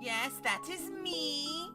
Yes, that is me.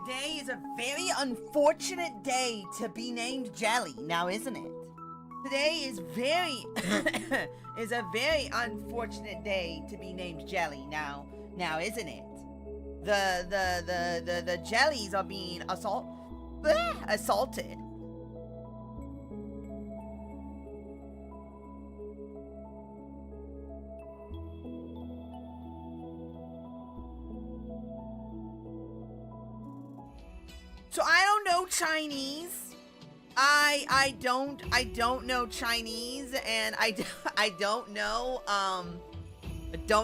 Today is a very unfortunate day to be named Jelly, now isn't it? Today is is a very unfortunate day to be named Jelly, now isn't it? The jellies are being assaulted. So I don't know Chinese. I don't know Chinese, and I don't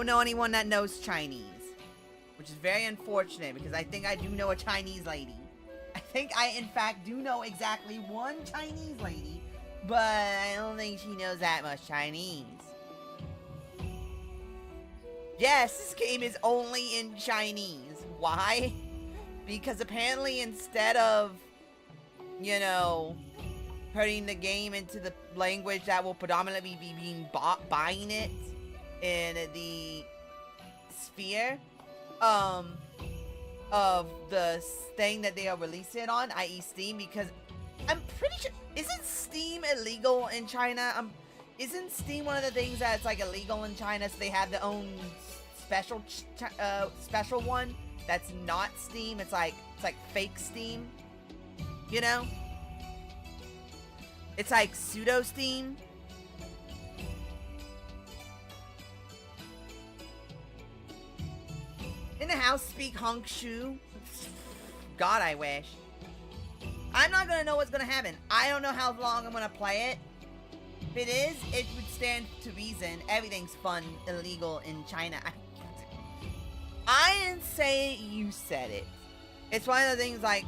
know anyone that knows Chinese, which is very unfortunate because I think I do know a Chinese lady. I think I in fact do know exactly one Chinese lady, but I don't think she knows that much Chinese. Yes, this game is only in Chinese. Why? Because apparently instead of, you know, putting the game into the language that will predominantly be buying it in the sphere of the thing that they are releasing it on, i.e. Steam, because I'm pretty sure, isn't Steam illegal in China? Isn't Steam one of the things that's like illegal in China, so they have their own special one? That's not Steam. It's like fake Steam, you know? It's like pseudo Steam. In the house speak Hongshu. God, I wish. I'm not gonna know what's gonna happen. I don't know how long I'm gonna play it. If it is, it would stand to reason. Everything's fun, illegal in China. I didn't say it, you said it. It's one of the things like,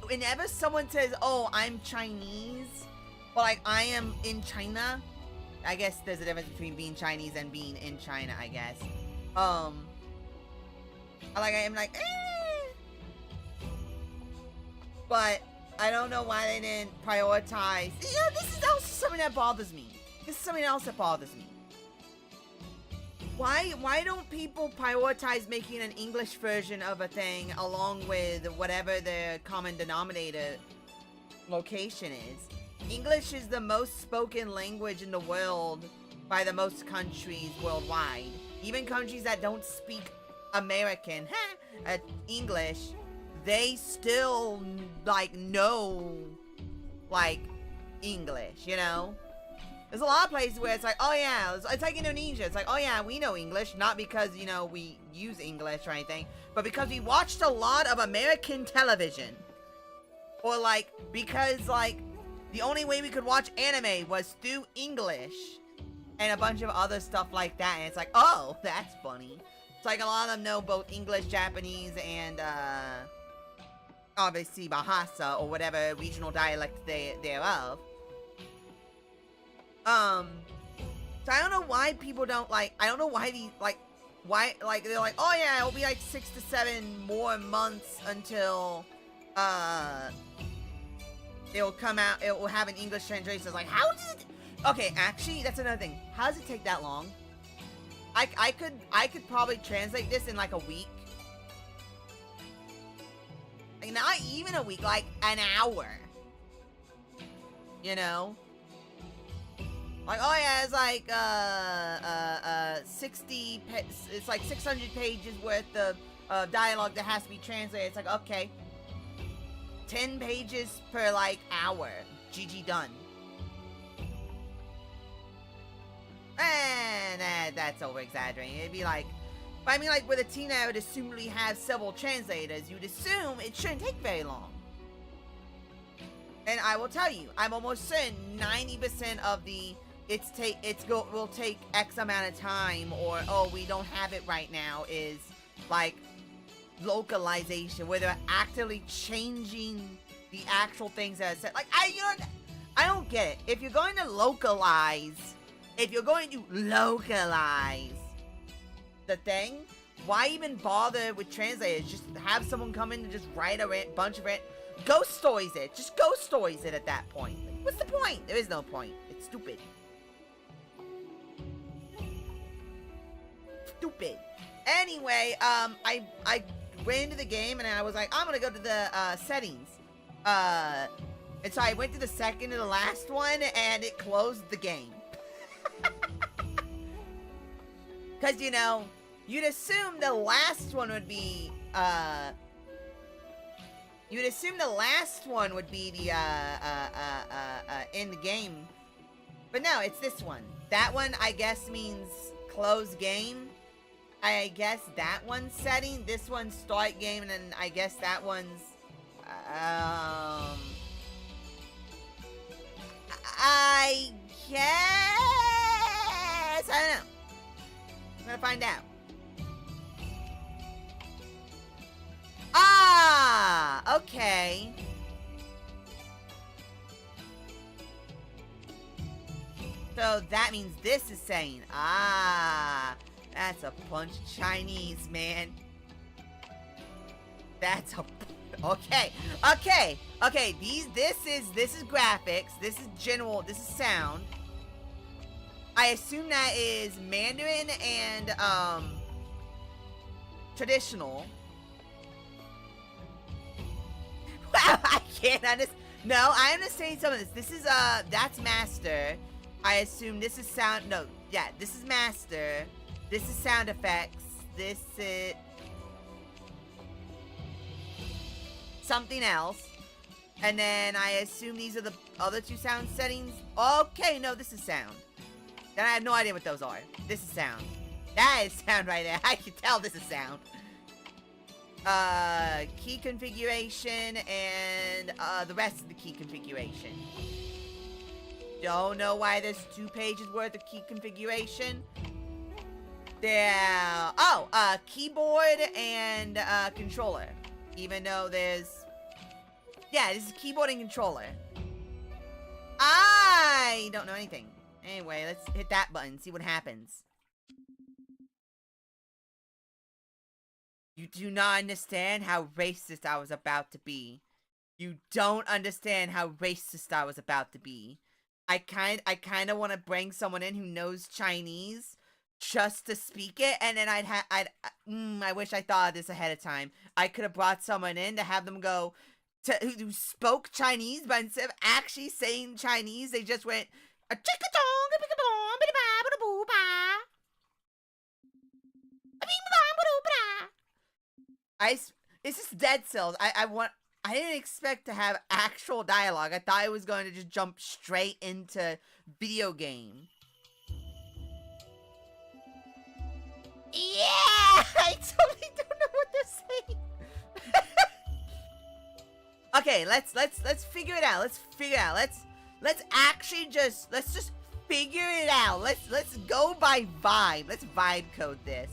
whenever someone says, oh, I'm Chinese, or like, I am in China, I guess there's a difference between being Chinese and being in China, I guess. I'm like, eh. But I don't know why they didn't prioritize. You know, this is also something that bothers me. This is something else that bothers me. Why don't people prioritize making an English version of a thing along with whatever the common denominator location is? English is the most spoken language in the world by the most countries worldwide. Even countries that don't speak American English, they still like know like English, you know? There's a lot of places where it's like, oh yeah, it's like Indonesia. It's like, oh yeah, we know English, not because, you know, we use English or anything, but because we watched a lot of American television. Or like, because like, the only way we could watch anime was through English. And a bunch of other stuff like that, and it's like, oh, that's funny. It's like a lot of them know both English, Japanese, and obviously Bahasa, or whatever regional dialect thereof. So I don't know why people don't like. I don't know why these why they're like, oh yeah, it'll be like 6 to 7 more months until it'll come out. It will have an English translation. It's like, how does it? Okay, actually, that's another thing. How does it take that long? I could probably translate this in like a week. Like, not even a week, like an hour. You know? Like, oh yeah, it's like it's like 600 pages worth of dialogue that has to be translated. It's like, okay, 10 pages per like hour. GG done. And that's over exaggerating. It'd be like, but I mean, like with a team that would assumably have several translators, you'd assume it shouldn't take very long. And I will tell you, I'm almost certain 90% of the will take X amount of time, or oh, we don't have it right now, is like localization, where they're actively changing the actual things that are said. Like, I don't get it. If you're going to localize the thing, why even bother with translators? Just have someone come in and just write a bunch of it. Ghost stories it. Just ghost stories it at that point. Like, what's the point? There is no point. It's stupid. Stupid. Anyway, I went into the game and I was like, I'm gonna go to the settings. And so I went to the second to the last one and it closed the game. Cause you know, you'd assume the last one would be the in the game. But no, it's this one. That one I guess means close game. I guess that one's setting, this one's start game, and then I guess that one's I guess, I don't know. I'm gonna find out. Ah, okay. So that means this is saying, ah, that's a bunch of Chinese, man. That's a, okay. This is graphics. This is general. This is sound. I assume that is Mandarin and traditional. Wow, I can't understand. No, I understand some of this. This is that's master. I assume this is sound. No, yeah, this is master. This is sound effects. This is something else. And then I assume these are the other two sound settings. Okay, no, this is sound. Then I have no idea what those are. This is sound. That is sound right there. I can tell this is sound. Key configuration and the rest of the key configuration. Don't know why there's 2 pages worth of key configuration. There. Oh, keyboard and controller. Even though there's, yeah, this is keyboard and controller. I don't know anything. Anyway, let's hit that button, see what happens. You do not understand how racist I was about to be. You don't understand how racist I was about to be. I kind of want to bring someone in who knows Chinese just to speak it, and then I wish I thought of this ahead of time. I could have brought someone in to have them go who spoke Chinese, but instead of actually saying Chinese, they just went a it's just dead cells. I didn't expect to have actual dialogue. I thought I was going to just jump straight into video game. Yeah, I totally don't know what they're saying. Okay, let's figure it out. Let's figure it out. Let's actually just figure it out. Let's go by vibe. Let's vibe code this.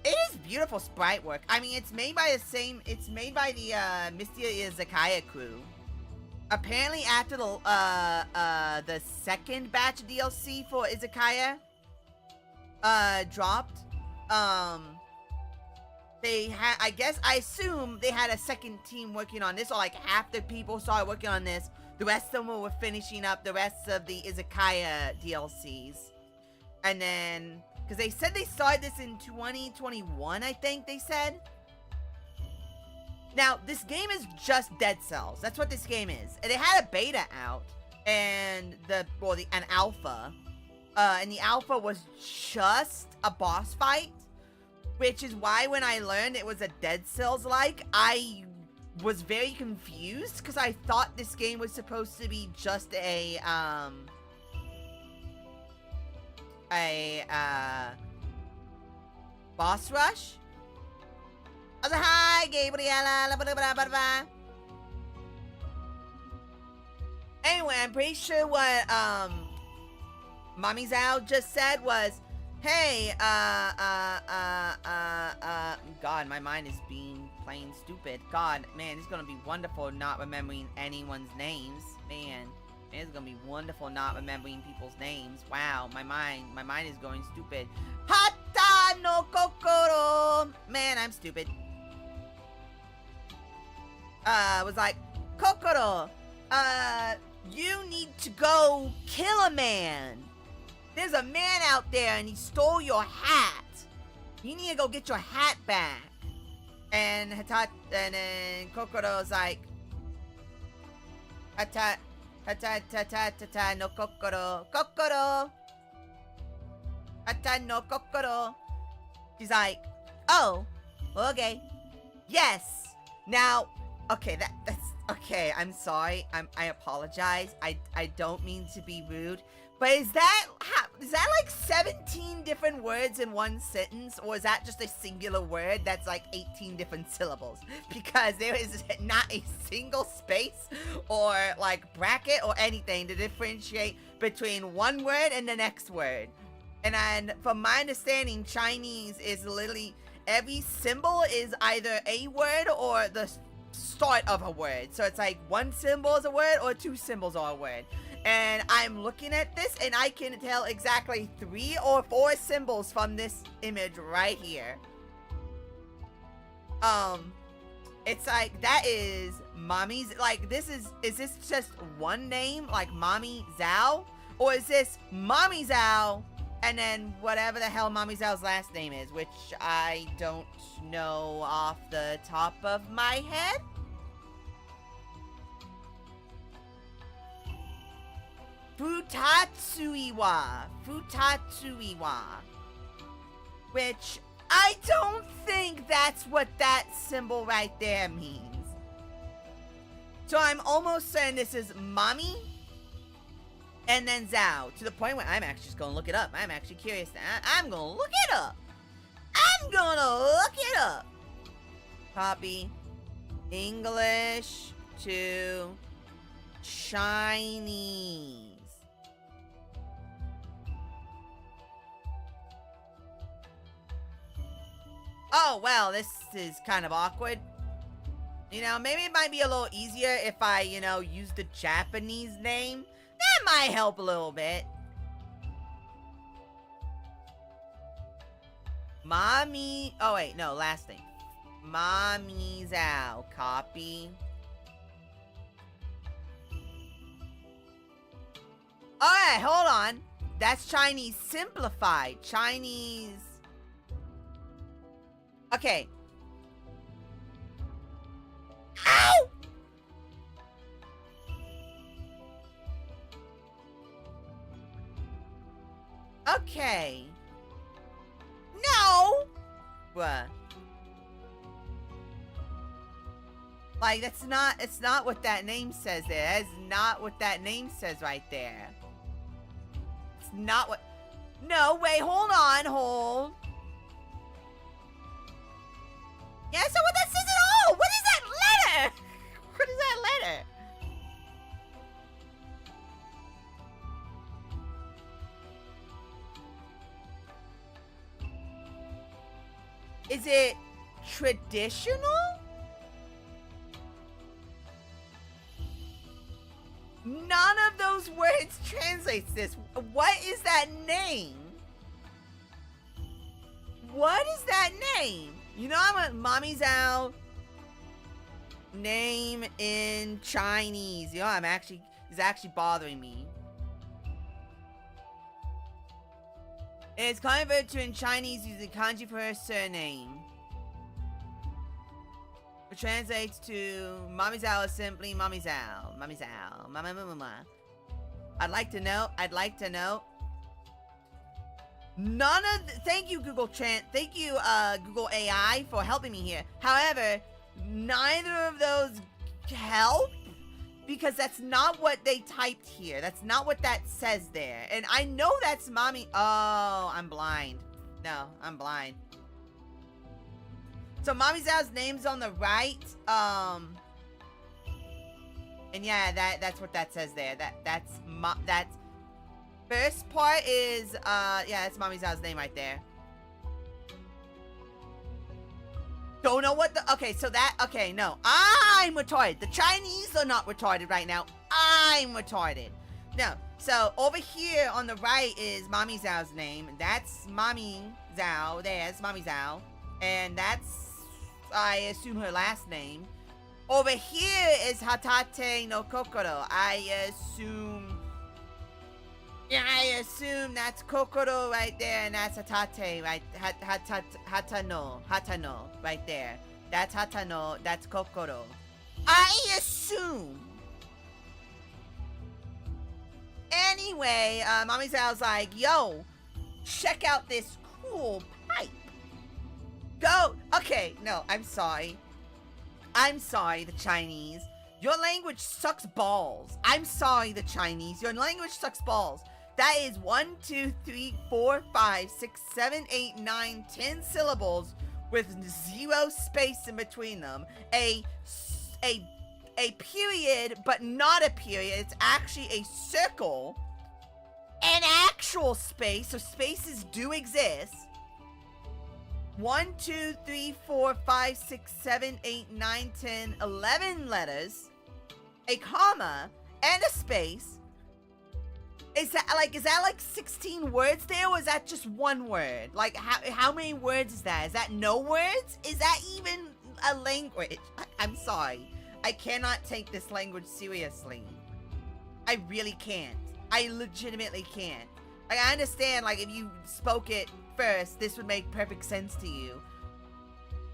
It is beautiful sprite work. I mean, it's made by the Mystia Izakaya crew. apparently after the second batch of DLC for Izakaya dropped, they had, I assume they had a second team working on this, or like half the people started working on this. The rest of them were finishing up the rest of the Izakaya DLCs. And then, because they said they started this in 2021, I think they said. Now, this game is just Dead Cells. That's what this game is. And they had a beta out, and an alpha. And the alpha was just a boss fight, which is why when I learned it was a Dead Cells-like, I was very confused, because I thought this game was supposed to be just a boss rush. I was like, hi, Gabriella. Anyway, I'm pretty sure what Mommy Zhao just said was, hey, God, my mind is being plain stupid. God, man, it's gonna be wonderful not remembering anyone's names. Man, it's gonna be wonderful not remembering people's names. Wow, my mind is going stupid. Hata no kokoro. Man, I'm stupid. Was like, Kokoro, you need to go kill a man. There's a man out there and he stole your hat. You need to go get your hat back. And then Kokoro's like, Hata no kokoro. Kokoro. Hata no kokoro. She's like, oh, okay. Yes. Now, okay, that's okay. I'm sorry. I apologize. I don't mean to be rude. But is that like 17 different words in one sentence, or is that just a singular word that's like 18 different syllables? Because there is not a single space or like bracket or anything to differentiate between one word and the next word. And from my understanding, Chinese is literally every symbol is either a word or the start of a word. So it's like one symbol is a word or two symbols are a word. And I'm looking at this and I can tell exactly 3 or 4 symbols from this image right here. It's like, that is Mommy's, like, is this just one name, like Mommy Zhao? Or is this Mommy Zhao and then whatever the hell Mommy Zhao's last name is, which I don't know off the top of my head? Futatsuiwa. Which, I don't think that's what that symbol right there means. So I'm almost certain this is Mommy and then Zhao, to the point where I'm actually just gonna look it up. I'm actually curious now. I'm gonna look it up. Copy. English to Chinese. Oh, well, this is kind of awkward. You know, maybe it might be a little easier if I, you know, use the Japanese name. That might help a little bit. Mommy... Oh, wait, no, last name. Mommy Zhao. Copy. Alright, hold on. That's Chinese simplified. Chinese... Okay. Ow! Okay. No! What? Like, it's not what that name says there. That is not what that name says right there. It's not what... No, wait, hold on, hold. Yeah, so what that says at all? What is that letter? What is that letter? Is it traditional? it translates this. What is that name? What is that name? You know, I'm a Mommy Zhao name in Chinese. You know, it's actually bothering me. It's converted to in Chinese using kanji for her surname. It translates to Mommy Zhao is simply Mommy Zhao. Mommy Zhao. Mama. I'd like to know. Thank you, Google Thank you, Google AI, for helping me here. However, neither of those help, because that's not what they typed here. That's not what that says there. And I know that's mommy. Oh, I'm blind. No, I'm blind. So Mommy Zhao's name's on the right. And yeah, that's what that says there. That's first part is yeah, that's Mommy Zhao's name right there. Don't know what the okay, no. I'm retarded. The Chinese are not retarded right now. I'm retarded. No. So over here on the right is Mommy Zhao's name. That's Mommy Zhao. There's Mommy Zhao. And that's, I assume, her last name. Over here is Hatate no Kokoro. I assume that's Kokoro right there, and that's Hatate, right? Hatano right there. That's Hatano, that's Kokoro. I assume. Anyway, Mommy Zhao's like, yo, check out this cool pipe. Go. Okay, no, I'm sorry. The Chinese. Your language sucks balls. I'm sorry, the Chinese. Your language sucks balls. That is 1, 2, 3, 4, 5, 6, 7, 8, 9, 10 syllables with 0 space in between them. A period, but not a period. It's actually a circle. An actual space. So spaces do exist. 1, 2, 3, 4, 5, 6, 7, 8, 9, 10, 11 letters, a comma, and a space. Is that like 16 words there, or is that just one word? Like, how many words is that? Is that no words? Is that even a language? I'm sorry. I cannot take this language seriously. I really can't. I legitimately can't. Like, I understand, like, if you spoke it first, this would make perfect sense to you.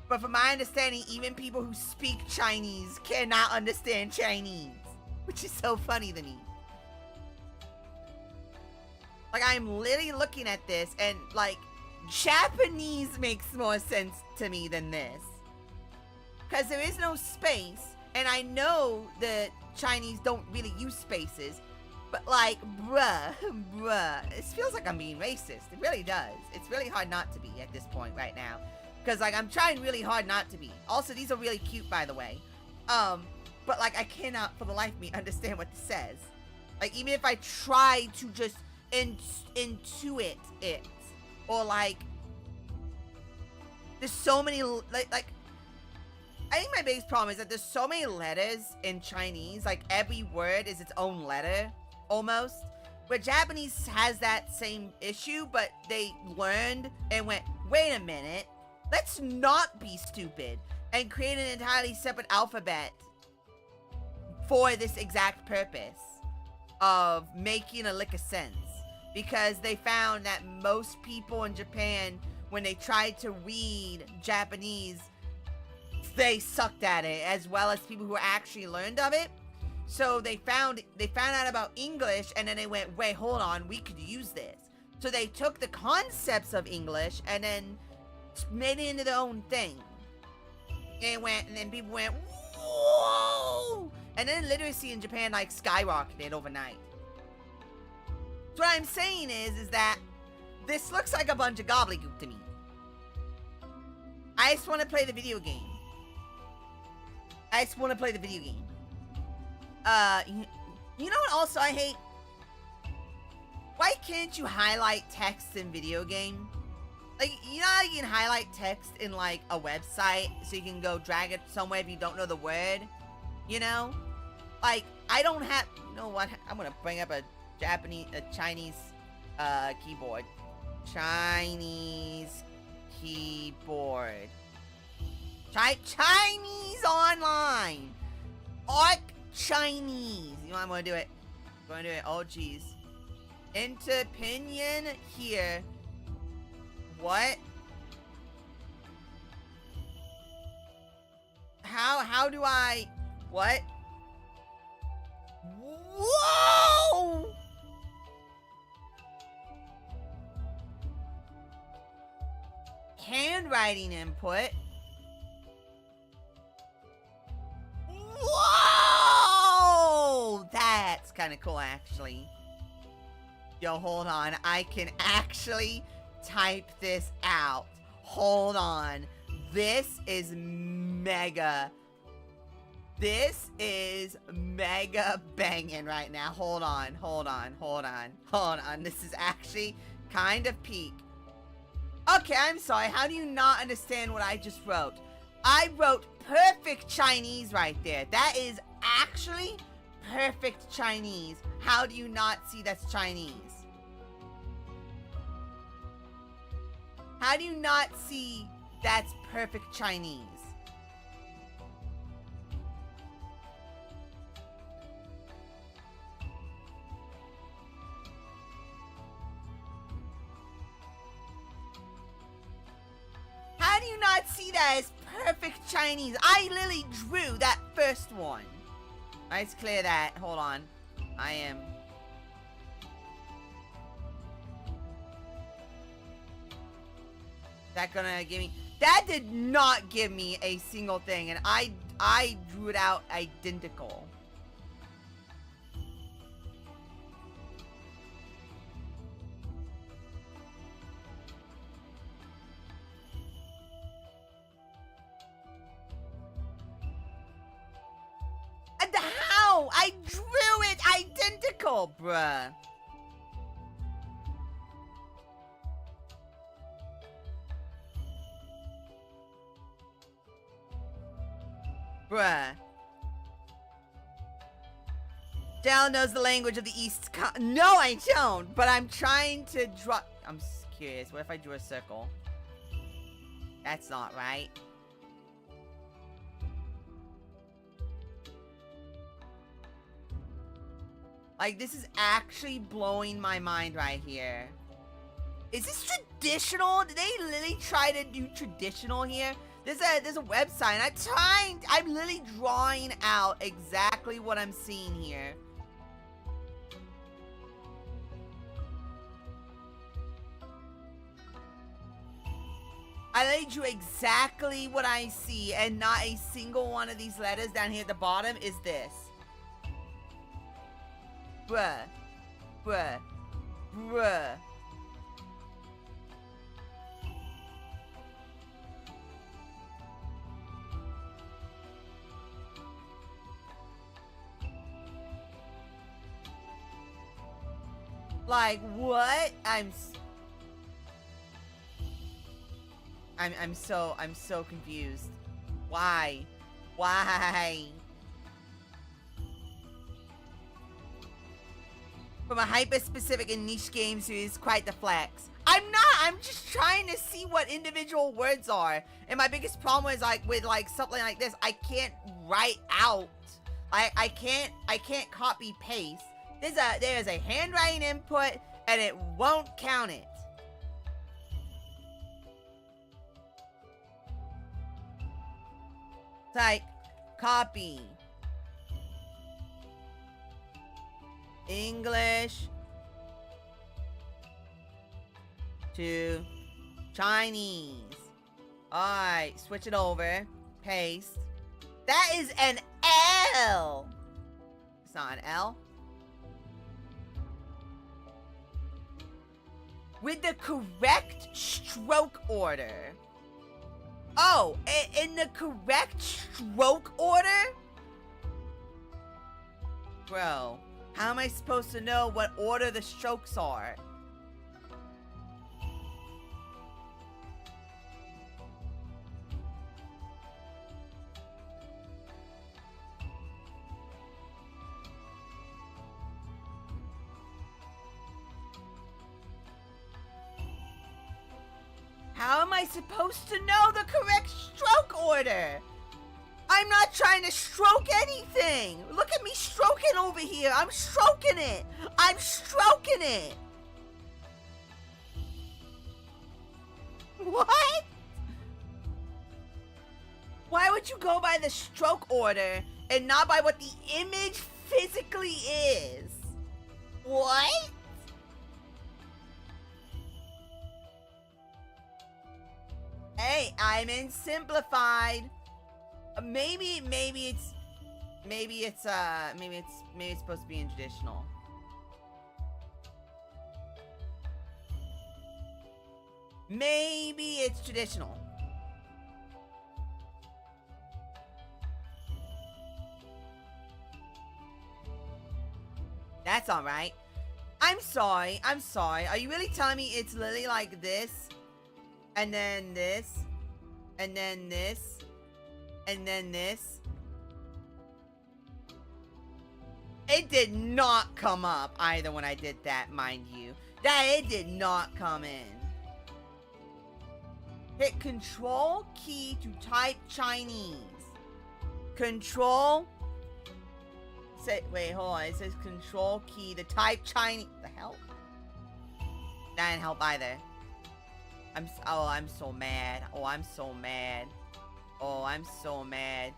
But from my understanding, even people who speak Chinese cannot understand Chinese, which is so funny to me. Like, I'm literally looking at this, and, like, Japanese makes more sense to me than this. Because there is no space, and I know that Chinese don't really use spaces. But, like, bruh, it feels like I'm being racist. It really does. It's really hard not to be at this point right now. Because, like, I'm trying really hard not to be. Also, these are really cute, by the way. But, like, I cannot for the life of me understand what this says. Like, even if I try to just intuit it. Or, like, there's so many, like, I think my biggest problem is that there's so many letters in Chinese. Like, every word is its own letter. Almost. Where Japanese has that same issue, but they learned and went, wait a minute, let's not be stupid, and create an entirely separate alphabet for this exact purpose of making a lick of sense. Because they found that most people in Japan, when they tried to read Japanese, they sucked at it, as well as people who actually learned of it. So they found out about English, and then they went, wait, hold on, we could use this. So they took the concepts of English and then made it into their own thing. And then people went, whoa! And then literacy in Japan, like, skyrocketed overnight. So what I'm saying is that this looks like a bunch of gobbledygook to me. I just want to play the video game. You know what also I hate? Why can't you highlight text in video game? Like, you know how you can highlight text in, like, a website so you can go drag it somewhere if you don't know the word? You know? Like, I don't have... You know what? I'm gonna bring up a Chinese keyboard. Chinese keyboard. Chinese online. Arc Chinese. You know I'm gonna do it. I'm gonna do it. Oh jeez. Into Pinyin here. What? How do I? What? Whoa! Handwriting input. Whoa! That's kind of cool, actually. Yo, hold on. I can actually type this out. Hold on. This is mega. This is mega banging right now. Hold on. This is actually kind of peak. Okay, I'm sorry. How do you not understand what I just wrote? I wrote perfect Chinese right there. That is actually perfect Chinese. How do you not see that's Chinese? How do you not see that's perfect Chinese? How do you not see that as perfect Chinese? I literally drew that first one. Let's clear that. Hold on. I am... That gonna give me... That did not give me a single thing, and I drew it out identical. And how? I drew it identical, bruh. Bruh. Dal knows the language of the East. No, I don't. But I'm trying to draw. I'm curious. What if I drew a circle? That's not right. Like, this is actually blowing my mind right here. Is this traditional? Did they literally try to do traditional here? There's a website. I'm literally drawing out exactly what I'm seeing here. I literally drew exactly what I see, and not a single one of these letters down here at the bottom is this. Bruh. Bruh. Bruh. Like, what? I'm so confused. Why? Why? From a hyper-specific and niche game series, quite the flex. I'm not! I'm just trying to see what individual words are. And my biggest problem is, like, with, like, something like this, I can't write out. I can't copy-paste. There's a handwriting input, and it won't count it. It's like, copy. English to Chinese. Alright, switch it over. Paste. That is an L! It's not an L. With the correct stroke order. Oh, in the correct stroke order? Bro, how am I supposed to know what order the strokes are? How am I supposed to know the correct stroke order? I'm not trying to stroke anything. Look at me stroking over here. I'm stroking it. I'm stroking it. What? Why would you go by the stroke order and not by what the image physically is? What? Hey, I'm in simplified. Maybe it's supposed to be in traditional. Maybe it's traditional. That's all right. I'm sorry. Are you really telling me it's literally like this? And then this? And then this? And then this? It did not come up either when I did that, mind you. It did not come in. Hit Control key to type Chinese. Control. Wait, hold on. It says Control key to type Chinese. The hell? That didn't help either. I'm so mad. I'm so mad.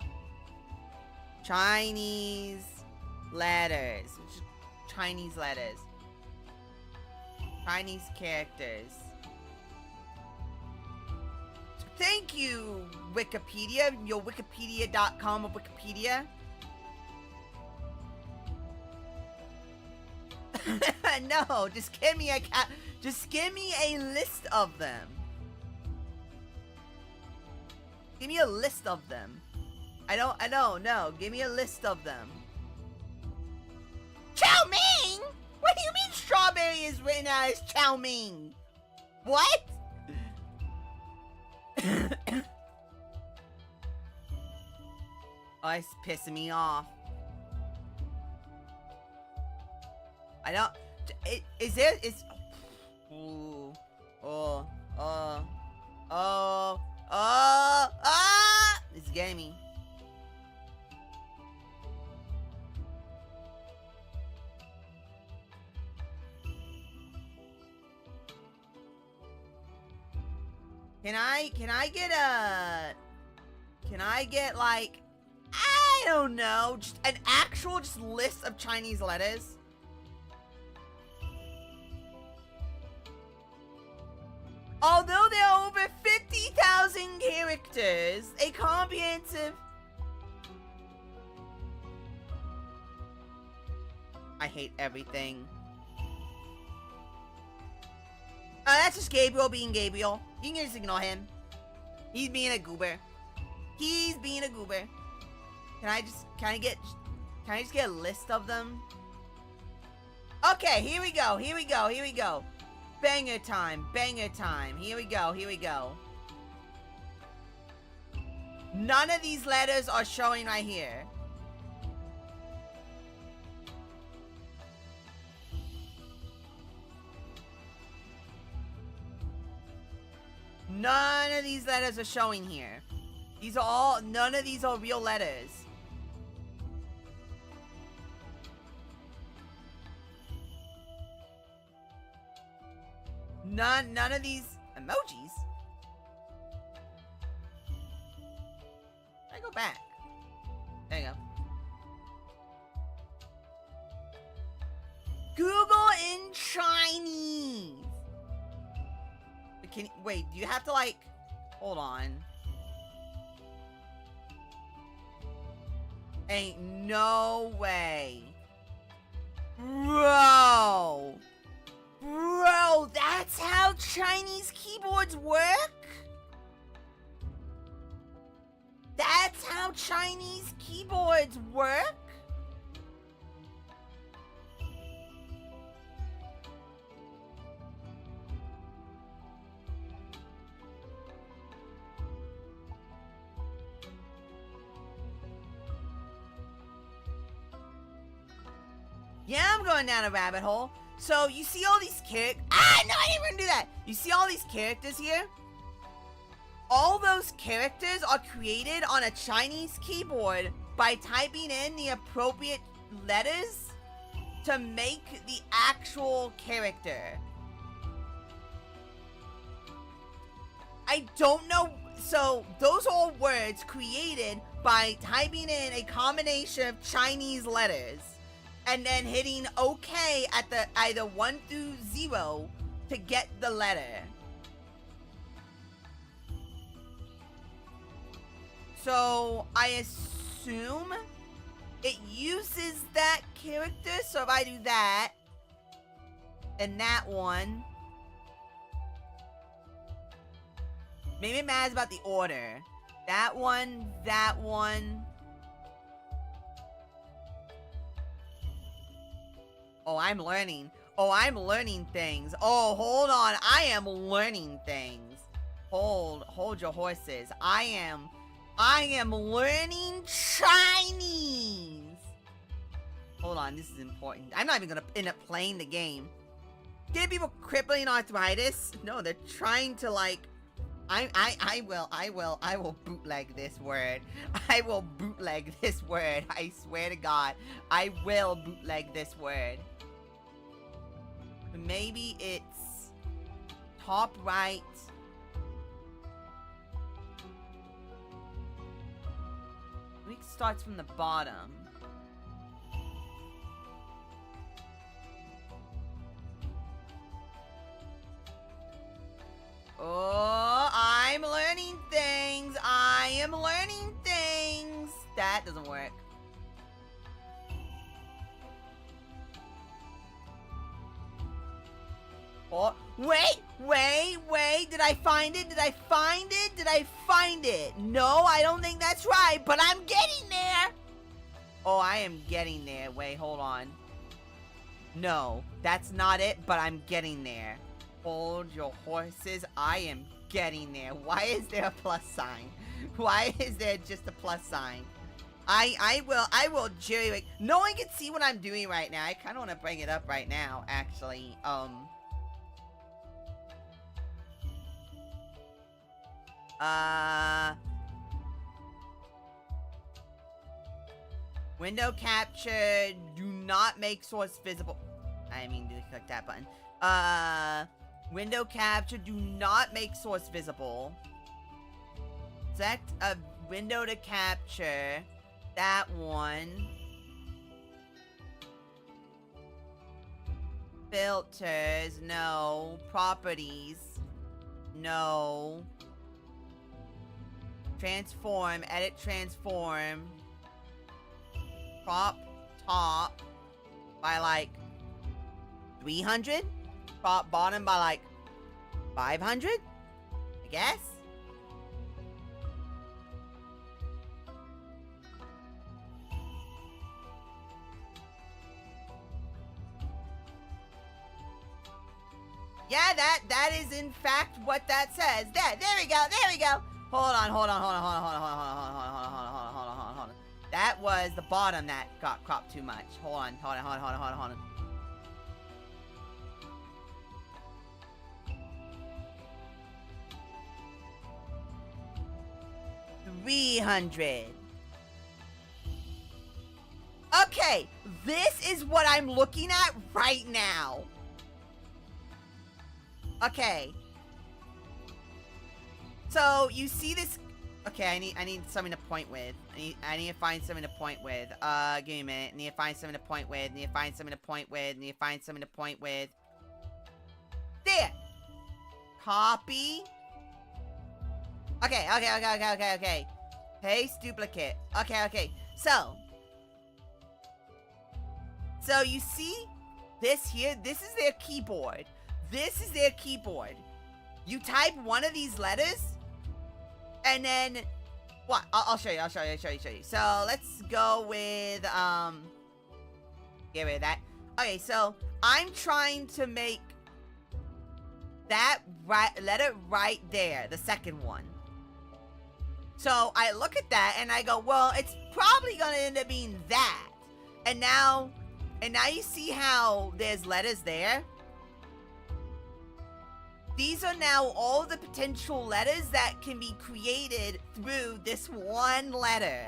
Chinese letters. Chinese letters. Chinese characters. Thank you, Wikipedia. Your Wikipedia.com of Wikipedia. No, just give me a list of them. Give me a list of them. I don't know. Give me a list of them. Chow Mein? What do you mean strawberry is written out as Chow Mein? What? Oh, it's pissing me off. I don't. Is there? Is. Ooh. It's getting me. Can I get like, I don't know, just an actual list of Chinese letters? Although there are over 50,000 characters, a comprehensive... I hate everything. That's just Gabriel being Gabriel. You can just ignore him. He's being a goober. He's being a goober. Can I just get a list of them? Okay, here we go. Banger time. Here we go. None of these letters are showing right here. None of these letters are showing here. None of these are real letters. None of these emojis. I go back. There you go. Google in Chinese. Wait, do you have to like, hold on. Ain't no way. Bro, that's how Chinese keyboards work? That's how Chinese keyboards work? Yeah, I'm going down a rabbit hole. So, you see all these characters... Ah, no, I didn't even do that. You see all these characters here? all those characters are created on a Chinese keyboard by typing in the appropriate letters to make the actual character. I don't know. So those are all words created by typing in a combination of Chinese letters and then hitting OK at the either 1 through 0 to get the letter. So I assume it uses that character. So if I do that and that one, maybe it matters about the order. That one, that one. Oh, I'm learning. Oh, I'm learning things. Oh, hold on. I am learning things. Hold your horses. I am learning Chinese. Hold on, this is important. I'm not even gonna end up playing the game. Give people crippling arthritis? No, they're trying to like. I will bootleg this word. I will bootleg this word. I swear to God, I will bootleg this word. Maybe it's top right. Week starts from the bottom. Oh, I'm learning things. I am learning things. That doesn't work. Oh, wait. Did I find it? Did I find it? No, I don't think that's right, but I'm getting there. Oh, I am getting there. Wait, hold on. No, that's not it, but I'm getting there. Hold your horses. I am getting there. Why is there a plus sign? Why is there just a plus sign? I will jerry. No one can see what I'm doing right now. I kind of want to bring it up right now, actually. Window capture. Do not make source visible. I mean, click that button. Window capture. Do not make source visible. Select a window to capture. That one. Filters. No. Properties. No. Transform. Edit transform. Prop top by like 300. Prop bottom by like 500, I guess. Yeah, that is in fact what that says. There we go. Hold on. That was the bottom that got cropped too much. Hold on. 300. Okay, this is what I'm looking at right now. Okay. So you see this? Okay, I need something to point with. I need to find something to point with. Give me a minute. I need to find something to point with. There. Copy. Okay. Paste duplicate. Okay. So you see this here? This is their keyboard. You type one of these letters, and then what? I'll show you. So let's go with get rid of that. Okay, so I'm trying to make that letter right there, the second one. So I look at that and I go, well, it's probably gonna end up being that. And now you see how there's letters there. these are now all the potential letters that can be created through this one letter.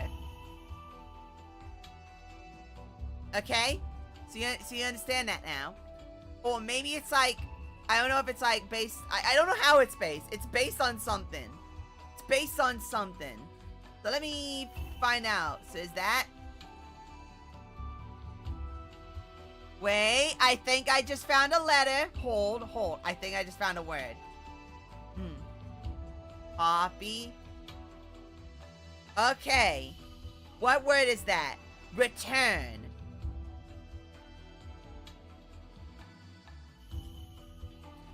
Okay? So you understand that now? Or maybe it's like, I don't know if it's like based, I don't know how it's based. It's based on something. It's based on something. So let me find out. So is that? Wait, I think I just found a letter. Hold. I think I just found a word. Copy. Okay. What word is that? Return.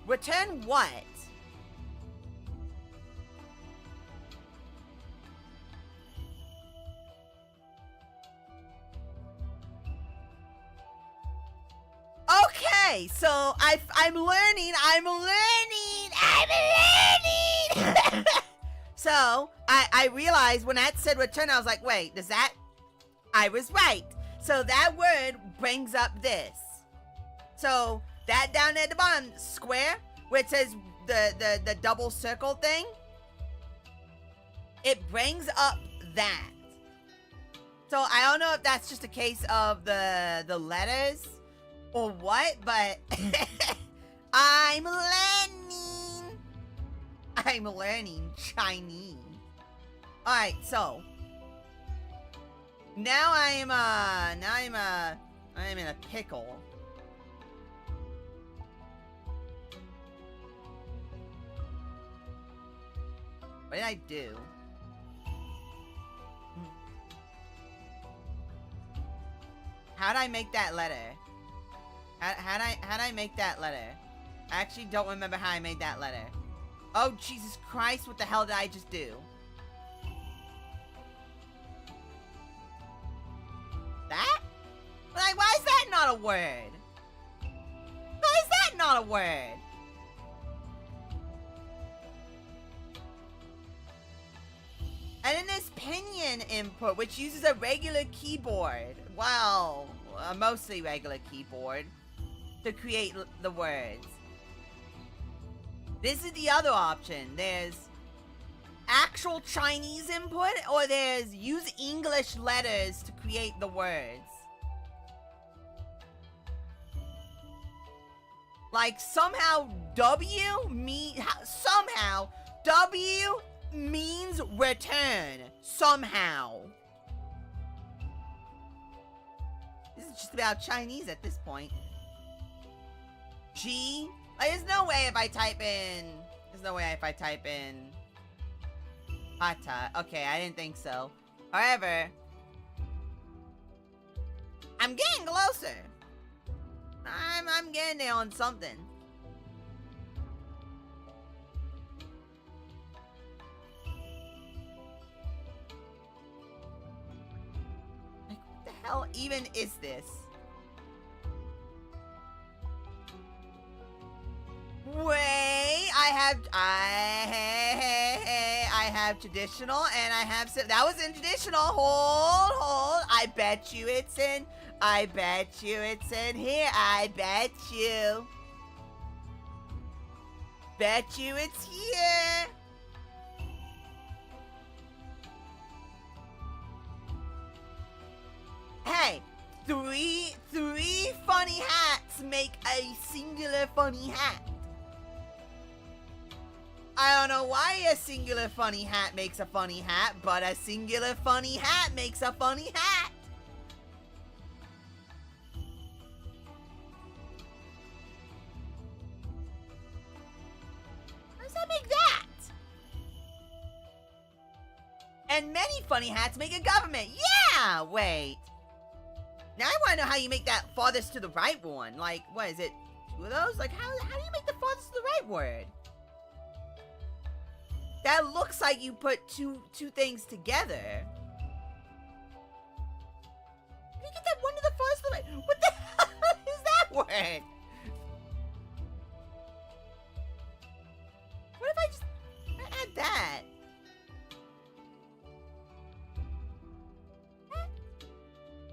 Return what? Okay, so I'm learning. So I realized when that said return, I was like, wait, does that? I was right. So that word brings up this. So that down there at the bottom, square, where it says the double circle thing, it brings up that. So I don't know if that's just a case of the letters or what, but I'm learning Chinese. All right, so now I am in a pickle. What did I do? How'd I make that letter? How'd I make that letter? I actually don't remember how I made that letter. Oh, Jesus Christ, what the hell did I just do? That? Like, why is that not a word? Why is that not a word? And then there's pinyin input, which uses a regular keyboard. Well, a mostly regular keyboard to create the words. This is the other option. There's actual Chinese input, or there's use English letters to create the words. Like somehow W means return. Somehow. This is just about Chinese at this point. G. Like, there's no way if I type in Hata. Okay, I didn't think so. However, I'm getting closer. I'm getting there on something. Like, what the hell even is this? Wait, I have traditional and I have, that was in traditional. Hold. I bet you it's in here. I bet you. Bet you it's here. Hey, three funny hats make a singular funny hat. I don't know why a singular funny hat makes a funny hat, but a singular funny hat makes a funny hat. How does that make that? And many funny hats make a government. Yeah, wait. Now I want to know how you make that farthest to the right one. Like, what is it? Two of those? Like, how do you make the farthest to the right word? That looks like you put two things together. How do you get that one to the farthest to the right? What the hell is that word? What if I just add that?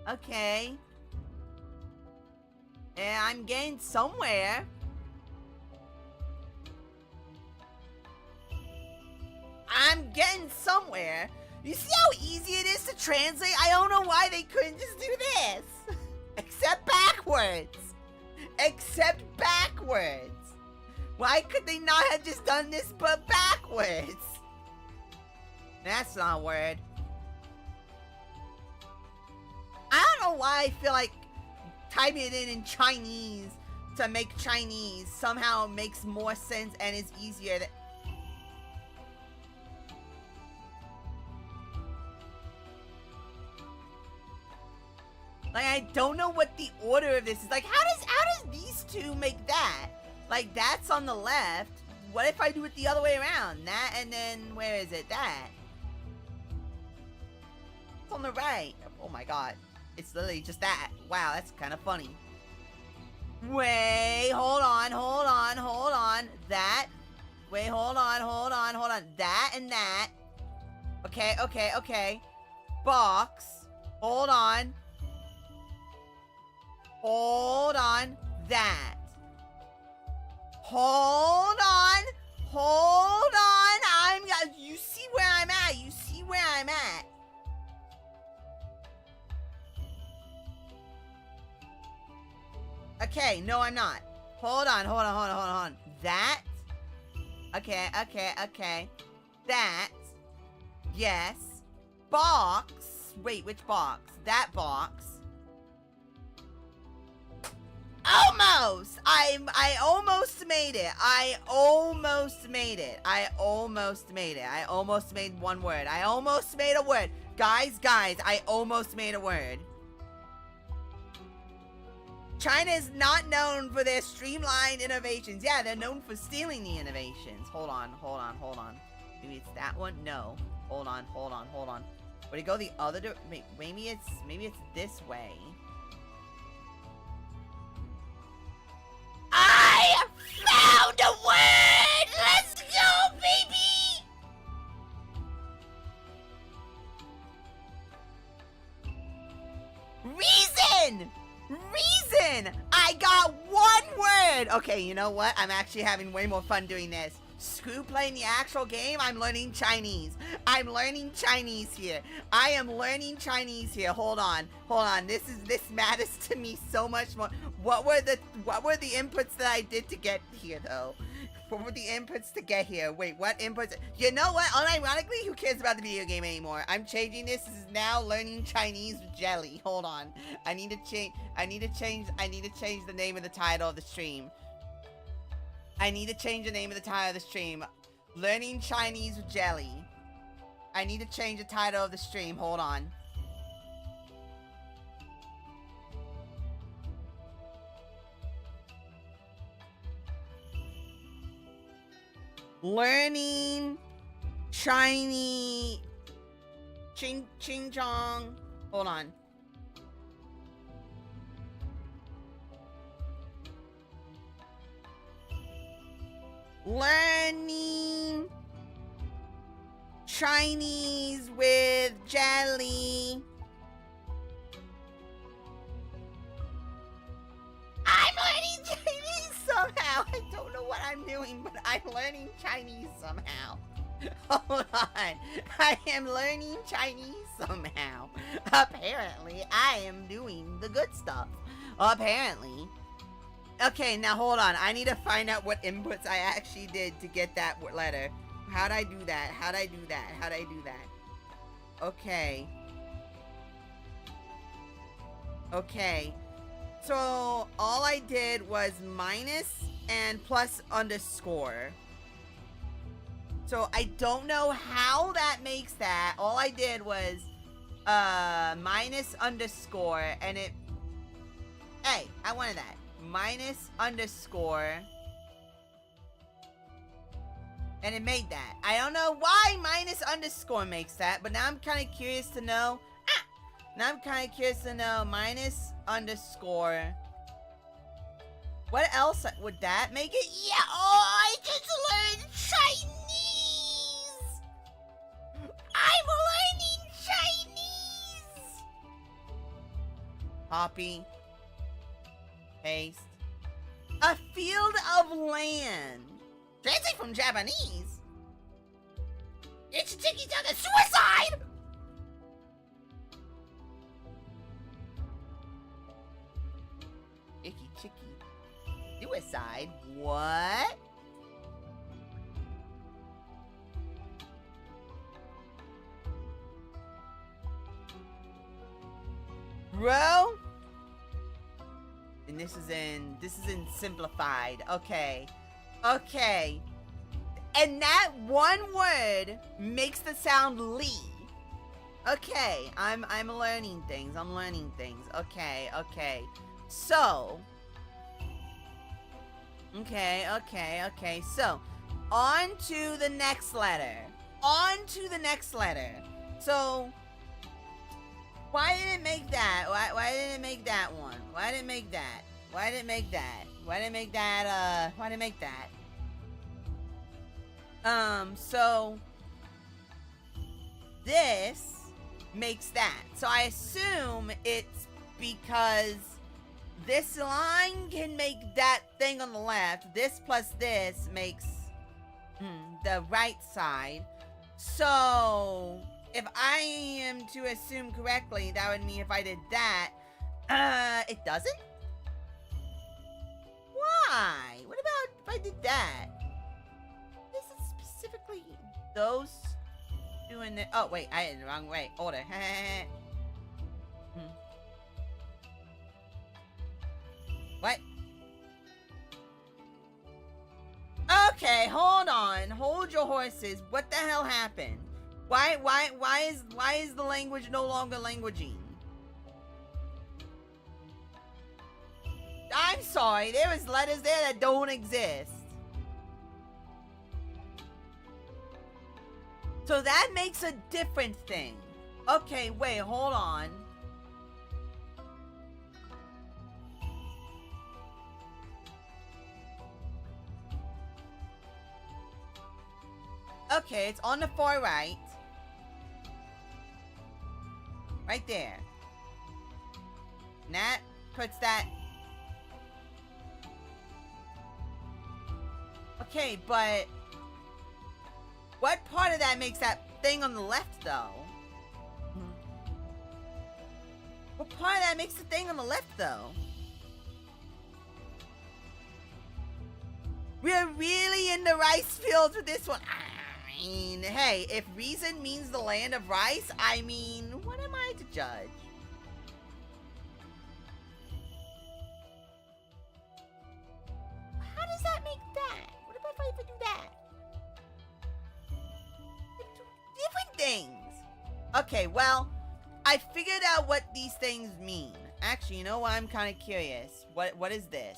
Okay. Yeah, I'm getting somewhere. I'm getting somewhere. You see how easy it is to translate? I don't know why they couldn't just do this. Except backwards. Except backwards. Why could they not have just done this but backwards? That's not a word. I don't know why I feel like typing it in Chinese to make Chinese somehow makes more sense and is easier than... Like, I don't know what the order of this is. Like, how does these two make that? Like, that's on the left. What if I do it the other way around? That, and then, where is it? That. It's on the right. Oh my god. It's literally just that. Wow, that's kind of funny. Wait, hold on. That. Wait, hold on. That and that. Okay. Box. Hold on. That. Hold on. You see where I'm at. Okay, no, I'm not. Hold on. That. Okay. That. Yes. Box. Wait, which box? That box. Almost! I almost made it. I almost made one word. I almost made a word. Guys, I almost made a word. China is not known for their streamlined innovations. Yeah, they're known for stealing the innovations. Hold on. Maybe it's that one? No. Hold on. Would it go the other direction? Maybe it's this way. I found a word! Let's go, baby! Reason! I got one word! Okay, you know what? I'm actually having way more fun doing this. Screw playing the actual game, I'm learning Chinese. I'm learning Chinese here. I am learning Chinese here. Hold on. This matters to me so much more. What were the inputs that I did to get here though? What were the inputs to get here? Wait, what inputs? You know what? Unironically, who cares about the video game anymore? I'm changing this. This is now learning Chinese with Jelly. Hold on. I need to change the name of the title of the stream. Learning Chinese with Jelly. I need to change the title of the stream. Hold on. Learning Chinese. Ching chong. Hold on. Learning Chinese with Jelly. I'm learning Chinese somehow. I don't know what I'm doing, but I'm learning Chinese somehow. Hold on. I am learning Chinese somehow. Apparently, I am doing the good stuff. Apparently. Okay, now hold on. I need to find out what inputs I actually did to get that letter. How'd I do that? Okay. So, all I did was minus and plus underscore. So, I don't know how that makes that. All I did was minus underscore and it... Hey, I wanted that. Minus underscore. And it made that. I don't know why minus underscore makes that, but now I'm kind of curious to know. Minus underscore. What else would that make it? Yeah, oh, I just learned Chinese! I'm learning Chinese! Copy. Paste. A field of land. Translate from Japanese. Itchy Chicky's done a suicide! Icky Chicky. Suicide? What? Bro? And this is in simplified. Okay. Okay. And that one word makes the sound Lee. Okay, I'm learning things. I'm learning things. Okay, okay. So. Okay. So, on to the next letter. So, why did it make that? Why didn't it make that one? Why did it make that? Why did it make that? So this makes that. So I assume it's because this line can make that thing on the left. This plus this makes the right side. So if I am to assume correctly, that would mean if I did that, it doesn't? Why? What about if I did that? This is specifically those doing the. Oh wait, I did it the wrong way. Order. What? Okay, hold on. Hold your horses. What the hell happened? Why is the language no longer languaging? I'm sorry, there was letters there that don't exist. So that makes a different thing. Okay, wait, hold on. Okay, it's on the far right. Right there. And that puts that. Okay, but what part of that makes that thing on the left, though? What part of that makes the thing on the left, though? We're really in the rice fields with this one. I mean, hey, if reason means the land of rice, I mean, what am I to judge? How does that make that? What about if I ever do that? Different things. Okay, well, I figured out what these things mean. Actually, you know what? I'm kind of curious. What is this?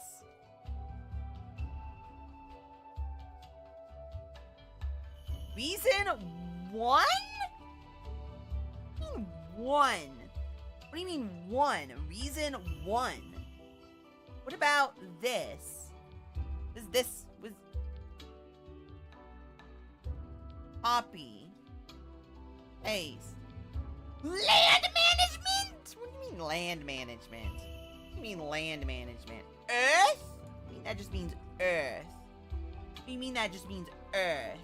Reason 1? What do you mean 1? What do you mean 1? Reason 1. What about this? This was copy. Paste. Land management? What do you mean land management? What do you mean land management? Earth? I mean that just means earth. What do you mean that just means earth?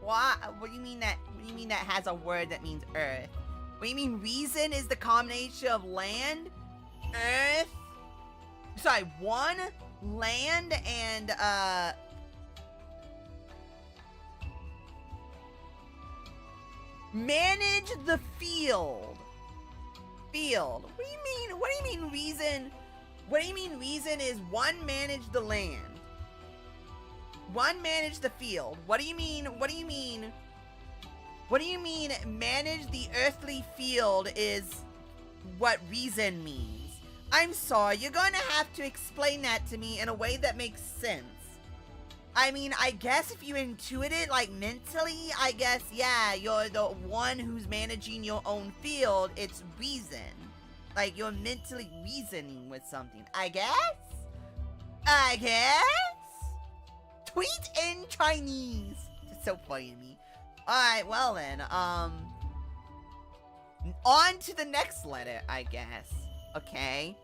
Why? What do you mean that? What do you mean that has a word that means earth? What do you mean reason is the combination of land, earth? Sorry, one, land, and manage the field. Field. What do you mean? What do you mean reason? What do you mean reason is one, manage the land. One, manage the field. What do you mean? What do you mean? What do you mean manage the earthly field is what reason means? I'm sorry, you're going to have to explain that to me in a way that makes sense. I mean, I guess if you intuit it, like, mentally, I guess, yeah, you're the one who's managing your own field. It's reason. Like, you're mentally reasoning with something. I guess? Tweet in Chinese. It's so funny to me. Alright, well then, on to the next letter, I guess. Okay.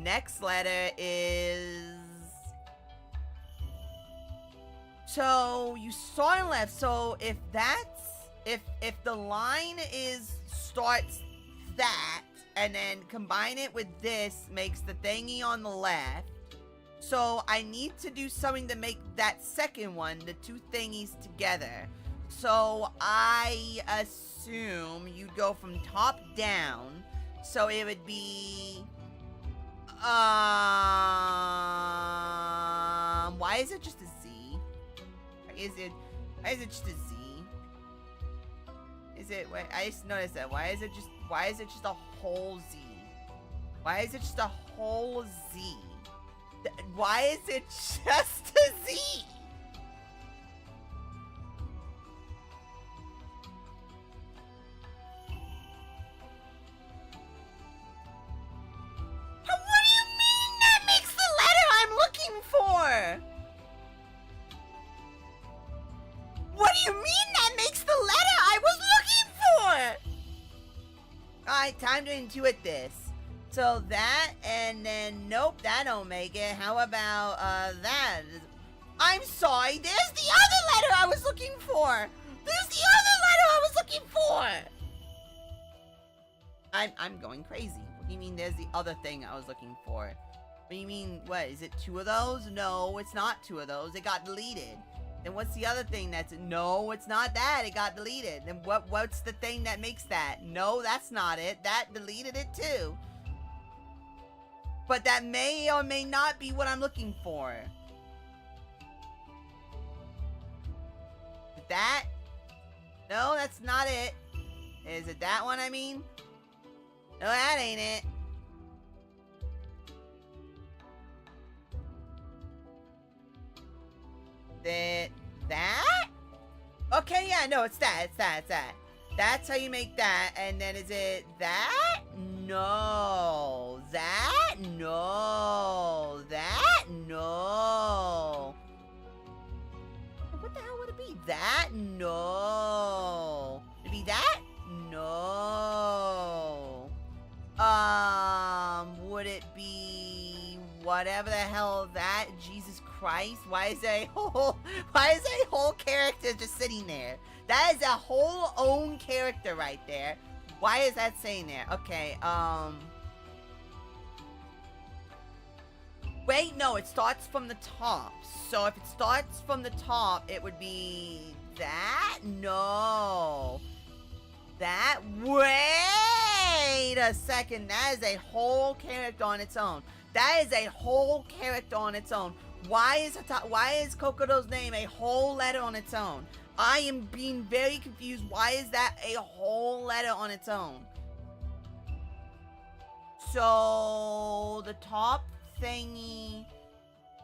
Next letter is... So you start on left. So if the line starts that and then combine it with this makes the thingy on the left. So I need to do something to make that second one, the two thingies together. So I assume you'd go from top down. So it would be why is it just a Z? Why is it just a Z? Wait, I just noticed that. Why is it just a whole Z? Why is it just a whole Z? Why is it just a Z? What do you mean that makes the letter I'm looking for? What do you mean that makes the letter I was looking for? Alright, time to intuit this. So that, and then, nope, that don't make it. How about, that? I'm sorry, there's the other letter I was looking for! There's the other letter I was looking for! I'm going crazy. What do you mean there's the other thing I was looking for? What do you mean, what, is it two of those? No, it's not two of those. It got deleted. Then what's the other thing that's... No, it's not that. It got deleted. Then what's the thing that makes that? No, that's not it. That deleted it too. But that may or may not be what I'm looking for. That? No, that's not it. Is it that one, I mean? No, that ain't it. That? Okay, yeah, no, it's that. That's how you make that. And then is it that? No. That? No. That? No. What the hell would it be? That? No. Would it be that? No. Would it be whatever the hell that? Jesus Christ. Why is a whole character just sitting there? That is a whole own character right there. Why is that saying there? Okay, wait, no, it starts from the top. So if it starts from the top, it would be that? No. That? Wait a second. That is a whole character on its own. That is a whole character on its own. Why is Kokodo's name a whole letter on its own? I am being very confused. Why is that a whole letter on its own? So the top thingy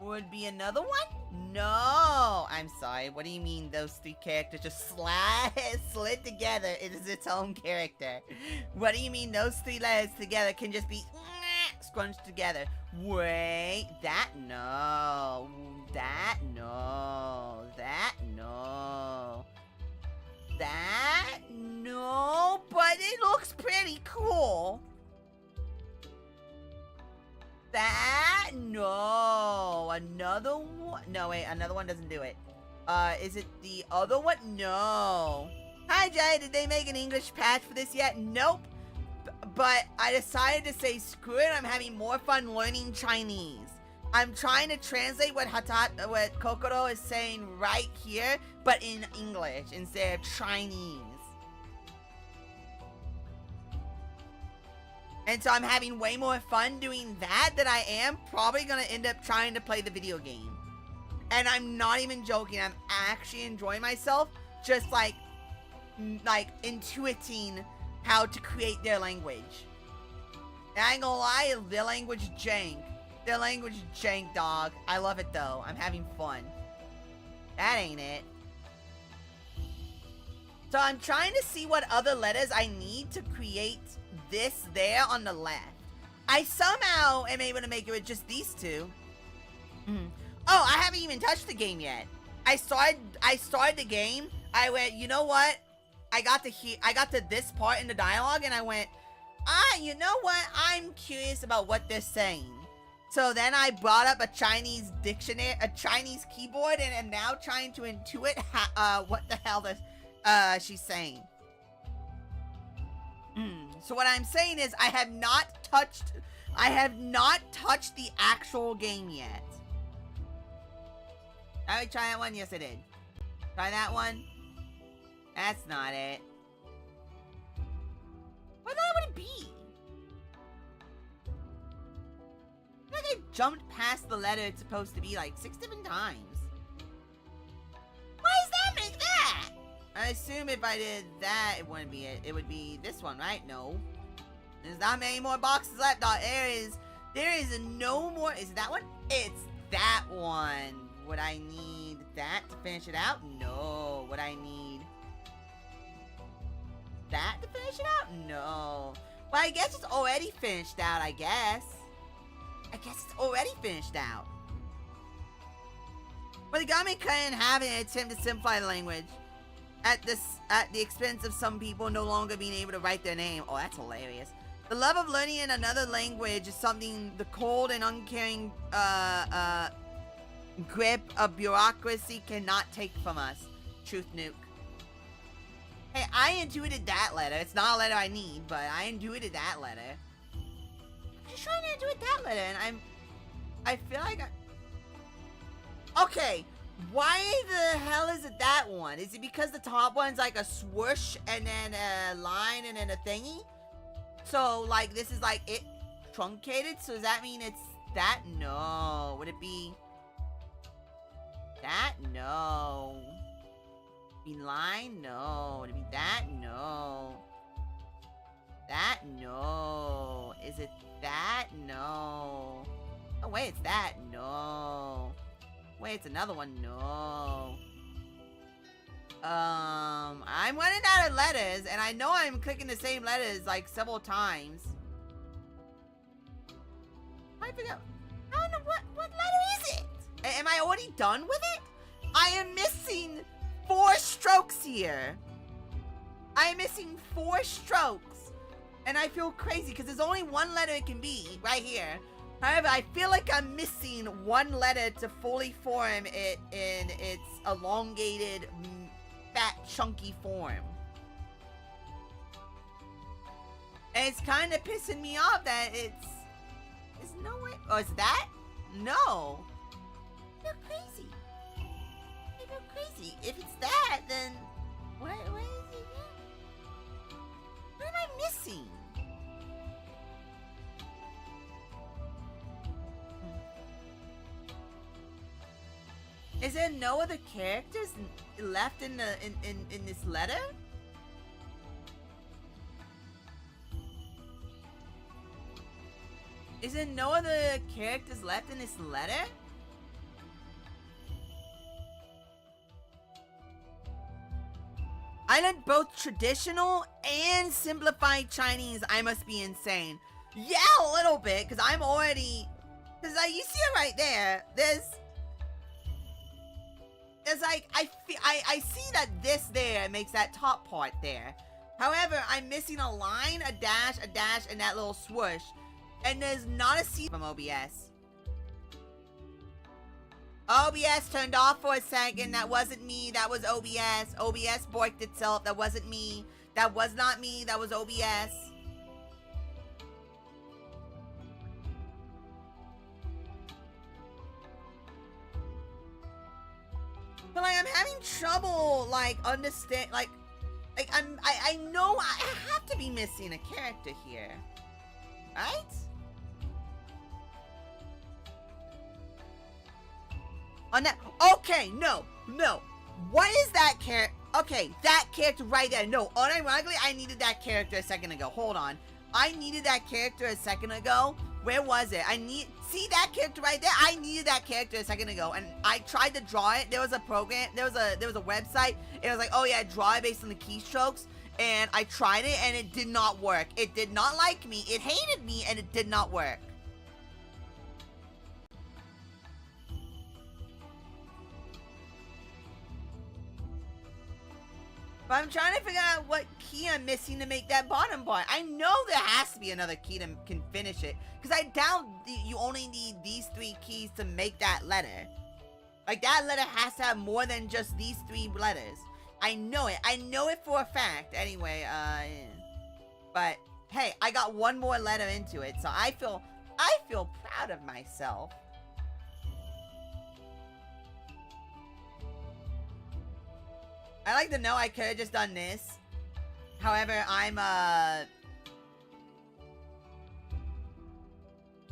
would be another one? No, I'm sorry. What do you mean those three characters just slid together? It is its own character. What do you mean those three letters together can just be scrunched together? Wait, that no. That no. That no. That no, but it looks pretty cool. That no. Another one. No, wait, another one doesn't do it. Is it the other one? No. Hi, Jay. Did they make an English patch for this yet? Nope. But I decided to say screw it. I'm having more fun learning Chinese. I'm trying to translate what Kokoro is saying right here, but in English instead of Chinese. And so I'm having way more fun doing that than I am probably gonna end up trying to play the video game. And I'm not even joking. I'm actually enjoying myself just like intuiting how to create their language. And I ain't gonna lie, their language jank. Their language jank, dog. I love it though. I'm having fun. That ain't it. So I'm trying to see what other letters I need to create this there on the left. I somehow am able to make it with just these two. Oh, I haven't even touched the game yet. I started the game. I went, you know what? I got to this part in the dialogue and I went, you know what? I'm curious about what they're saying. So then I brought up a Chinese dictionary, a Chinese keyboard, and am now trying to intuit what the hell she's saying. So what I'm saying is I have not touched the actual game yet. Did I try that one? Yes, I did. Try that one? That's not it. What would it be? I feel like I jumped past the letter it's supposed to be like 6 different times. Why does that make that? I assume if I did that, it wouldn't be it. It would be this one, right? No. There's not many more boxes left. There is no more. Is it that one? It's that one. Would I need that to finish it out? No. Would I need that to finish it out? No. Well, I guess it's already finished out, I guess. It's already finished out. But the government couldn't have an attempt to simplify the language at the expense of some people no longer being able to write their name. Oh, that's hilarious. The love of learning in another language is something the cold and uncaring grip of bureaucracy cannot take from us. Truth nuke. Hey, I intuited that letter. It's not a letter I need, but I intuited that letter. I'm just trying to intuit that letter, and I feel like okay, why the hell is it that one? Is it because the top one's like a swoosh and then a line and then a thingy? So, like, this is like it truncated? So does that mean it's that? No. Would it be that? No. Be line? No. Would it be that? No. That? No. Is it that? No. Oh, wait, it's that? No. Wait, it's another one? No. I'm running out of letters, and I know I'm clicking the same letters, like, several times. I don't know, what letter is it? Am I already done with it? I am missing 4 strokes here. I am missing 4 strokes. And I feel crazy, because there's only one letter it can be, right here. However, I feel like I'm missing 1 letter to fully form it in its elongated, fat, chunky form. And it's kind of pissing me off that it's no way. Oh, is that? No. I feel crazy. I feel crazy. If it's that, then what is it? What am I missing? Is there no other characters left in the in this letter? Is there no other characters left in this letter? I learned both traditional and simplified Chinese. I must be insane. Yeah, a little bit, because I'm already... Because you see it right there. There's like, I see that this there makes that top part there. However, I'm missing a line, a dash, and that little swoosh. And there's not a C from OBS. OBS turned off for a second. That wasn't me. That was OBS. OBS borked itself. That wasn't me. That was not me. That was OBS. But like, I'm having trouble, like, understand, like I know I have to be missing a character here, right? On that, okay, no. What is that character? Okay, that character right there. No, unironically, I needed that character a second ago. Hold on. I needed that character a second ago. Where was it? See that character right there? I needed that character a second ago, and I tried to draw it. There was a program, there was a website. It was like, oh yeah, draw it based on the keystrokes. And I tried it, and it did not work. It did not like me. It hated me, and it did not work. But But I'm trying to figure out what key I'm missing to make that bottom part. I know there has to be another key to can finish it. Because I doubt you only need these 3 keys to make that letter. Like, that letter has to have more than just these 3 letters. I know it. I know it for a fact. Anyway, but, hey, I got one more letter into it. So I feel proud of myself. I like to know I could have just done this. However, I'm,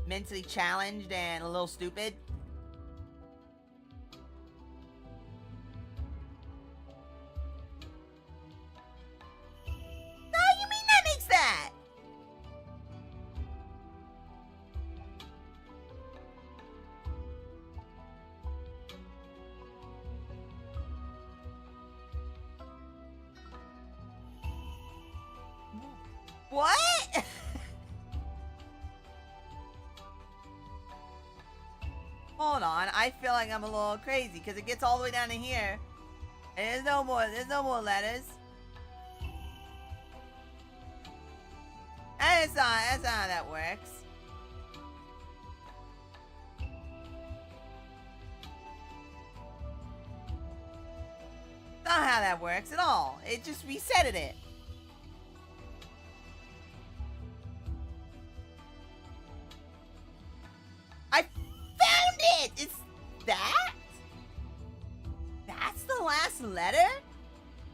mentally challenged and a little stupid. No, you mean that makes that? What? Hold on, I feel like I'm a little crazy because it gets all the way down to here. And there's no more letters. And that's not how that works. Not how that works at all. It just resetted it. I found it! It's that? That's the last letter?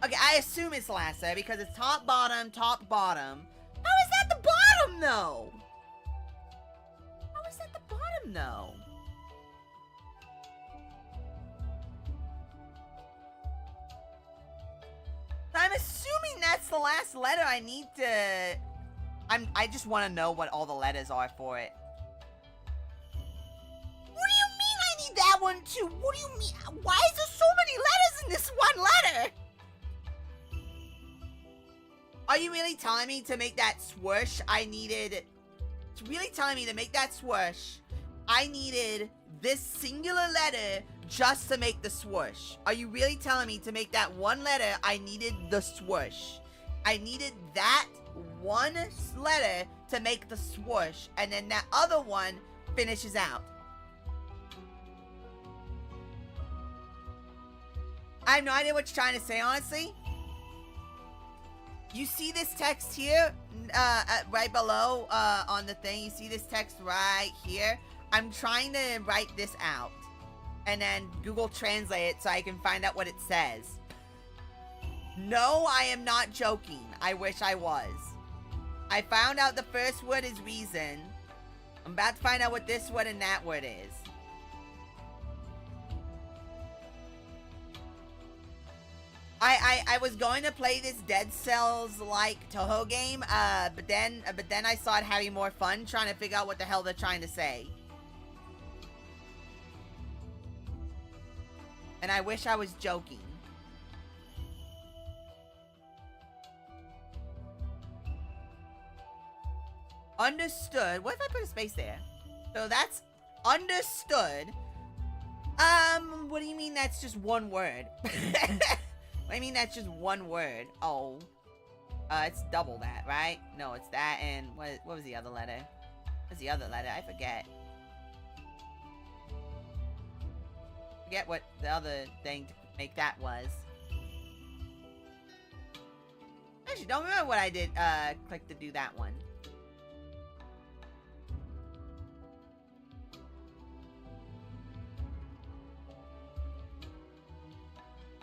Okay, I assume it's the last letter because it's top, bottom, top, bottom. How is that the bottom, though? How is that the bottom, though? I'm assuming that's the last letter I need to... I just want to know what all the letters are for it. What do you mean I need that one too? What do you mean? Why is there so many letters in this one letter? Are you really telling me to make that swoosh I needed... It's really telling me to make that swoosh I needed this singular letter just to make the swoosh? Are you really telling me to make that one letter I needed the swoosh? I needed that one letter to make the swoosh, and then that other one finishes out. I have no idea what you're trying to say, honestly. You see this text here, right below, on the thing? You see this text right here? I'm trying to write this out and then Google Translate it so I can find out what it says. No, I am not joking. I wish I was. I found out the first word is reason. I'm about to find out what this word and that word is. I was going to play this Dead Cells like Touhou game, but then I saw it having more fun trying to figure out what the hell they're trying to say. And I wish I was joking. Understood. What if I put a space there? So that's understood. What do you mean that's just one word? What do you mean that's just one word? Oh. It's double that, right? No, it's that and what was the other letter? What's the other letter? I forget. Forget what the other thing to make that was. Actually, don't remember what I did, click to do that one.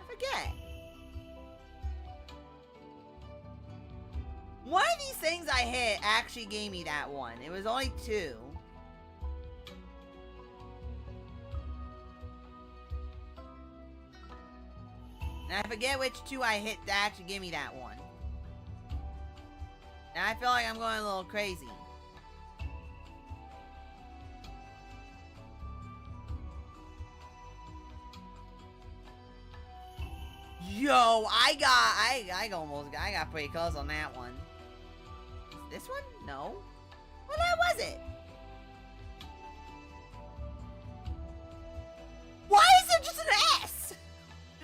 I forget. One of these things I hit actually gave me that one. It was only 2. And I forget which 2 I hit to actually give me that one. And I feel like I'm going a little crazy. Yo, I got pretty close on that one. This one? No. Well, that was it. Why is there just an S?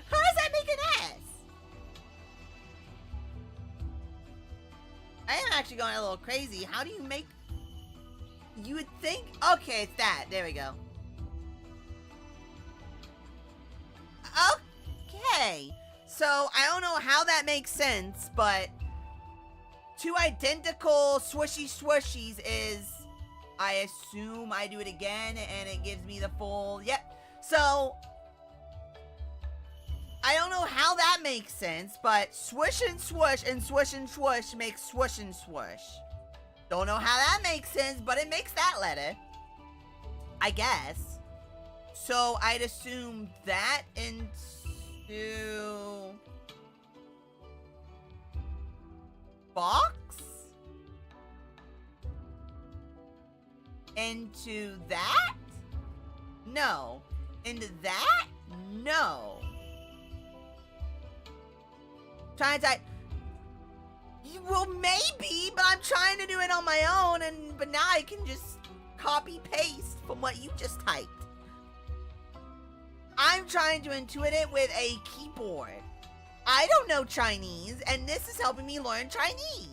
How does that make an S? actually going a little crazy. How do you make... You would think... Okay, it's that. There we go. Okay. So, I don't know how that makes sense, but... 2 identical swishy swishies is... I assume I do it again, and it gives me the full... Yep. So... I don't know how that makes sense, but swish and swoosh makes swoosh and swoosh. Don't know how that makes sense, but it makes that letter. I guess. So I'd assume that into... box? Into that? No. Into that? No. Trying to type. Well, maybe, but I'm trying to do it on my own, but now I can just copy paste from what you just typed. I'm trying to intuit it with a keyboard. I don't know Chinese, and this is helping me learn Chinese.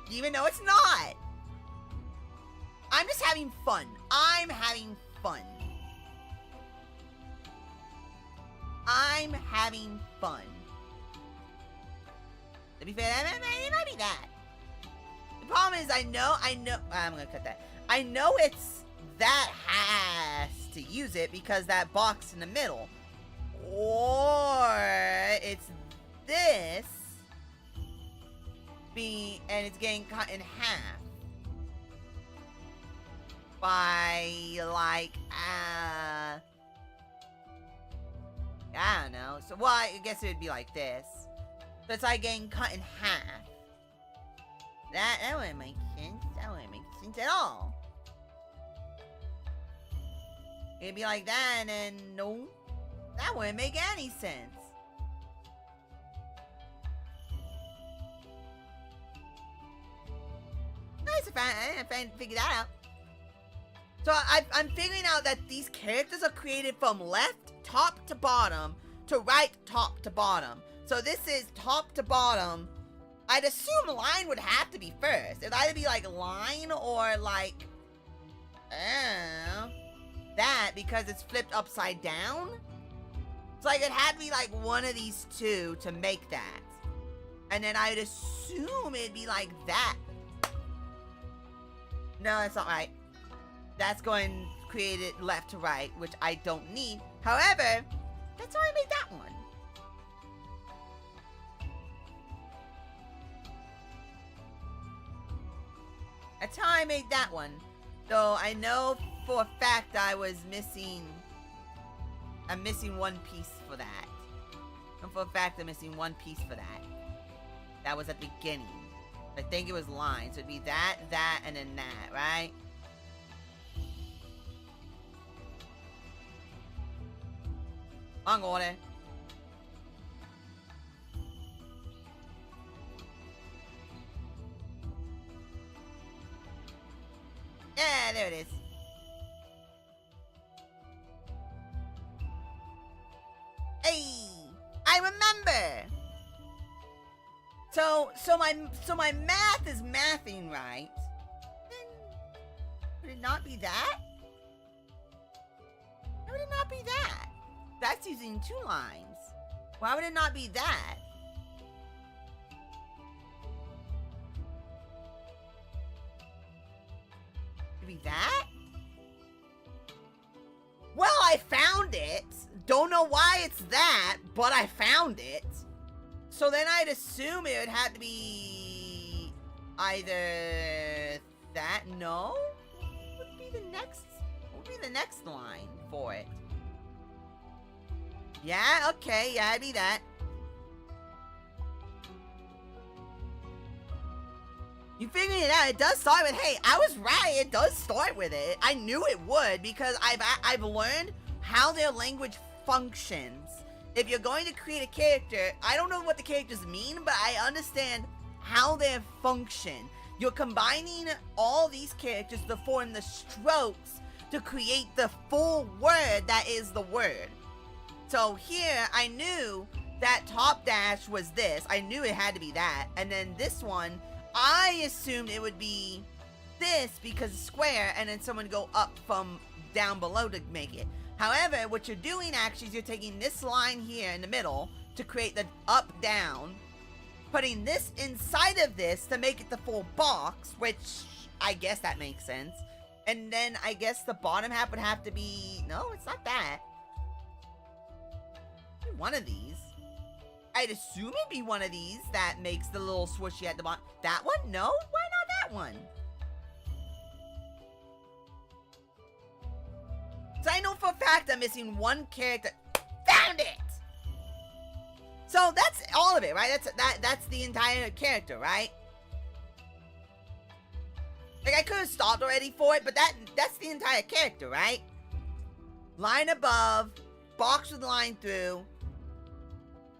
Even though it's not. I'm just having fun. I'm having fun. I'm having fun. To be fair, it might be that. The problem is, I know, I'm gonna cut that. I know it's that has to use it because that box in the middle. Or it's this and it's getting cut in half by like, I don't know. So, well, I guess it would be like this. So it's like getting cut in half. That wouldn't make sense. That wouldn't make sense at all. It'd be like that, and then no, that wouldn't make any sense. Nice, I figured that out. So I'm figuring out that these characters are created from left top to bottom to right top to bottom. So this is top to bottom. I'd assume line would have to be first. It'd either be like line or like that because it's flipped upside down. It's like it had to be like one of these two to make that. And then I'd assume it'd be like that. No, that's not right. That's going create it left to right, which I don't need. However, that's how I made that one. That's how I made that one. Though I know for a fact I'm missing one piece for that. And for a fact I'm missing one piece for that. That was at the beginning. I think it was line, so it'd be that, and then that, right? On order. Yeah, there it is. Hey, I remember. So my math is mathing right. Then would it not be that? Why would it not be that? That's using 2 lines. Why would it not be that? It'd be that? Well, I found it. Don't know why it's that, but I found it. So then I'd assume it would have to be either that. No? What would be the next line for it? Yeah, okay, yeah, it'd be that. You figured it out. It does start with, hey, I was right. It does start with it. I knew it would because I've learned how their language functions. If you're going to create a character, I don't know what the characters mean, but I understand how they function. You're combining all these characters to form the strokes to create the full word that is the word. So here, I knew that top dash was this. I knew it had to be that. And then this one, I assumed it would be this because it's square, and then someone go up from down below to make it. However, what you're doing actually is you're taking this line here in the middle to create the up down, putting this inside of this to make it the full box, which I guess that makes sense. And then I guess the bottom half would have to be, no, it's not that. One of these. I'd assume it'd be one of these that makes the little swooshy at the bottom. That one? No? Why not that one? So I know for a fact I'm missing one character. Found it! So that's all of it, right? That's the entire character, right? Like, I could have stopped already for it, but that's the entire character, right? Line above, box with line through,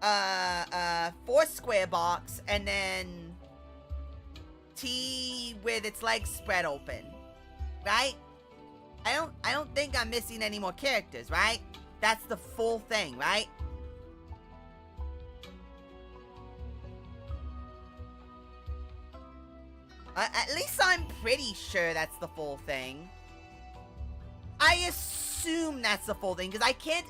4 square box, and then T with its legs spread open, right? I don't think I'm missing any more characters, right? That's the full thing, right? At least I'm pretty sure that's the full thing. I assume that's the full thing, because I can't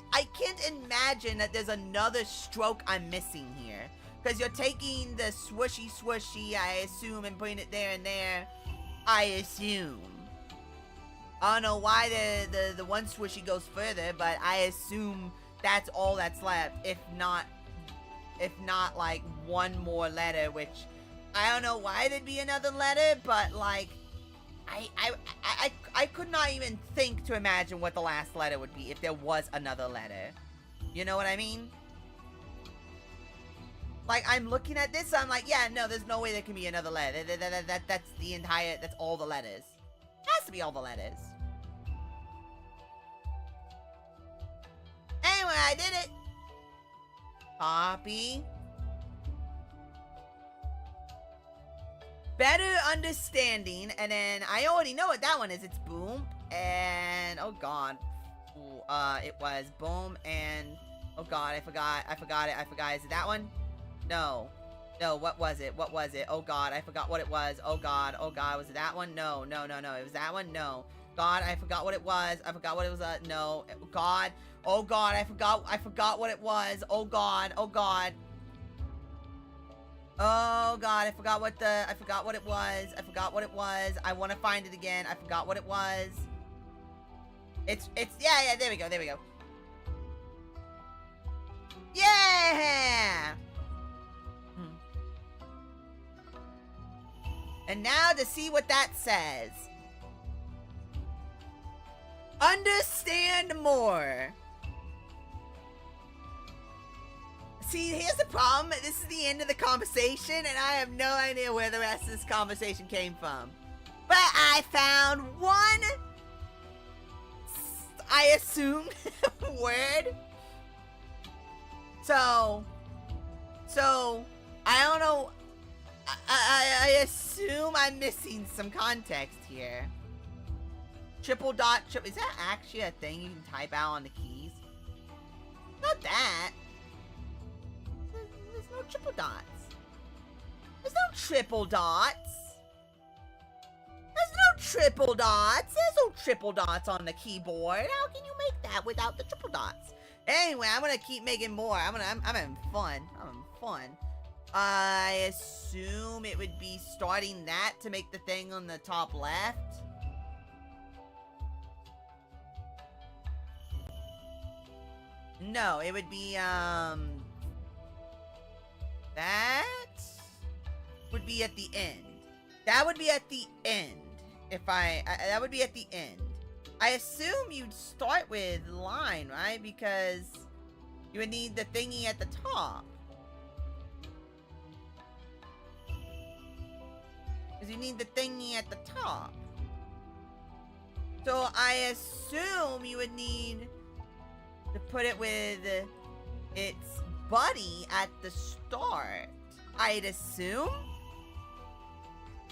imagine that there's another stroke I'm missing here. Because you're taking the swooshy, I assume, and putting it there and there. I assume. I don't know why the one swooshy goes further, but I assume that's all that's left. If not like one more letter, which I don't know why there'd be another letter, but like I could not even think to imagine what the last letter would be if there was another letter. You know what I mean? Like, I'm looking at this, I'm like, yeah, no, there's no way there can be another letter. That's the entire, that's all the letters. Has to be all the letters. Anyway, I did it. Copy. Better understanding, and then I already know what that one is. It's boom, and oh god. Ooh, it was boom, and oh god, I forgot it. Is it that one? No, what was it? Oh god, I forgot what it was. Oh god, was it that one? No, it was that one? No. God, I forgot what it was. No. God, oh god, I forgot what it was. Oh god. Oh god, I forgot what it was. I want to find it again. I forgot what it was. It's, yeah, there we go. Yeah! And now to see what that says. Understand more. See, here's the problem. This is the end of the conversation, and I have no idea where the rest of this conversation came from. But I found one, I assume, word. So, I don't know. I assume I'm missing some context here. Triple dot, is that actually a thing you can type out on the keys? Not that. There's no triple dots. There's no triple dots. There's no triple dots. There's no triple dots on the keyboard. How can you make that without the triple dots? Anyway, I'm gonna keep making more. I'm having fun. I assume it would be starting that to make the thing on the top left. No, it would be, that would be at the end. That would be at the end. That would be at the end. I assume you'd start with line, right? Because you would need the thingy at the top. Because you need the thingy at the top. So I assume you would need to put it with its buddy at the start. I'd assume.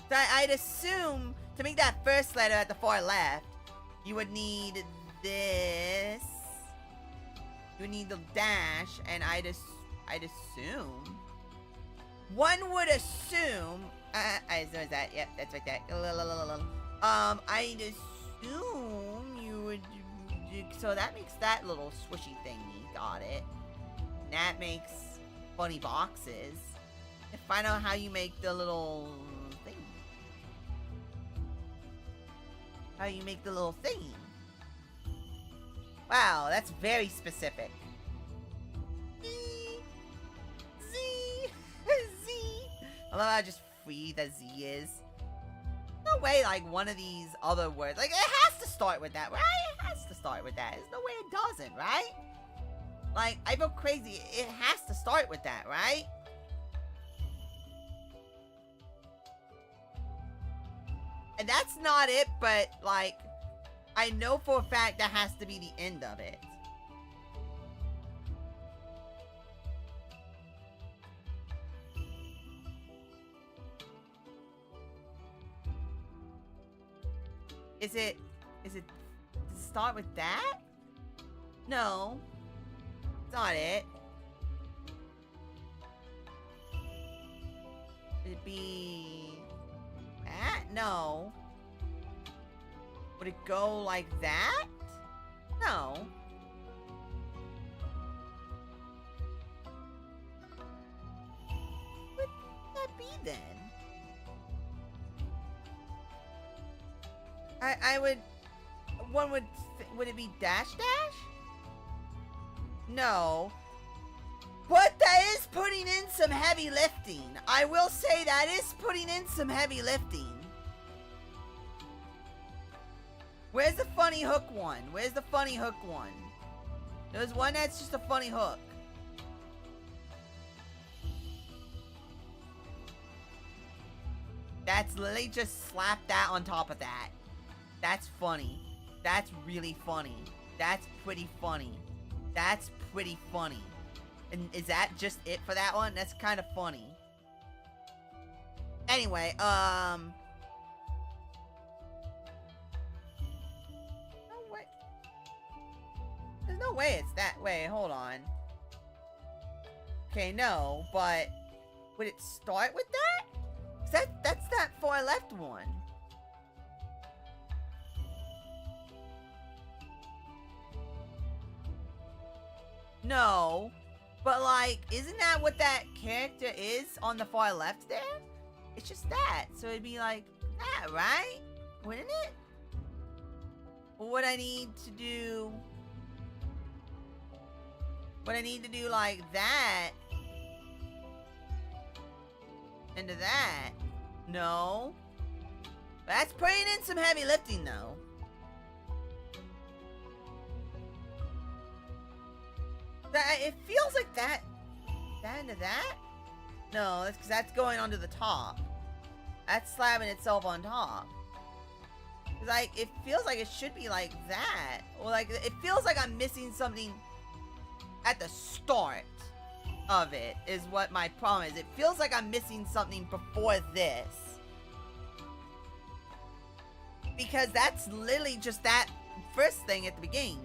So I'd assume to make that first letter at the far left, you would need this. You would need the dash, and I'd I'd assume. One would assume. Is that? Yep, that's right there. I'd assume you would. So that makes that little swishy thingy. Got it. And that makes funny boxes. And find out how you make the little thing. How you make the little thingy. Wow, that's very specific. Z. I love how just free the Z is. No way, like, one of these other words. Like, it has to start with that, right? It has to start with that. There's no way it doesn't, right? Like, I go crazy. It has to start with that, right? And that's not it, but, like, I know for a fact that has to be the end of it. Does it start with that? No. It's not it. Would it be that? No. Would it go like that? No. What would that be then? I would... One would... Would it be dash dash? No. But that is putting in some heavy lifting. I will say that is putting in some heavy lifting. Where's the funny hook one? Where's the funny hook one? There's one that's just a funny hook. That's literally just slap that on top of that. That's funny. That's really funny. That's pretty funny. That's pretty funny. And is that just it for that one? That's kind of funny. Anyway, no way. There's no way it's that way. Hold on. Okay, no, but would it start with that? That's that far left one. No, but like, isn't that what that character is on the far left there? It's just that, so it'd be like that, right? Wouldn't it? Well, what I need to do like that into that. No, but that's putting in some heavy lifting though. It feels like that into that? No, that's because that's going onto the top. That's slabbing itself on top. Like, it feels like it should be like that. Or like, it feels like I'm missing something at the start of it, is what my problem is. It feels like I'm missing something before this. Because that's literally just that first thing at the beginning.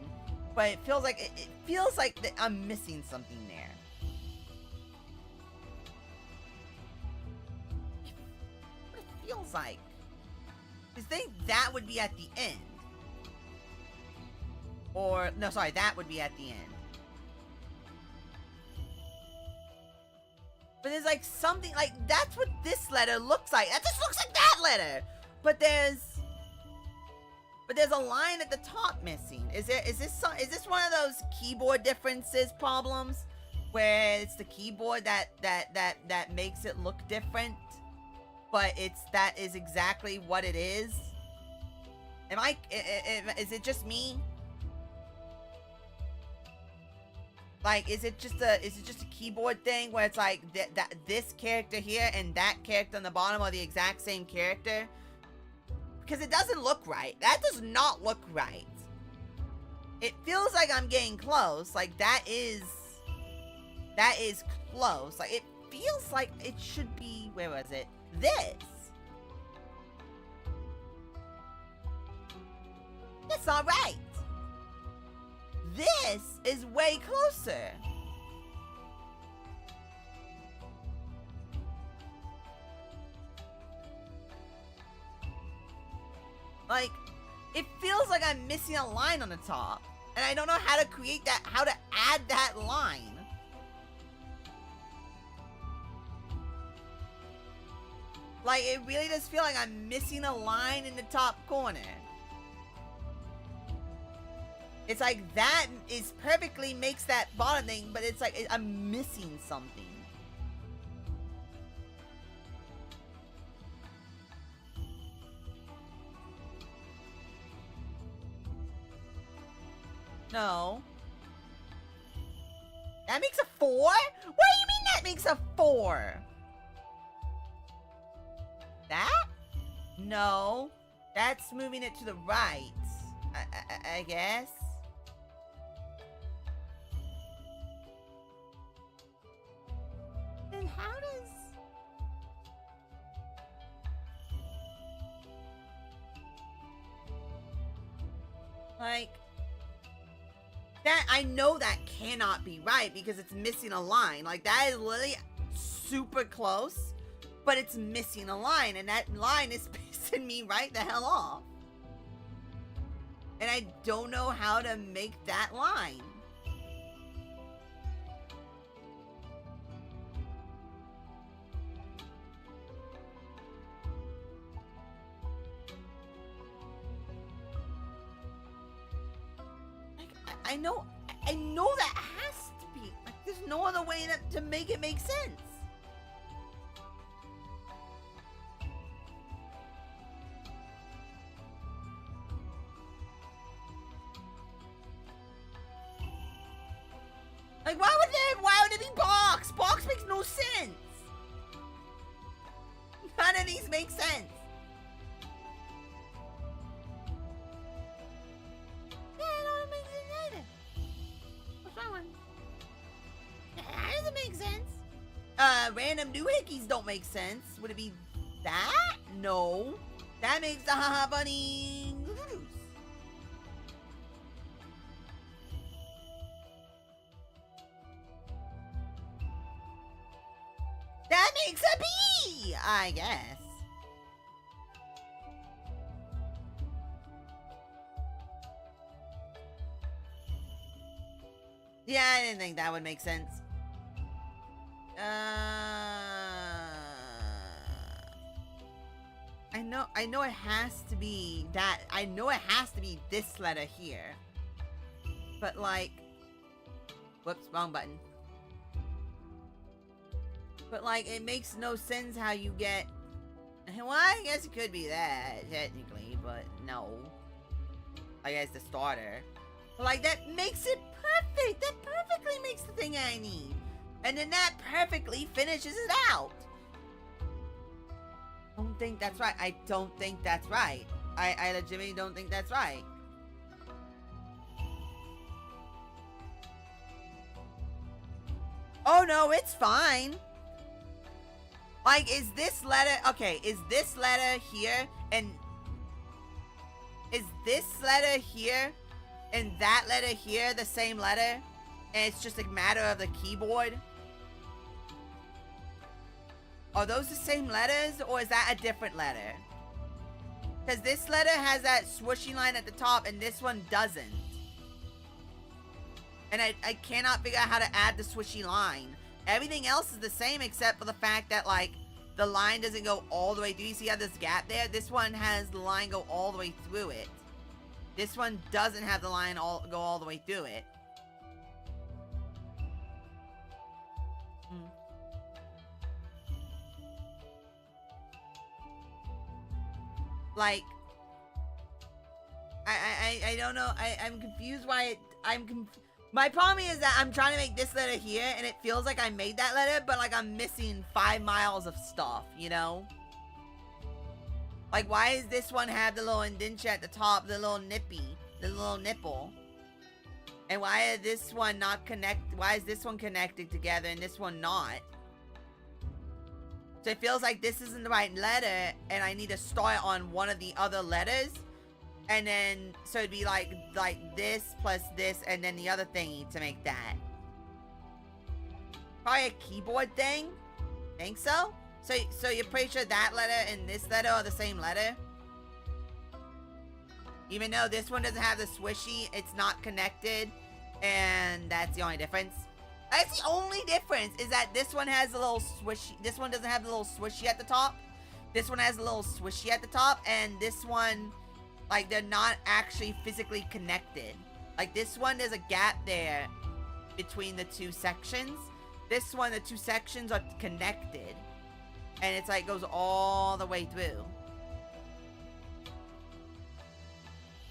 But it feels like it feels like that I'm missing something there. What it feels like. Because I think that would be at the end. Or no, sorry, that would be at the end. But there's like something like that's what this letter looks like. That just looks like that letter. But there's a line at the top missing. Is this one of those keyboard differences problems where it's the keyboard that makes it look different, but that is exactly what it is? Is it just me? Like, is it just a keyboard thing where it's like that this character here and that character on the bottom are the exact same character? Because it doesn't look right. That does not look right. It feels like I'm getting close. Like, that is close. Like, it feels like it should be, where was it? This. That's not right. This is way closer. Like, it feels like I'm missing a line on the top. And I don't know how to create that, how to add that line. Like, it really does feel like I'm missing a line in the top corner. It's like that is perfectly makes that bottom thing, but it's like I'm missing something. No. That makes a 4? What do you mean that makes a 4? That? No. That's moving it to the right. I guess. Then how does... Like... That, I know that cannot be right because it's missing a line. Like, that is literally super close, but it's missing a line, and that line is pissing me right the hell off. And I don't know how to make that line. I know that has to be. Like, there's no other way to make it make sense. Like, why would it be box? Box makes no sense. None of these make sense. That doesn't make sense. Random doohickeys don't make sense. Would it be that? No. That makes the haha bunny loose. That makes a B, I guess. Yeah, I didn't think that would make sense. I know it has to be that. I know it has to be this letter here. But like, whoops, wrong button. But like, it makes no sense how you get, well, I guess it could be that, technically, but no. I guess the starter. But like, that makes it perfect. That perfectly makes the thing I need. And then that perfectly finishes it out. I don't think that's right. I don't think that's right. I legitimately don't think that's right. Oh no, it's fine. Like, is this letter, okay, is this letter here and is this letter here and that letter here the same letter? And it's just a matter of the keyboard? Are those the same letters, or is that a different letter? Because this letter has that swooshy line at the top, and this one doesn't. And I cannot figure out how to add the swooshy line. Everything else is the same, except for the fact that, like, the line doesn't go all the way through. You see how this gap there? This one has the line go all the way through it. This one doesn't have the line go all the way through it. Like, I don't know. I'm confused why my problem is that I'm trying to make this letter here, and it feels like I made that letter, but like I'm missing 5 miles of stuff, you know? Like, why does this one have the little indenture at the top, the little nippy, the little nipple? And why is this one not why is this one connected together and this one not? So it feels like this isn't the right letter, and I need to start on one of the other letters. And then, so it'd be like this plus this, and then the other thingy to make that. Probably a keyboard thing? Think so? So you're pretty sure that letter and this letter are the same letter? Even though this one doesn't have the swishy, it's not connected, and that's the only difference. That's the only difference, is that this one has a little swishy. This one doesn't have the little swishy at the top. This one has a little swishy at the top, and this one, like, they're not actually physically connected. Like, this one, there's a gap there between the two sections. This one, the two sections are connected. And it's like, goes all the way through.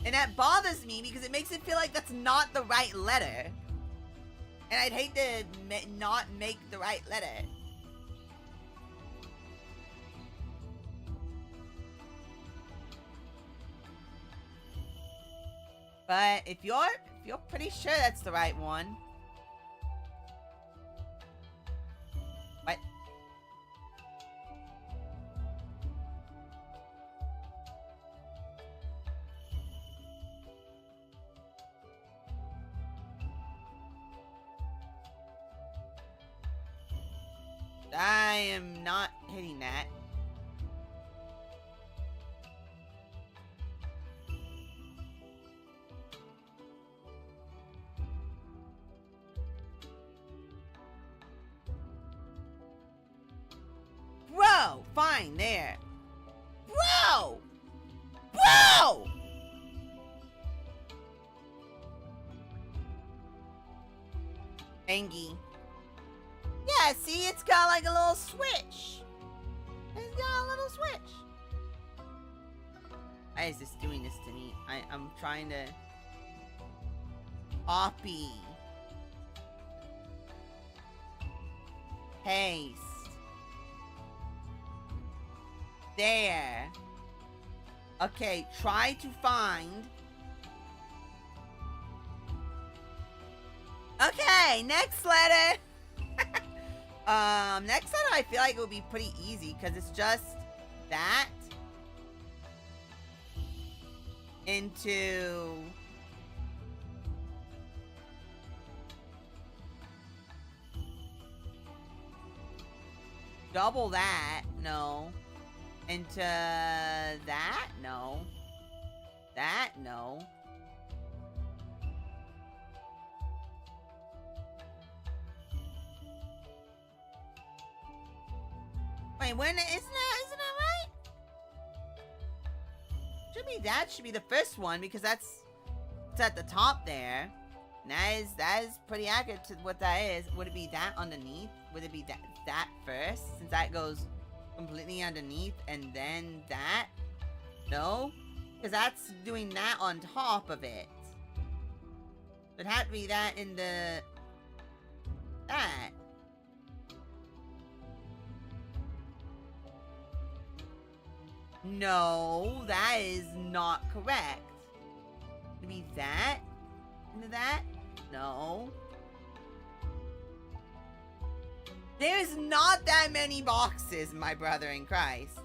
And that bothers me because it makes it feel like that's not the right letter. And I'd hate to not make the right letter. But if you're pretty sure that's the right one. What? I am not hitting that. Bro! Fine, there. Bro! Bro! Angie. Yeah, see, it's got like a little switch. It's got a little switch. Why is this doing this to me? I'm trying to... Copy. Paste. There. Okay, try to find... Okay, next letter. Next letter I feel like it would be pretty easy because it's just that into double that, no, into that, no, that, no. Wait, when isn't that right? Should be the first one because it's at the top there. And that is pretty accurate to what that is. Would it be that underneath? Would it be that first? Since that goes completely underneath and then that? No? Because that's doing that on top of it. It had to be that in the... that. No, that is not correct. Would it be that? Into that? No. There's not that many boxes, my brother in Christ.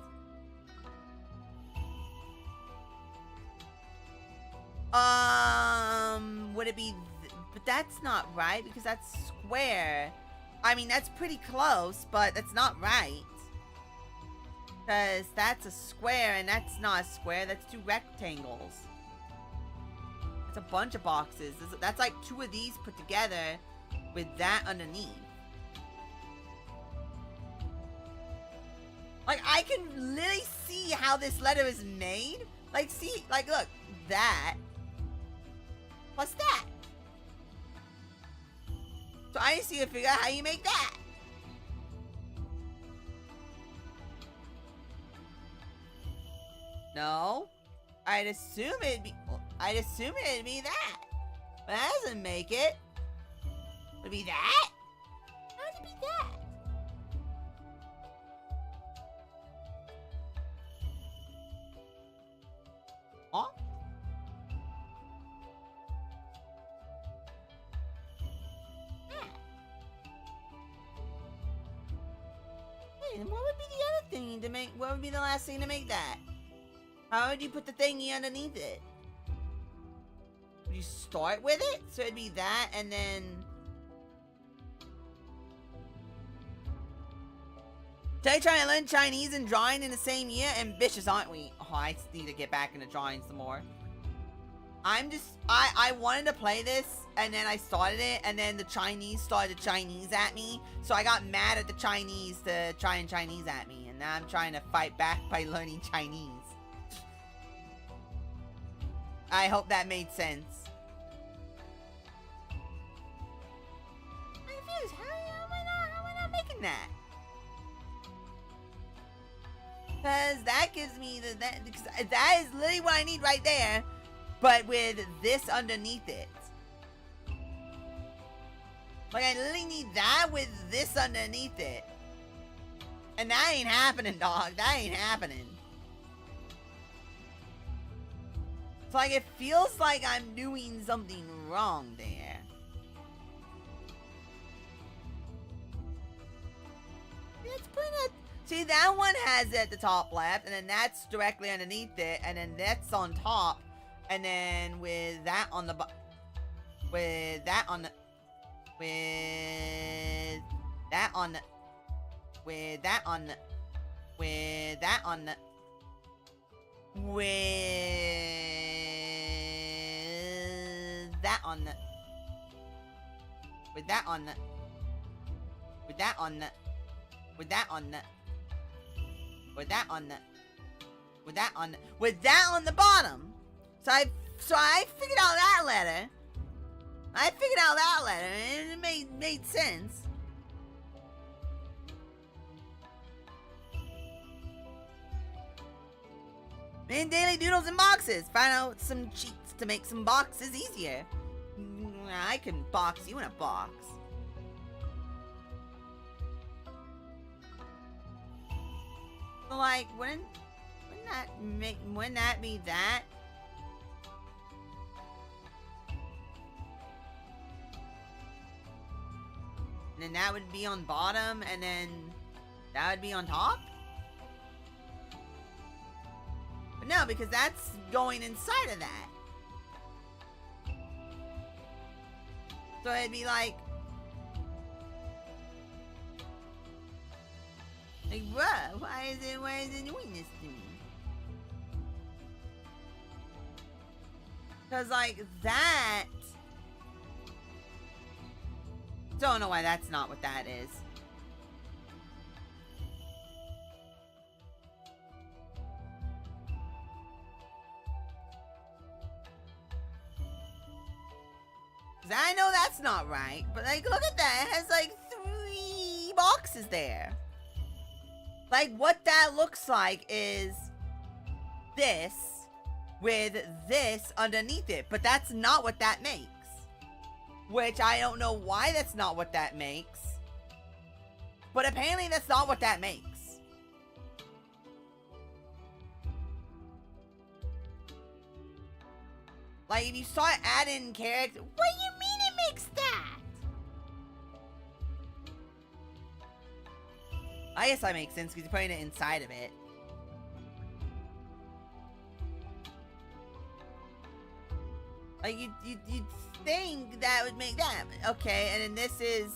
Would it be... but that's not right, because that's square. I mean, that's pretty close, but that's not right. Because that's a square, and that's not a square. That's two rectangles. It's a bunch of boxes. That's like two of these put together with that underneath. Like, I can literally see how this letter is made. Like, see, like, look, that plus that. So I just need to figure out how you make that. No, I'd assume it'd be that. But that doesn't make it. Would it be that? How would it be that? Huh? Hey, what would be the other thing to make? What would be the last thing to make that? How would you put the thingy underneath it? Would you start with it? So it'd be that and then... Did I try and learn Chinese and drawing in the same year? Ambitious, aren't we? Oh, I need to get back into drawing some more. I wanted to play this, and then I started it, and then the Chinese started Chinese at me, so I got mad at the Chinese to try and Chinese at me, and now I'm trying to fight back by learning Chinese. I hope that made sense. I'm confused. How am I not making that? Because that gives me that is literally what I need right there, but with this underneath it. Like, I literally need that with this underneath it. And that ain't happening, dog. That ain't happening. It's like, it feels like I'm doing something wrong there. It's pretty good. See, that one has it at the top left, and then that's directly underneath it, and then that's on top, and then with that on the with that on the with that on the with that on the with that on the with that on the with that on the with that on the with that on the with that on the with that on the with that on the bottom. So I figured out that letter. I figured out that letter, and it made sense. Making daily doodles and boxes. Find out some cheats to make some boxes easier. I can box you in a box. So, like, wouldn't that be that? And then that would be on bottom, and then that would be on top? But no, because that's going inside of that. So it'd be like, bruh, why is it doing this to me? Cause like that, don't know why that's not what that is. Cause I know that's not right, but like, look at that, it has like 3 boxes there. Like, what that looks like is this with this underneath it, but that's not what that makes. Which I don't know why that's not what that makes, but apparently that's not what that makes. Like, if you start adding characters, what do you mean it makes that? I guess that makes sense because you're putting it inside of it. Like, you'd think that would make that. Okay, and then this is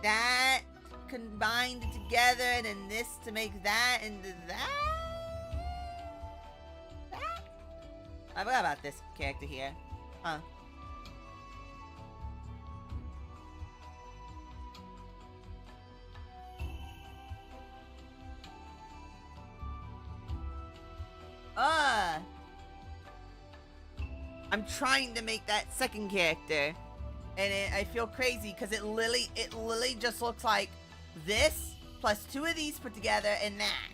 that combined together, and then this to make that into that? That? I forgot about this character here. Huh. I'm trying to make that second character, and I feel crazy because it literally just looks like this plus 2 of these put together and that,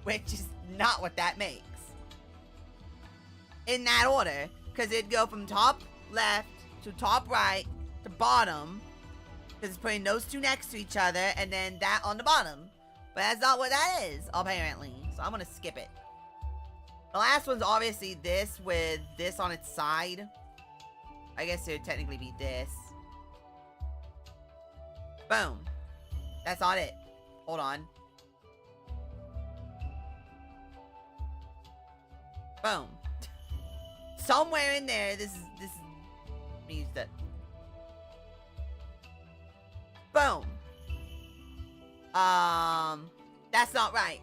which is not what that makes. In that order, because it'd go from top left to top right to bottom, because it's putting those 2 next to each other, and then that on the bottom. But that's not what that is, apparently. So I'm gonna skip it. The last one's obviously this with this on its side. I guess it would technically be this. Boom. That's not it. Hold on. Boom. Somewhere in there, this means that. Boom. That's not right.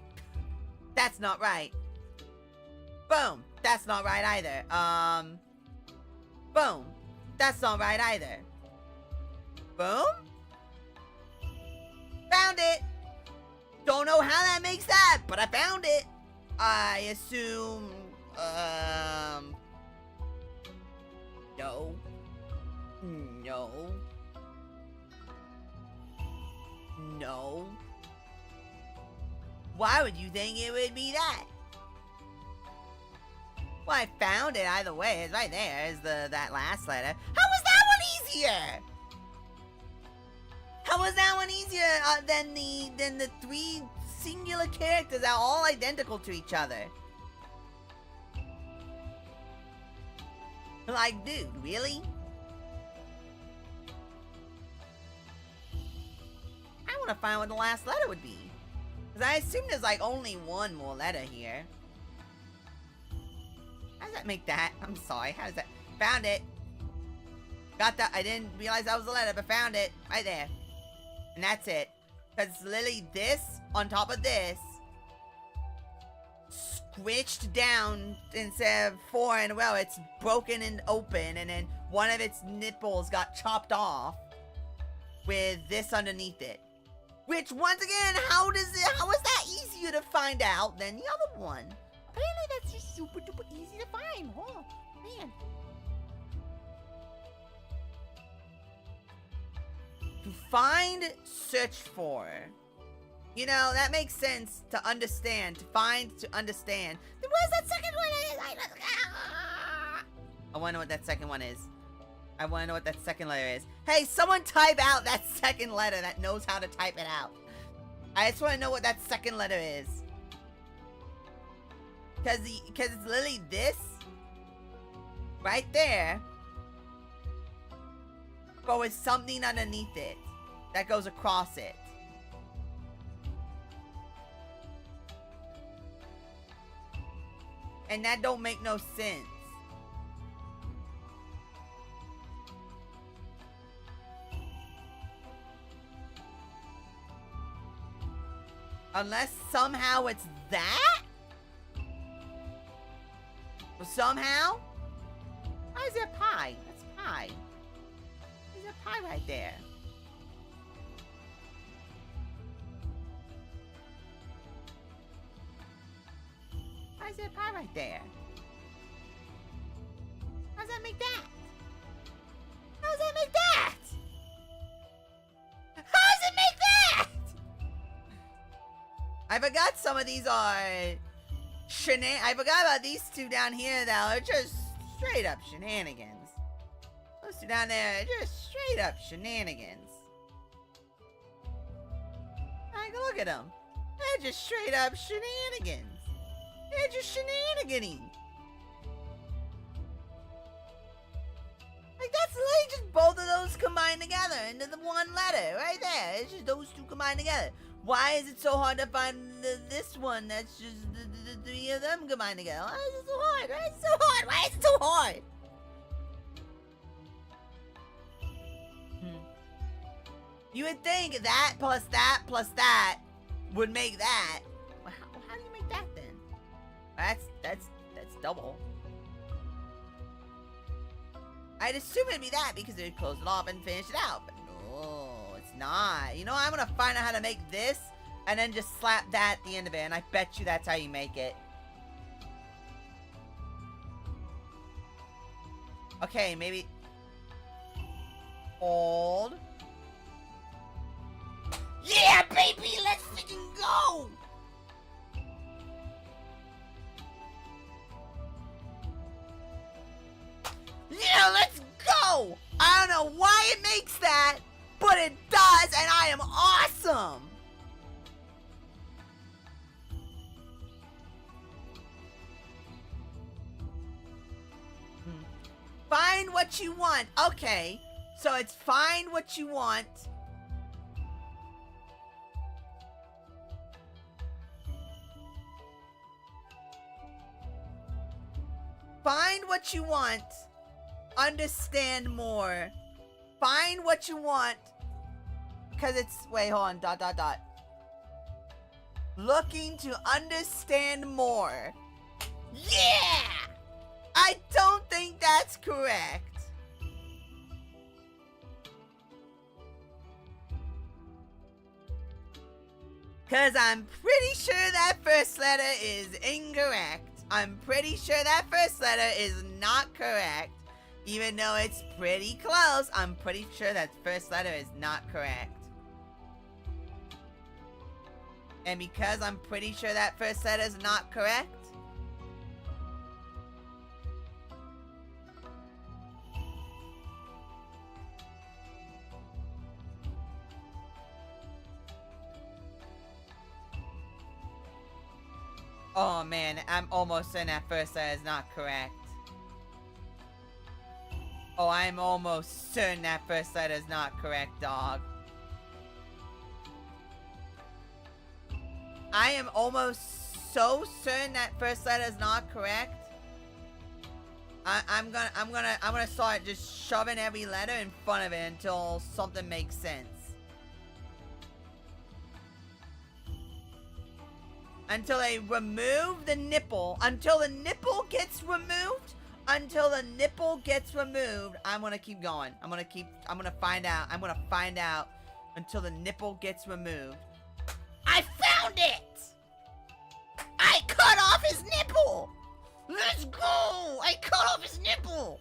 That's not right. Boom. That's not right either. Boom. That's not right either. Boom. Found it. Don't know how that makes that, but I found it. I assume, no. No. No. Why would you think it would be that? Well, I found it either way. It's right there. Is that last letter. How was that one easier? How was that one easier than the three singular characters that are all identical to each other? Like, dude, really? I want to find what the last letter would be. Because I assume there's like only one more letter here. How does that make that? I'm sorry. How does that? Found it. Got that. I didn't realize that was the letter, but found it. Right there. And that's it. Because it's literally this on top of this. Squished down instead of four in a row. It's broken and open. And then one of its nipples got chopped off. With this underneath it. Which, once again, how is that easier to find out than the other one? Apparently that's just super duper easy to find. Oh, man. To find, search for. You know, that makes sense to understand. To find, to understand. Then where's that second one? I wonder what that second one is. I want to know what that second letter is. Hey, someone type out that second letter that knows how to type it out. I just want to know what that second letter is. Because it's literally this. Right there. But with something underneath it. That goes across it. And that don't make no sense. Unless somehow it's that? Somehow? Why is there pie? That's pie. There's a pie right there. Why is there a pie right there? How does that make that? How does that make that? How does it make that? I forgot some of these are I forgot about these two down here that are just straight up shenanigans. Those two down there are just straight up shenanigans. Like, look at them. They're just straight up shenanigans. They're just shenaniganing. Like, that's literally just both of those combined together into the one letter right there. It's just those two combined together. Why is it so hard to find this one that's just the three of them combined together? Why is it so hard? Why is it so hard? Why is it so hard? You would think that plus that would make that. Well, how do you make that then? That's double. I'd assume it'd be that because they'd close it off and finish it out, but no, it's not. You know, I'm gonna find out how to make this and then just slap that at the end of it, and I bet you that's how you make it. Okay, maybe. Hold. Yeah, baby, let's freaking go! Yeah, let's go! I don't know why it makes that, but it does, and I am awesome! Find what you want. Okay, so it's find what you want. Find what you want. Understand more. Find what you want. Because it's... Wait, hold on. ... Looking to understand more. Yeah! I don't think that's correct. Because I'm pretty sure that first letter is incorrect. I'm pretty sure that first letter is not correct. Even though it's pretty close, I'm pretty sure that first letter is not correct. And because I'm pretty sure that first letter is not correct, oh man, I'm almost certain that first letter is not correct. Oh, I'm almost certain that first letter is not correct, dog. I am almost so certain that first letter is not correct. I'm gonna start just shoving every letter in front of it until something makes sense. Until they remove the nipple. Until the nipple gets removed. Until the nipple gets removed, I'm gonna keep going. I'm gonna find out. I'm gonna find out until the nipple gets removed. I found it! I cut off his nipple! Let's go! I cut off his nipple!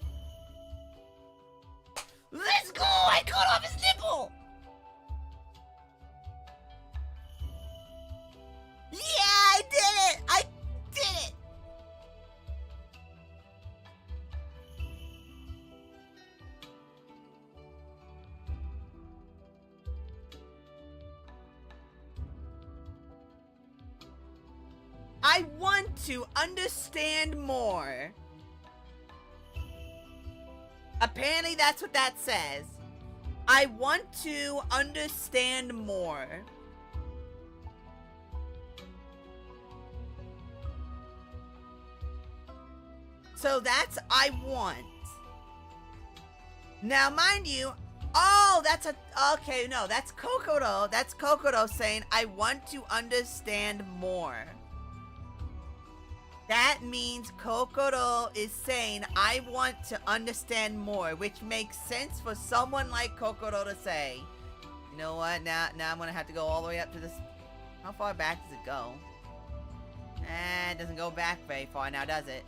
Let's go! I cut off his nipple! Yeah, I did it! I did it! I want to understand more. Apparently that's what that says. I want to understand more. So that's I want. Now, mind you, oh, that's okay, no, that's Kokoro. That's Kokoro saying, I want to understand more. That means Kokoro is saying, I want to understand more, which makes sense for someone like Kokoro to say. You know what, now I'm gonna have to go all the way up to this. How far back does it go? It doesn't go back very far now, does it?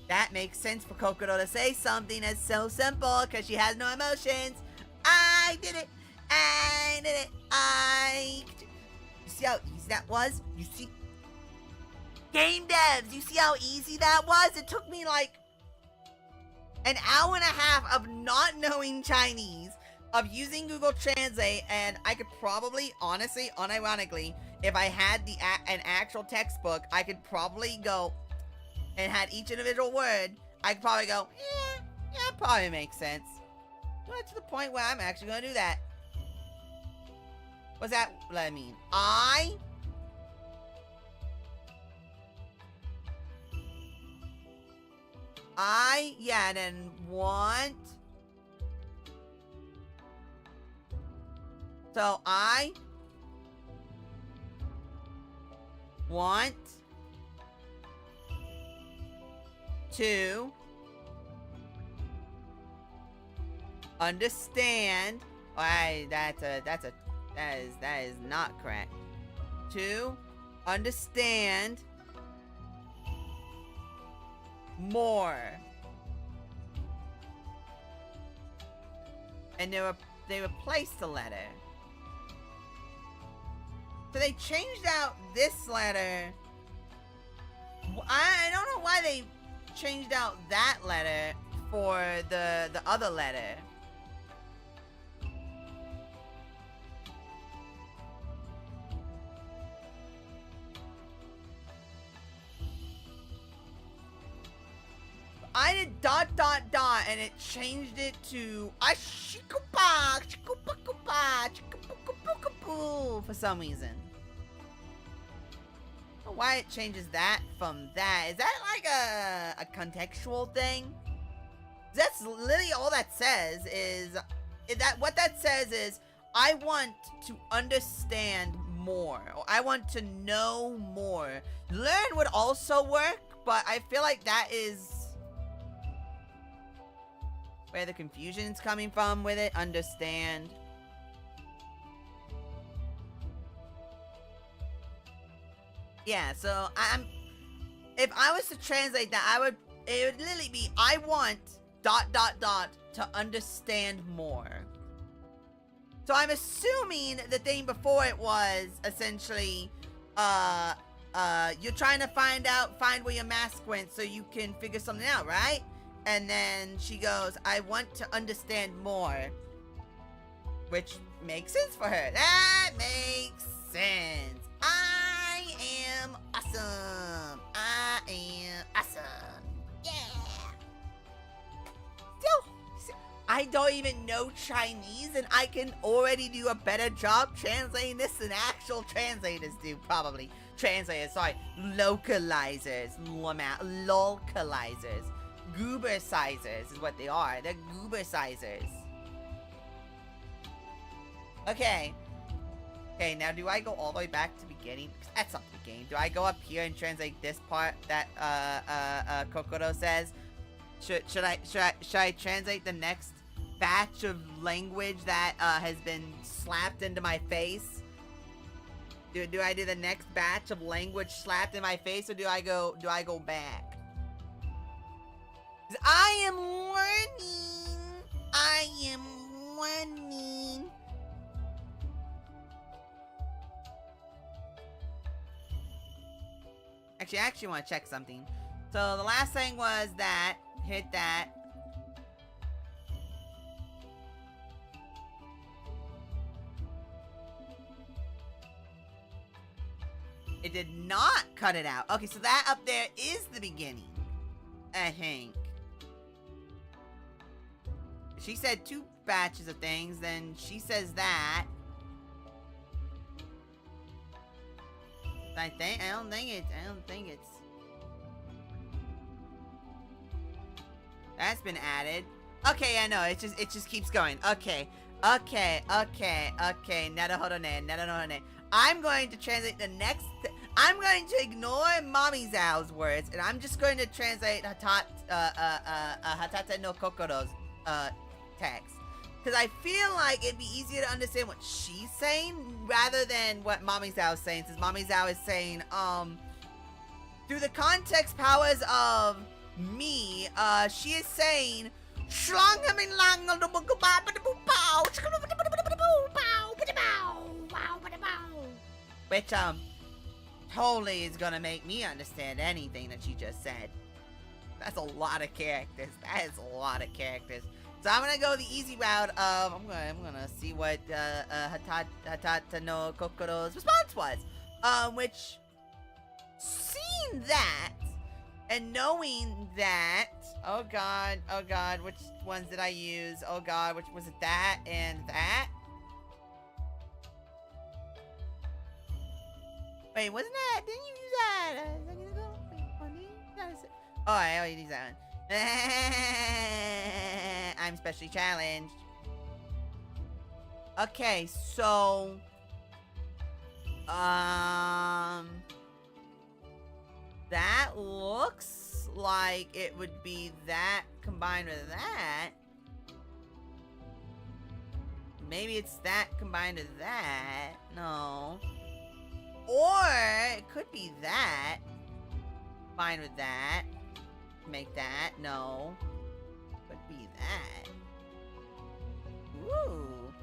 That makes sense for Kokoro to say something that's so simple, because she has no emotions. I did it! I did it! You see how easy that was? You see? Game devs, you see how easy that was? It took me like an hour and a half of not knowing Chinese, of using Google Translate, and I could probably, honestly, unironically, if I had an actual textbook, I could probably go and had each individual word, I could probably go, yeah, it probably makes sense. But to the point where I'm actually going to do that. What's that? What I mean? Yeah, and then want. So I want to understand. That is not correct. To understand more. And they replaced the letter. So they changed out this letter. I don't know why they changed out that letter for the other letter. I did ... and it changed it to for some reason. I don't know why it changes that from that. Is that like a contextual thing? That's literally all that says is that what that says is I want to understand more. Or I want to know more. Learn would also work, but I feel like that is where the confusion's coming from with it. Understand. Yeah, so if I was to translate that, it would literally be, I want ... to understand more. So I'm assuming the thing before it was essentially, you're trying to find where your mask went so you can figure something out, right? And then she goes, I want to understand more. Which makes sense for her. That makes sense. I am awesome. I am awesome. Yeah. Still, I don't even know Chinese, and I can already do a better job translating this than actual translators do, probably. Translators, sorry. Localizers. Localizers. Goober-sizers is what they are. They're goober-sizers. Okay. Okay, now do I go all the way back to beginning? Because that's not the beginning. Do I go up here and translate this part that Kokoro says? Should I translate the next batch of language that has been slapped into my face? Do I do the next batch of language slapped in my face, or do I go back? 'Cause I am learning. I am learning. Actually, I actually want to check something. So the last thing was that, hit that. It did not cut it out. Okay, so that up there is the beginning, I think. She said 2 batches of things, then she says that. I don't think it's. That's been added. Okay, I know. It just keeps going. Okay. Naruhodone. I'm going to translate the next. I'm going to ignore Mommy Zhao's words, and I'm just going to translate Hatate no Kokoro's text. Because I feel like it'd be easier to understand what she's saying rather than what Mommy Zhao is saying. Since Mommy Zhao is saying, through the context powers of me, she is saying, which, totally is gonna make me understand anything that she just said. That's a lot of characters. That is a lot of characters. So I'm gonna go the easy route of I'm gonna see what Hatata no Kokoro's response was. Which, seeing that and knowing that, oh god, which ones did I use? Oh god, which was it? That and that? Wait, wasn't that? Didn't you use that a second ago? Oh, I already used that one. I'm specially challenged. Okay, so that looks like it would be that combined with that. Maybe it's that combined with that. No. Or it could be that combined with that. Make that. No. Could be that. Ooh.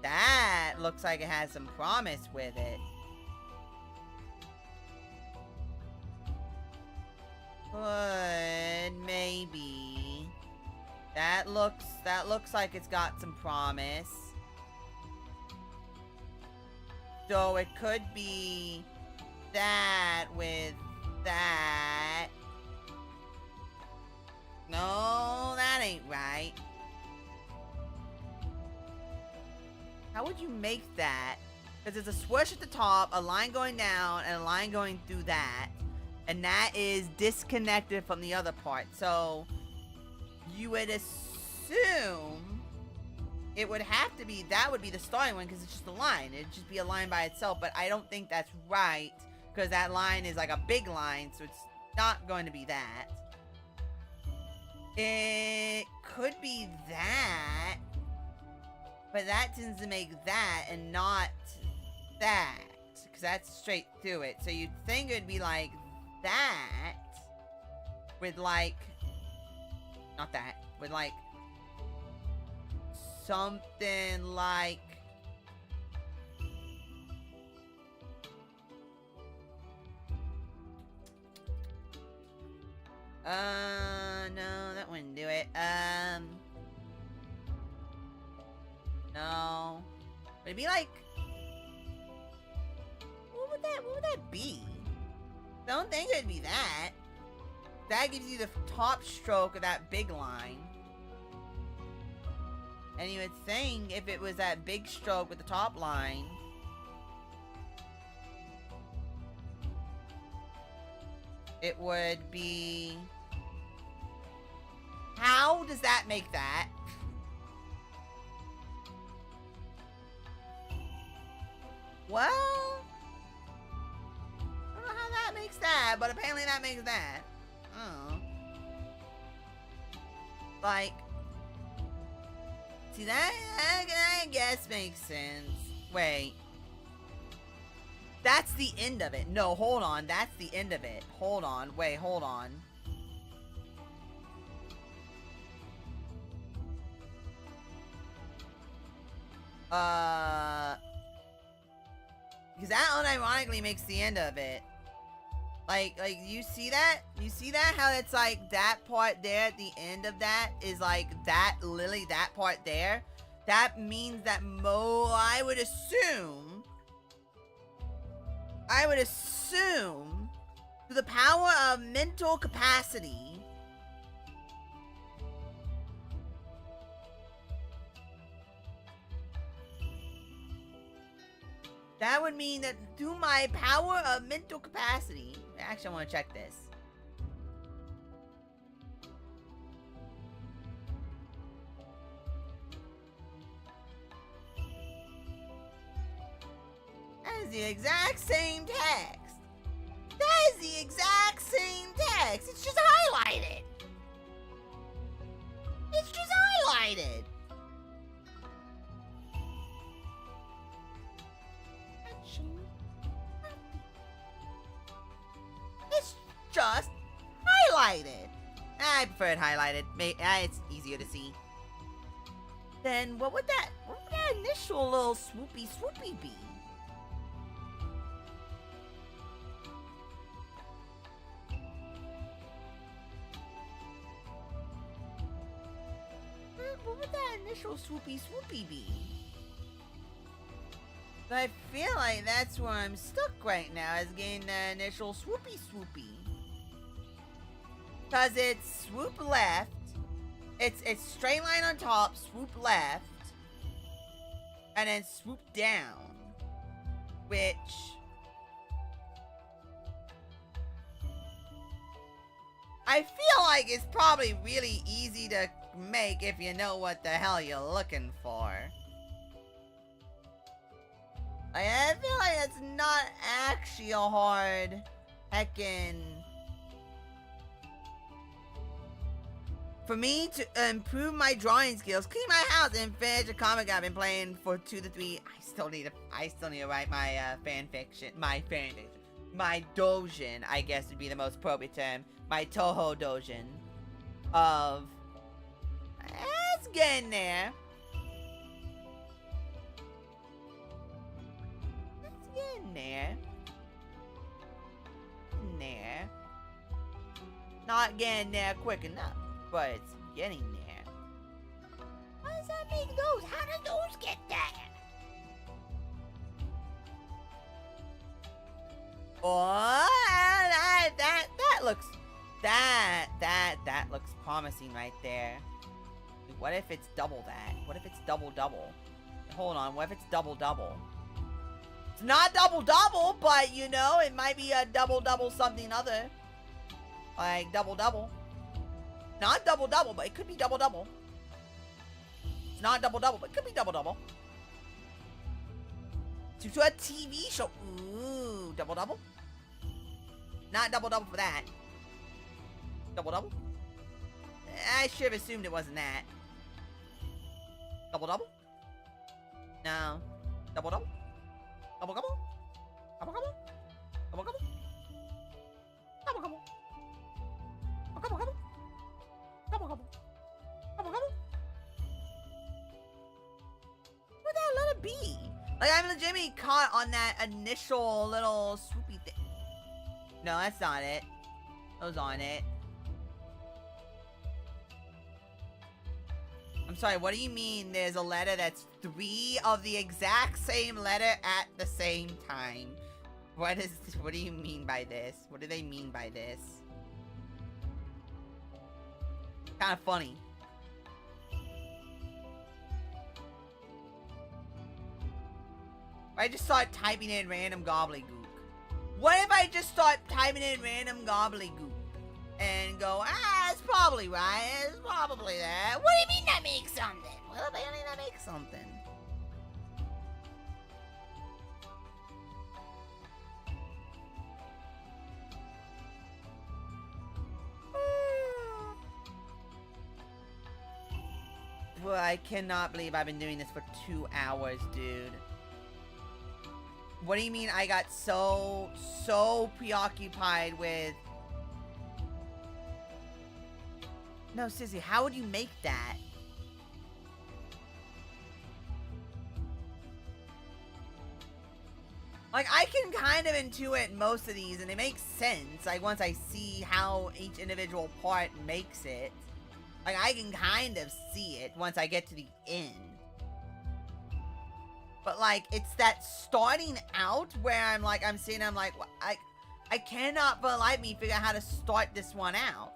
That looks like it has some promise with it. Could maybe. That looks like it's got some promise. So it could be that with that. No, that ain't right. How would you make that? Because there's a swoosh at the top, a line going down, and a line going through that. And that is disconnected from the other part. So you would assume it would have to be, that would be the starting one because it's just a line. It'd just be a line by itself. But I don't think that's right because that line is like a big line. So it's not going to be that. It could be that. But that tends to make that and not that. Because that's straight through it. So you'd think it'd be like that. With like... Not that. With like... Something like... No, that wouldn't do it. No. Would it be like... What would that be? I don't think it'd be that. That gives you the top stroke of that big line. And you would think if it was that big stroke with the top line... It would be... How does that make that? Well... I don't know how that makes that, but apparently that makes that. Oh. Like... See, that I guess makes sense. Wait. That's the end of it. No, hold on. That's the end of it. Hold on. Wait, hold on. Because that unironically makes the end of it. Like, you see that? You see that? How it's like that part there at the end of that is like that, literally that part there? That means that I would assume, through the power of mental capacity, that would mean that through my power of mental capacity, actually I want to check this. That is the exact same text. That is the exact same text. It's just highlighted. It's just highlighted. It's just highlighted. I prefer it highlighted. It's easier to see. Then what would that initial little swoopy be? What would that initial swoopy be? But I feel like that's where I'm stuck right now, is getting the initial swoopy. Cause it's swoop left. It's straight line on top, swoop left, and then swoop down. Which I feel like it's probably really easy to make if you know what the hell you're looking for. I feel like it's not actually a hard heckin'... For me to improve my drawing skills, clean my house, and finish a comic I've been playing for 2 to 3. I still need to write my my doujin, I guess would be the most appropriate term. My Touhou doujin of... It's getting there. It's getting there. Not getting there quick enough, but it's getting there. How does that make those? How did those get there? Oh, that looks promising right there. What if it's double that? What if it's double? Hold on, what if it's double? It's not double, but you know, it might be a double something other. Like double. Not double, but it could be double. It's not double, but it could be double. To a TV show. Ooh, double. Not double for that. Double. I should have assumed it wasn't that. Double. No. Double. What the hell, let it be? Like, I'm legitimately caught on that initial little swoopy thing. No, that's not it. Those aren't it. I'm sorry, what do you mean there's a letter that's 3 of the exact same letter at the same time? What do you mean by this? What do they mean by this? Kind of funny. I just start typing in random gobbledygook. What if I just start typing in random gobbledygook and go, it's probably right, it's probably that. What do you mean that makes something? Well, I mean that makes something. Well, I cannot believe I've been doing this for 2 hours, dude. What do you mean I got so preoccupied with... No, seriously, how would you make that? Like, I can kind of intuit most of these, and it makes sense. Like, once I see how each individual part makes it. Like, I can kind of see it once I get to the end. But, like, it's that starting out where I'm like, I'm like, I cannot for the life of me figure out how to start this one out.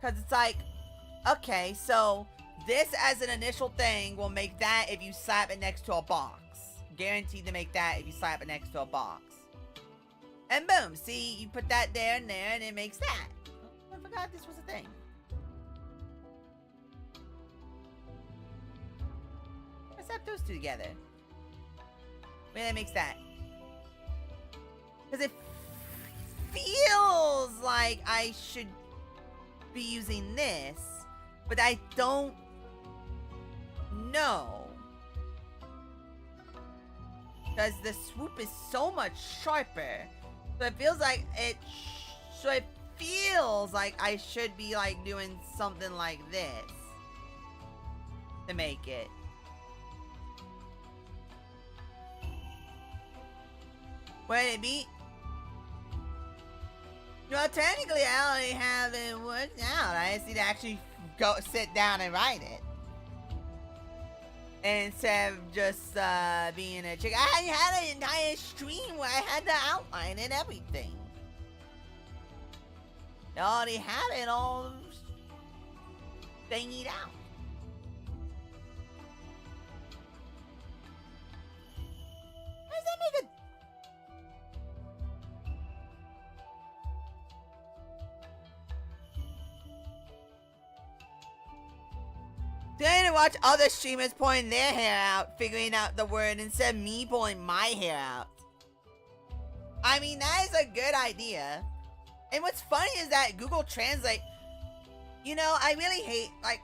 Because it's like, okay, so this as an initial thing will make that if you slap it next to a box. Guaranteed to make that if you slap it next to a box. And boom, see, you put that there and there and it makes that. Oh, I forgot this was a thing. Let's slap those two together. Maybe that makes that. Because it feels like I should be using this, but I don't know. Because the swoop is so much sharper. So it feels like I should be like doing something like this to make it. Would it be? Well, technically, I already have it worked out. I just need to actually go sit down and write it. Instead of just being a chick. I had an entire stream where I had to outline and everything. I already had it all thingied out. How does that make a... I need to watch other streamers pulling their hair out, figuring out the word, instead of me pulling my hair out. I mean, that is a good idea. And what's funny is that Google Translate, you know, I really hate, like,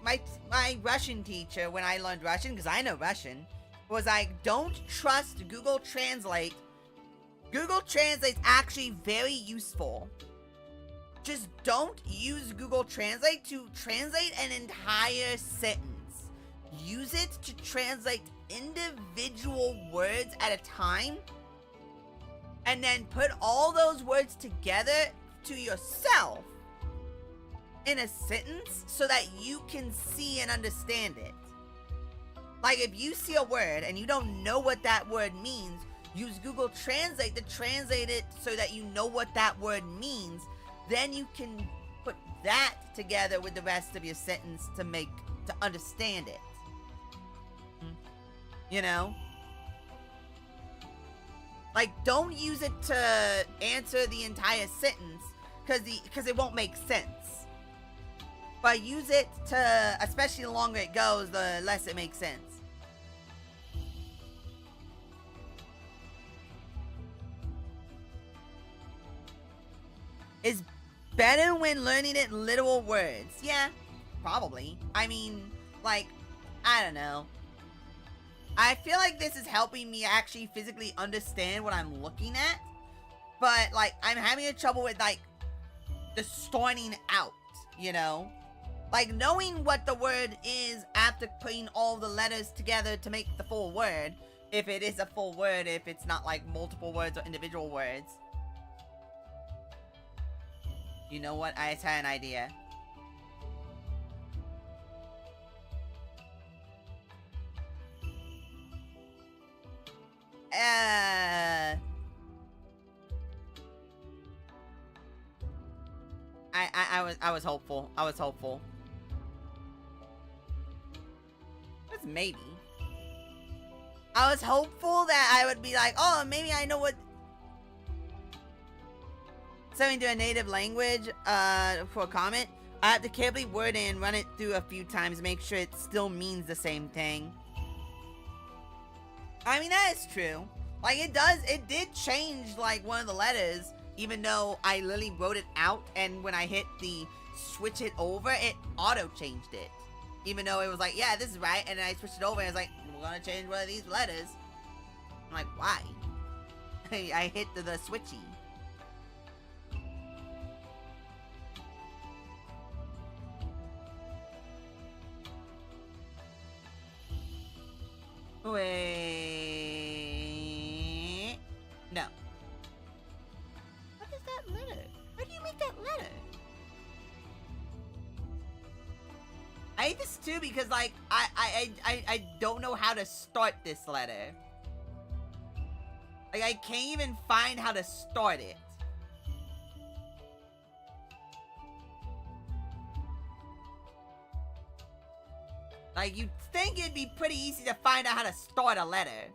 my Russian teacher, when I learned Russian, because I know Russian, was like, don't trust Google Translate. Google Translate's actually very useful. Just don't use Google Translate to translate an entire sentence. Use it to translate individual words at a time, and then put all those words together to yourself in a sentence so that you can see and understand it. Like, if you see a word and you don't know what that word means, use Google Translate to translate it so that you know what that word means. Then you can put that together with the rest of your sentence to understand it. You know? Like, don't use it to answer the entire sentence because it won't make sense. But use it to, especially the longer it goes, the less it makes sense. It's better when learning it literal words. Yeah. Probably. I mean, like, I don't know. I feel like this is helping me actually physically understand what I'm looking at. But, like, I'm having a trouble with, like, the starting out, you know? Like, knowing what the word is after putting all the letters together to make the full word. If it is a full word, if it's not, like, multiple words or individual words. You know what? I just had an idea. I was hopeful. I was hopeful. That's maybe. I was hopeful that I would be like, oh, maybe I know what. Sending to a native language for a comment. I have to carefully word it and run it through a few times, make sure it still means the same thing. I mean, that is true. Like, it did change, like, one of the letters, even though I literally wrote it out, and when I hit the switch it over, it auto-changed it. Even though it was like, yeah, this is right, and then I switched it over, and I was like, we're gonna change one of these letters. I'm like, why? I hit the switchy. Wait. No. What is that letter? How do you make that letter? I hate this too because, like, I don't know how to start this letter. Like, I can't even find how to start it. Like, you'd think it'd be pretty easy to find out how to start a letter.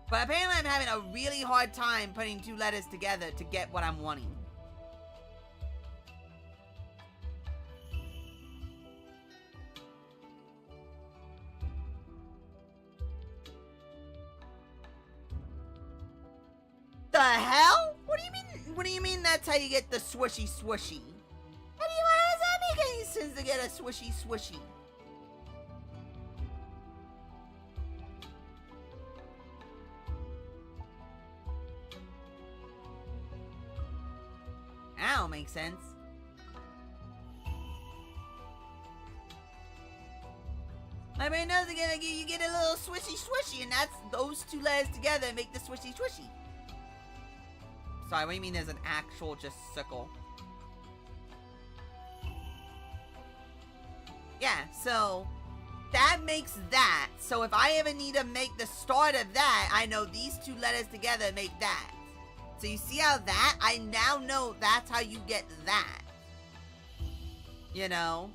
But apparently I'm having a really hard time putting two letters together to get what I'm wanting. The hell? What do you mean? What do you mean that's how you get the swishy swishy? How does that make any sense to get a swishy swishy? That don't make sense. My brain knows again, you get a little swishy swishy, and that's those two letters together make the swishy swishy. Sorry, what do you mean there's an actual just circle? Yeah, so that makes that. So if I ever need to make the start of that, I know these two letters together make that. So you see how that? I now know that's how you get that. You know?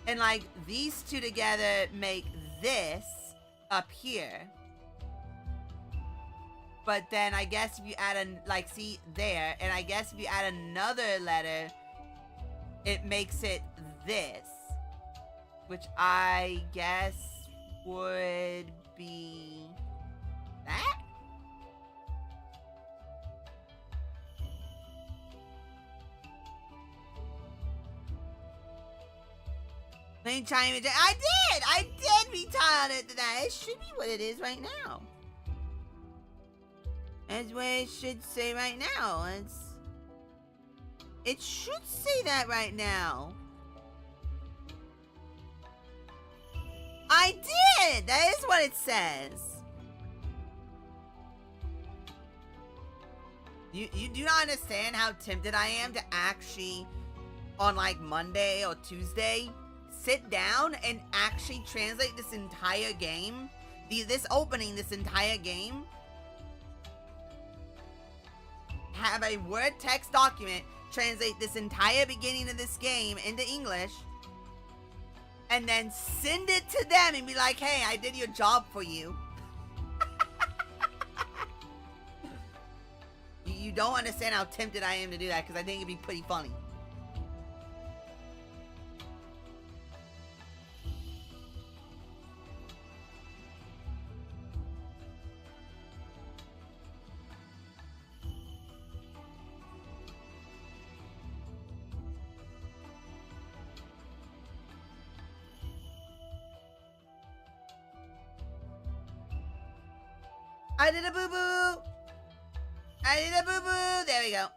And like these two together make this up here. But then I guess if you add a, like, see there, and I guess if you add another letter, it makes it this, which I guess would be that? Let me try and I did retire it to that. It should be what it is right now. That's what it should say right now. It should say that right now. I did! That is what it says. You do not understand how tempted I am to actually, on like Monday or Tuesday, sit down and actually translate this entire game. This entire game. Have a word text document, translate this entire beginning of this game into English, and then send it to them and be like, hey, I did your job for you. You don't understand how tempted I am to do that, because I think it'd be pretty funny. I did a boo-boo. I did a boo-boo. There we go.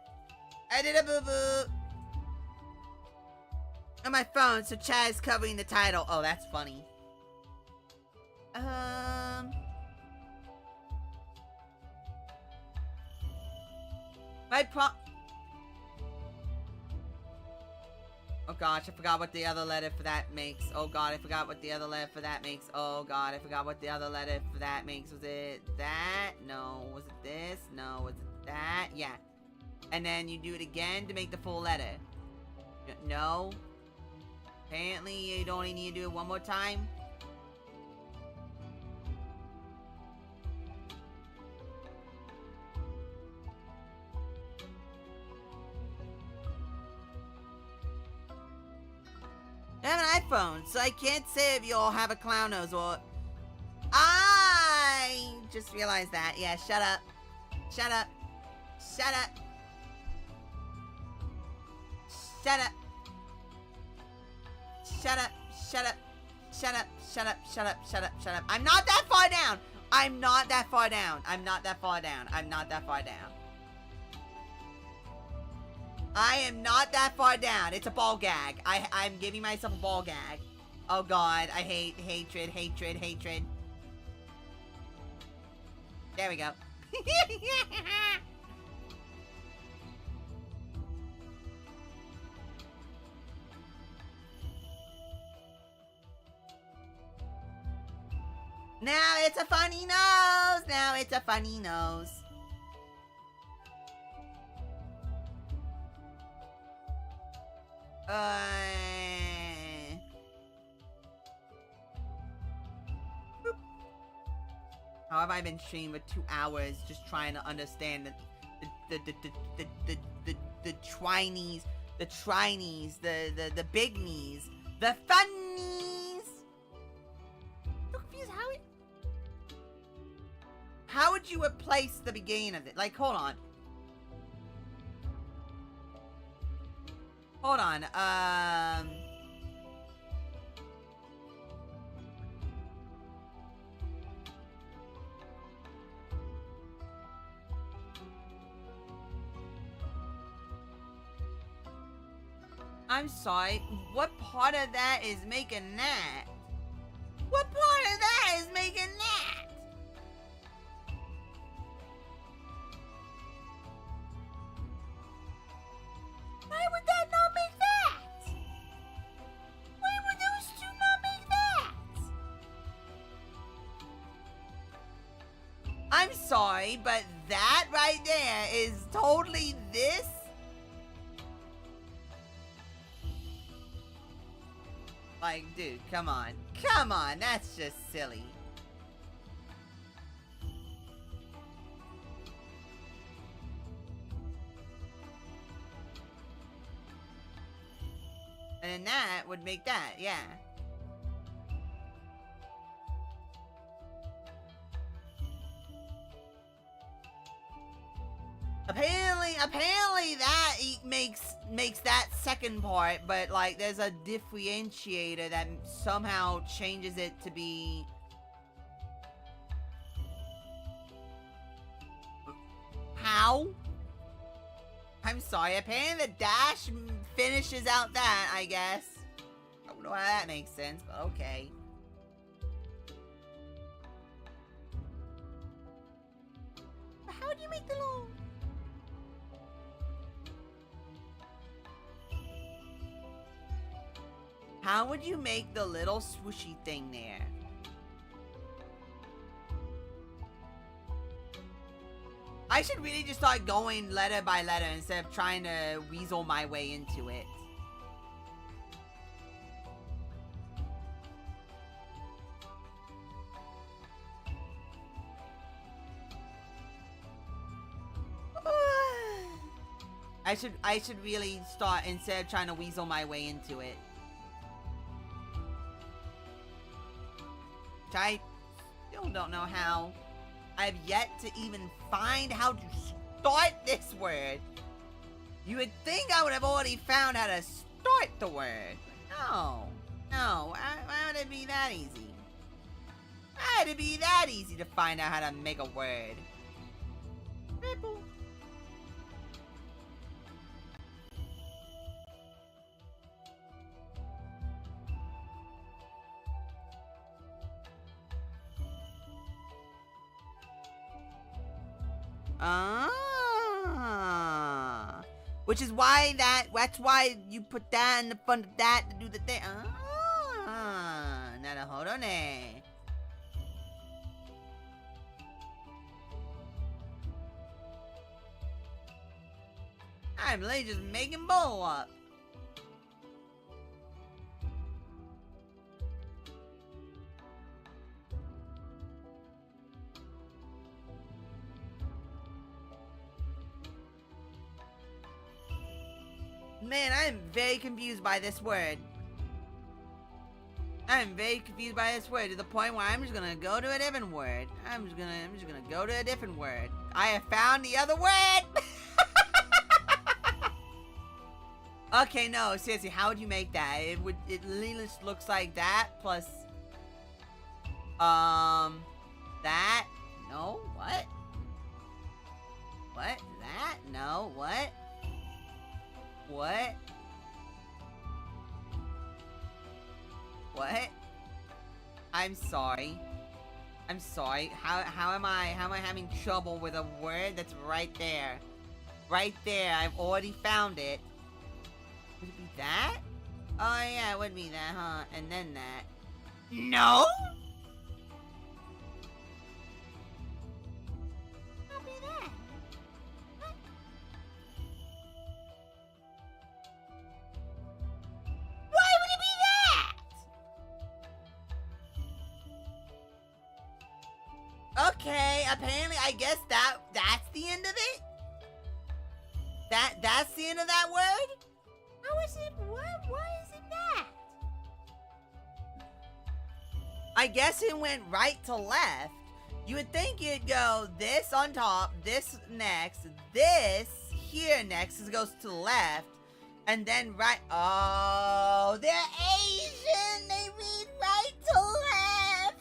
I did a boo-boo. On my phone, so Chad's covering the title. Oh, that's funny. Oh gosh, I forgot what the other letter for that makes. Oh god, I forgot what the other letter for that makes. Oh god, I forgot what the other letter for that makes. Was it that? No. Was it this? No. Was it that? Yeah. And then you do it again to make the full letter. No. Apparently, you only need to do it one more time. I have an iPhone, so I can't say if you'll have a clown nose or... I just realized that. Yeah, shut up. Shut up. Shut up. Shut up. Shut up. Shut up. Shut up. Shut up. Shut up. Shut up. Shut up. I'm not that far down. I'm not that far down. I'm not that far down. I'm not that far down. I am not that far down. It's a ball gag. I'm giving myself a ball gag. Oh god, I hate hatred, hatred, hatred. There we go. Now it's a funny nose. Now it's a funny nose. How have I been streaming for 2 hours just trying to understand the Chinese, the big knees, the funnies? I'm confused. How would you replace the beginning of it? Like, hold on. Hold on, I'm sorry, what part of that is making that? What part of that is making that? Why would that not make that? Why would those two not make that? I'm sorry, but that right there is totally this? Like, dude, come on. Come on, that's just silly. And then that would make that, yeah. Apparently that makes that second part, but like there's a differentiator that somehow changes it to be... How? I'm sorry, apparently the dash finishes out that, I guess. I don't know how that makes sense, but okay. But how do you make the long? How would you make the little swooshy thing there? I should really just start going letter by letter instead of trying to weasel my way into it. I should really start instead of trying to weasel my way into it. Which I still don't know how. I've yet to even find how to start this word. You would think I would have already found how to start the word. No. No. Why would it be that easy? It'd be that easy to find out how to make a word. Ripple. Ah. Which is why that's why you put that in the front of that to do the thing. Ah. Naruhodo ne. I'm literally just making bull up. Man, I am very confused by this word. I am very confused by this word to the point where I'm just gonna go to a different word. I'm just gonna go to a different word. I have found the other word. Okay, no, seriously, how would you make that? It literally just looks like that plus that. No, what? What? That? No, what? What? What? I'm sorry. I'm sorry. How am I having trouble with a word that's right there? Right there. I've already found it. Would it be that? Oh yeah, it would be that, huh? And then that. No? It'll be that. What? Why would it be that? Okay, apparently I guess that's the end of it? That's the end of that word? How is it? Why is it that? I guess it went right to left. You would think you'd go this on top, this next, this here next. It goes to the left, and then right. Oh, they're Asian. They read right to left.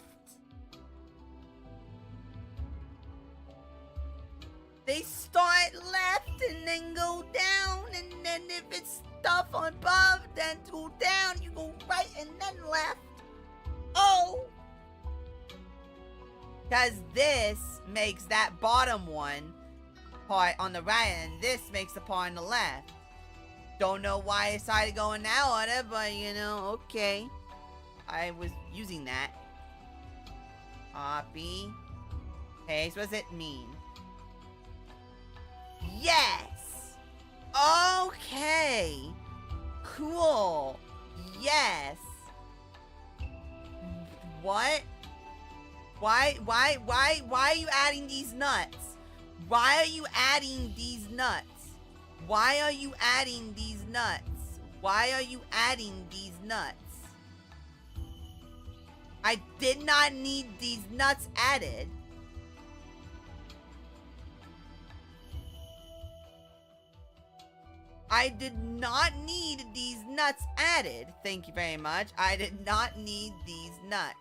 They start left and then go down, and then if it's stuff on above, then go down, you go right and then left. Oh! Because this makes that bottom one part on the right, and this makes the part on the left. Don't know why I decided to go in that order, but you know, okay. I was using that. Copy. Okay, so what does it mean? Yes! Okay! Cool! Yes! What? Why are you adding these nuts? Why are you adding these nuts? Why are you adding these nuts? Why are you adding these nuts? I did not need these nuts added. I did not need these nuts added. Thank you very much. I did not need these nuts.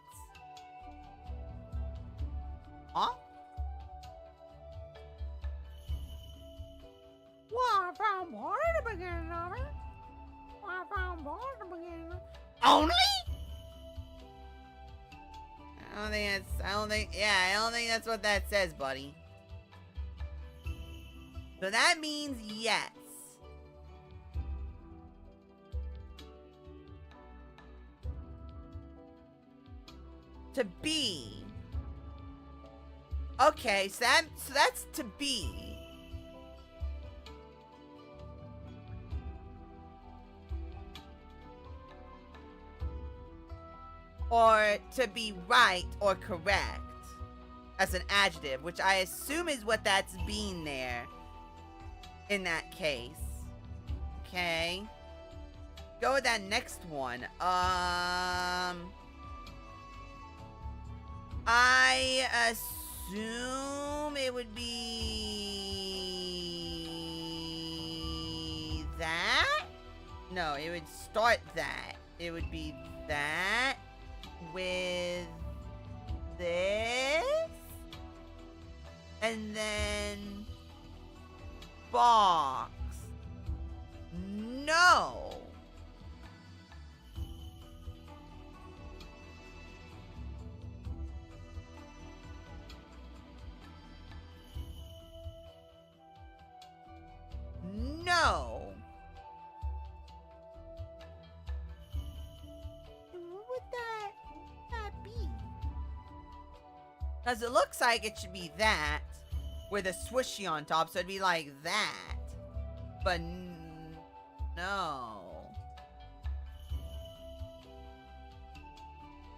Huh? Well, I found part at the beginning of it. I found part at the beginning. Only? I don't think that's what that says, buddy. So that means yes. To be. Okay, so that's to be. Or to be right or correct as an adjective, which I assume is what that's being there in that case. Okay. Go with that next one. I assume it would be that? No, it would start that. It would be that with this. And then box. No. No. What would that be? Because it looks like it should be that with a swishy on top, so it'd be like that. But no.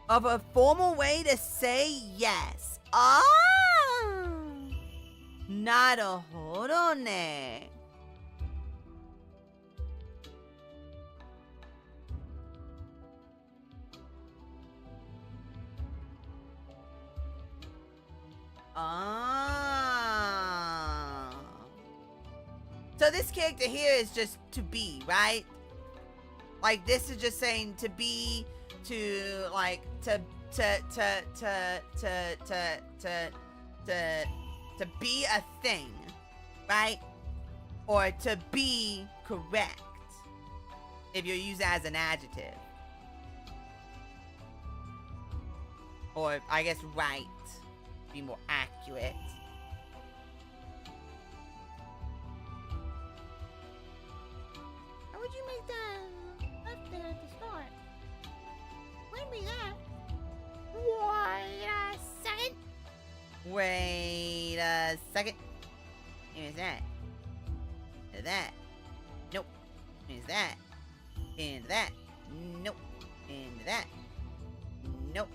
Of a formal way to say yes. Ah! Naruhodo ne. Ah. So this character here is just to be, right? Like this is just saying to be, to like to be a thing, right? Or to be correct if you use it as an adjective. Or I guess right, be more accurate. How would you make that left there at the start? Wait me that. Wait a second. Wait a second. Here's that. Here's that. Nope. Here's that. Into that. Nope. Into that. Nope.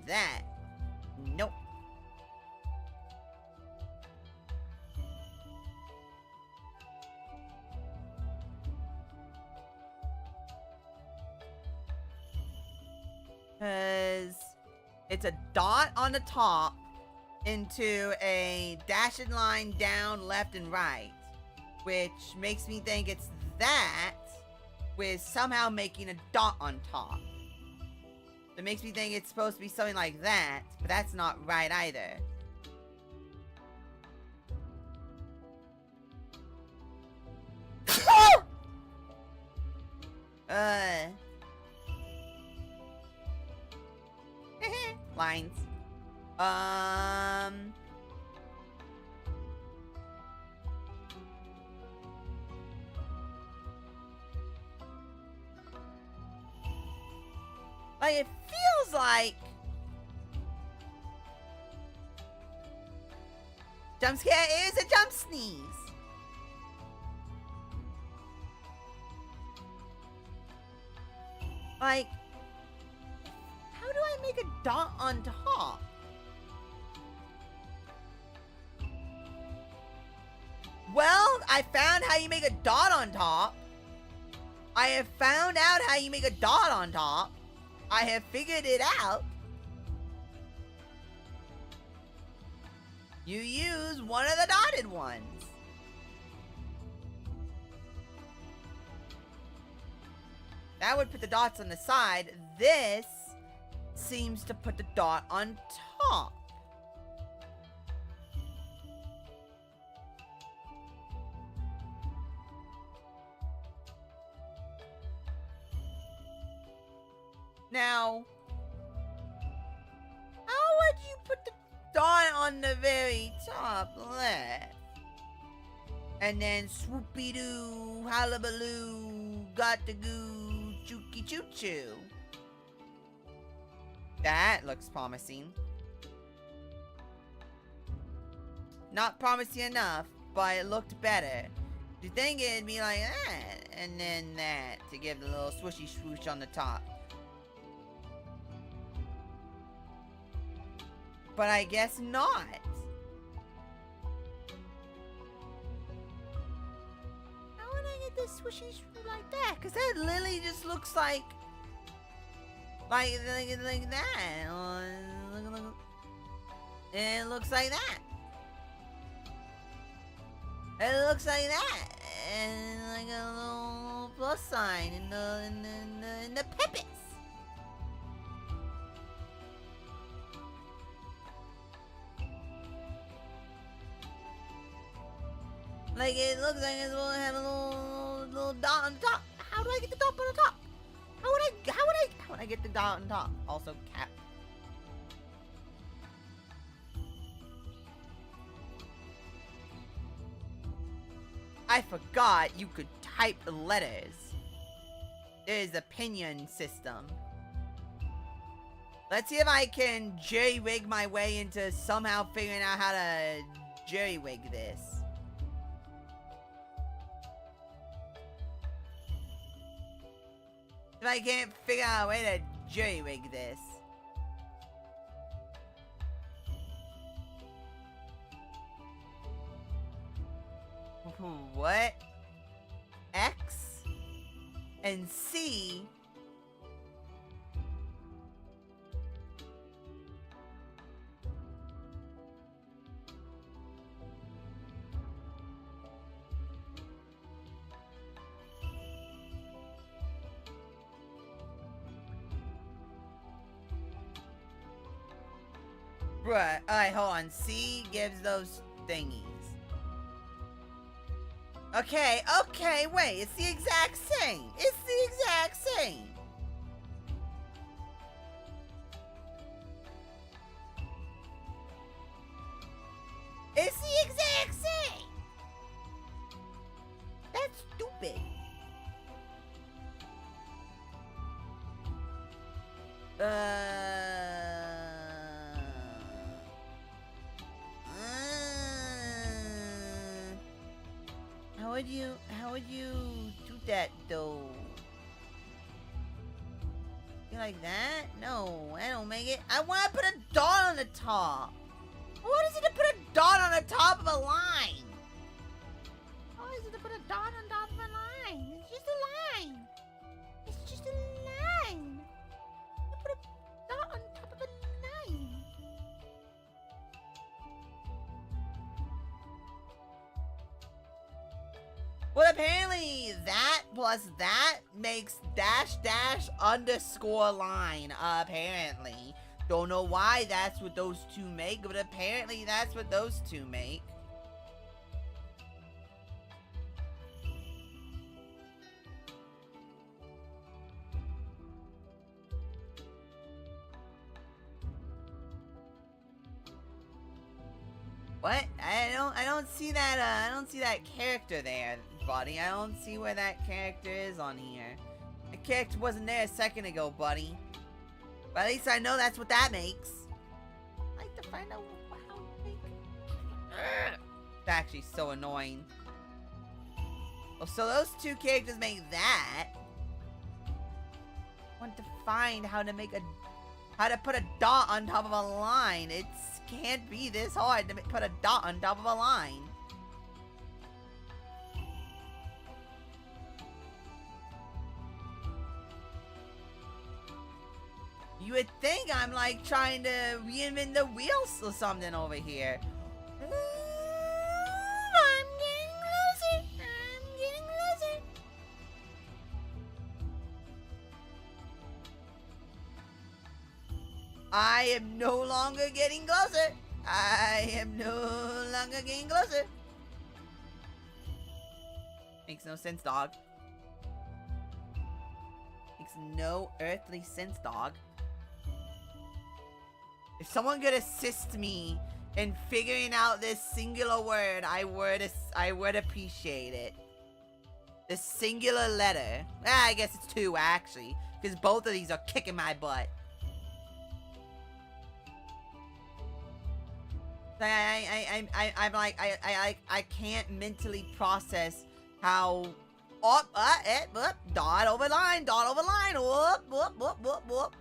That. Nope. Because it's a dot on the top into a dashed line down left and right, which makes me think it's that with somehow making a dot on top. That makes me think it's supposed to be something like that, but that's not right either. Lines. Like, it feels like jump scare is a jump sneeze. Like, how do I make a dot on top? Well, I found how you make a dot on top. I have found out how you make a dot on top. I have figured it out. You use one of the dotted ones. That would put the dots on the side. This seems to put the dot on top. Now, how would you put the dot on the very top left? And then swoopy-doo, hullabaloo, got the goo, chooky choo-choo. That looks promising. Not promising enough, but it looked better. You think it'd be like that, and then that, to give the little swooshy swoosh on the top. But I guess not. How would I get this swishy swoo like that? Cause that literally just looks like that. It looks like that. It looks like that. And like a little plus sign in the pipits. Like it looks like it's gonna have a little dot on the top. How do I get the dot on the top? How would I get the dot on top? Also cap. I forgot you could type the letters. There's a pinion system. Let's see if I can jerry-rig my way into somehow figuring out how to jerry-rig this. If I can't figure out a way to jerry-rig this. What? X and C. Bruh, alright, hold on. C gives those thingies. Okay, wait, it's the exact same. It's the exact same. It's the exact same. That's stupid. How would you do that though? You like that? No, I don't make it. I want to put a dot on the top. What is it to put a dot on the top of a line? How is it to put a dot on top of a line? It's just a line. It's just a line. You put a dot on top of a line. Well, apparently that plus that makes dash dash underscore line, apparently. Don't know why that's what those two make, but apparently that's what those two make. What? I don't see that, I don't see that character there, buddy. I don't see where that character is on here. The character wasn't there a second ago, buddy. But at least I know that's what that makes. I'd like to find out how to make... It's actually so annoying. Oh, so those two characters make that. I want to find how to make a... how to put a dot on top of a line. It can't be this hard to put a dot on top of a line. You would think I'm like trying to reinvent the wheels or something over here. I'm getting closer. I'm getting closer. I am no longer getting closer. I am no longer getting closer. Makes no sense, dog. Makes no earthly sense, dog. If someone could assist me in figuring out this singular word, I would appreciate it. The singular letter. I guess it's two, actually, because both of these are kicking my butt. I can't mentally process how dot over line,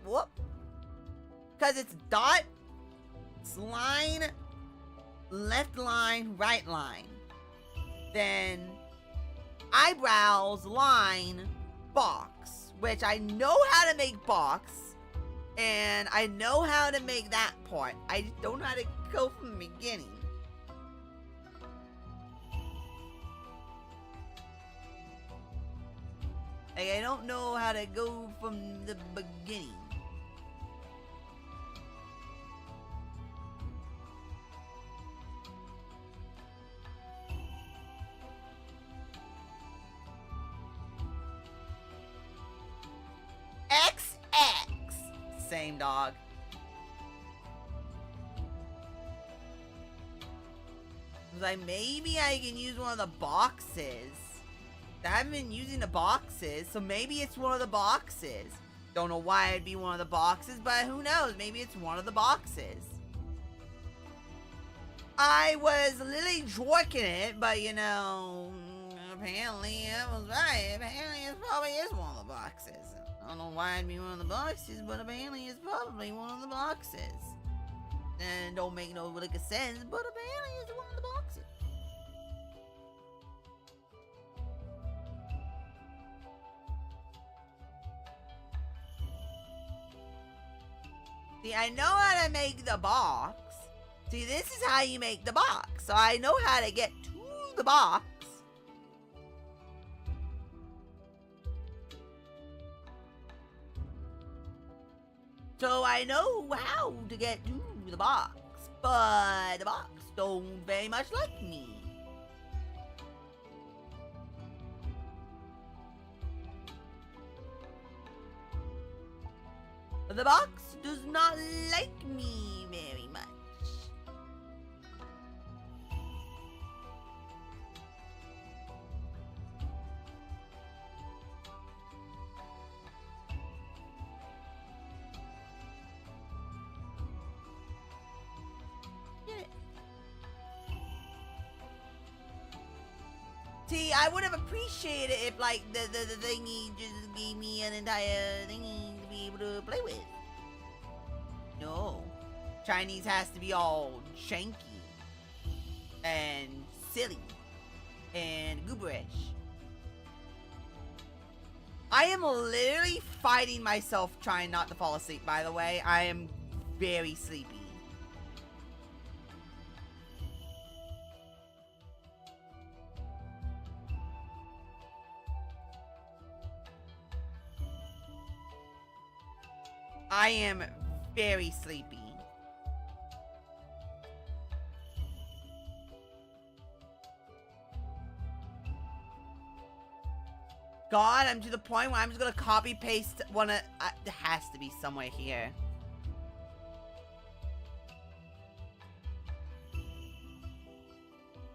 whoop. Because it's dot, it's line, left line, right line. Then eyebrows, line, box, which I know how to make box, and I know how to make that part. I just don't know how to go from the beginning. Like, I don't know how to go from the beginning. XX. Same dog. Like, maybe I can use one of the boxes. I haven't been using the boxes, so maybe it's one of the boxes. Don't know why it'd be one of the boxes, but who knows? Maybe it's one of the boxes. I was literally jorking it, but you know, apparently it was right. Apparently it probably is one of the boxes. I don't know why it'd be one of the boxes, but apparently it's probably one of the boxes. And don't make no lick of sense, but apparently it's one of the boxes. See, I know how to make the box. See, this is how you make the box. So I know how to get to the box. So I know how to get to the box. But the box don't very much like me. The box does not like me very much. Get it. See, I would have appreciated if, like, the thingy just gave me an entire thingy to be able to play with. No. Chinese has to be all janky and silly and gooberish. I am literally fighting myself trying not to fall asleep, by the way. I am very sleepy. I am very sleepy. God, I'm to the point where I'm just gonna copy paste one of. It has to be somewhere here.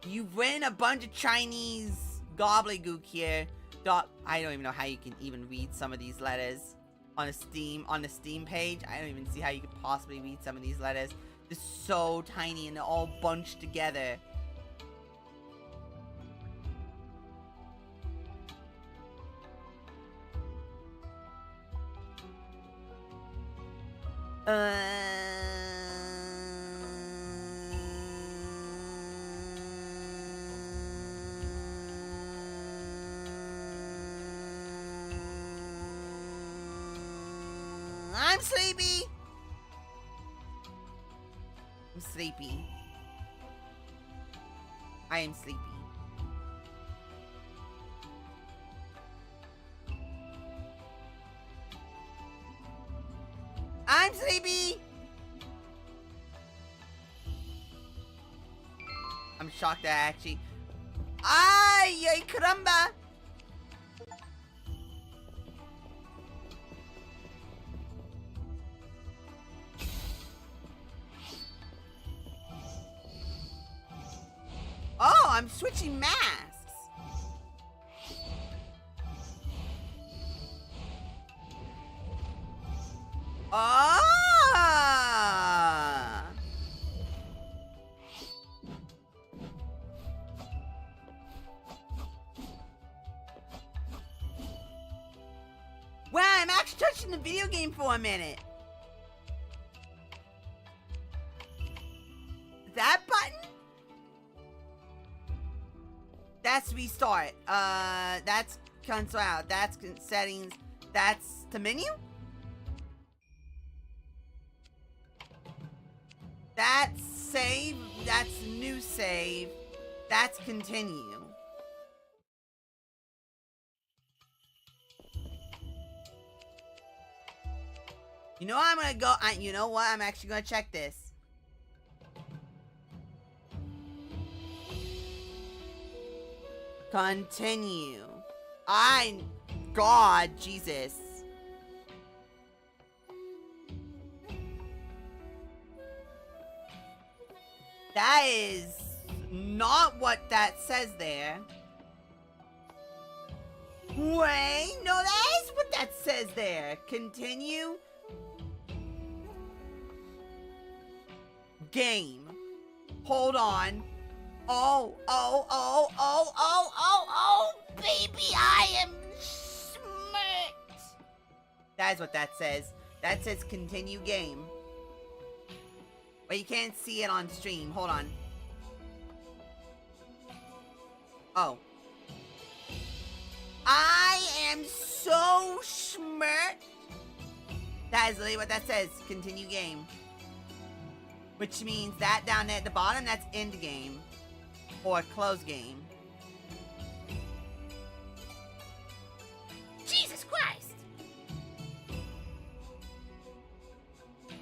You've written a bunch of Chinese gobbledygook here. I don't even know how you can even read some of these letters on the Steam page. I don't even see how you could possibly read some of these letters. They're so tiny and they're all bunched together. I'm sleepy. I'm sleepy. I am sleepy. I'm sleepy. I'm shocked that I actually. Ay, caramba. Oh, I'm switching masks. Ah! Wow, I'm actually touching the video game for a minute. That button? That's restart. That's cancel out. That's settings. That's the menu? That's save. That's new save. That's continue. You know I'm gonna go. You know what? I'm actually gonna check this. Continue. God, Jesus. That is not what that says there. Wait, no, that is what that says there. Continue. Game. Hold on. Oh, baby, I am smart. That is what that says. That says continue game. But you can't see it on stream. Hold on. Oh. I am so smart. That is literally what that says. Continue game. Which means that down there at the bottom, that's end game. Or close game. Jesus Christ.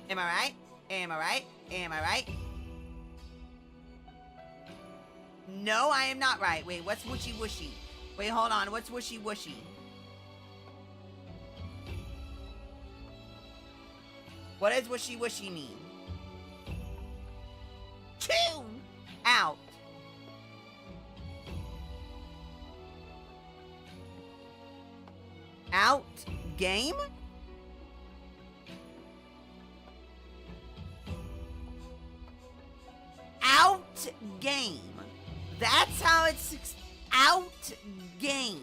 Am I right? Am I right? Am I right? No, I am not right. Wait, what's whooshy whooshy? Wait, hold on. What's whooshy whooshy? What does whooshy whooshy mean? Tune out. Out game? Out game. That's how it's out game.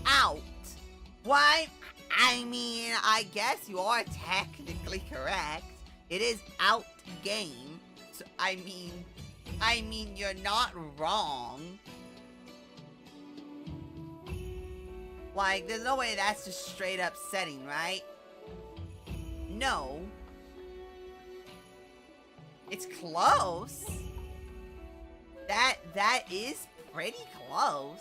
Out. Why? I mean, I guess you are technically correct. It is out game. So I mean you're not wrong. Like, there's no way that's just straight up setting, right? No. It's close. That is pretty close.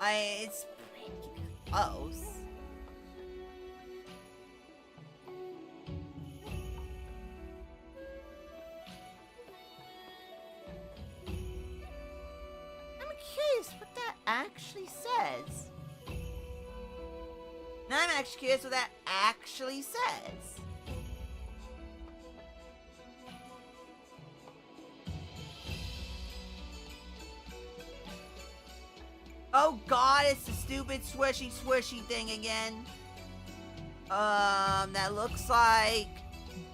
It's pretty close. I'm curious what that actually says. Now I'm actually curious what that actually says. Oh god, it's the stupid swishy swishy thing again. That looks like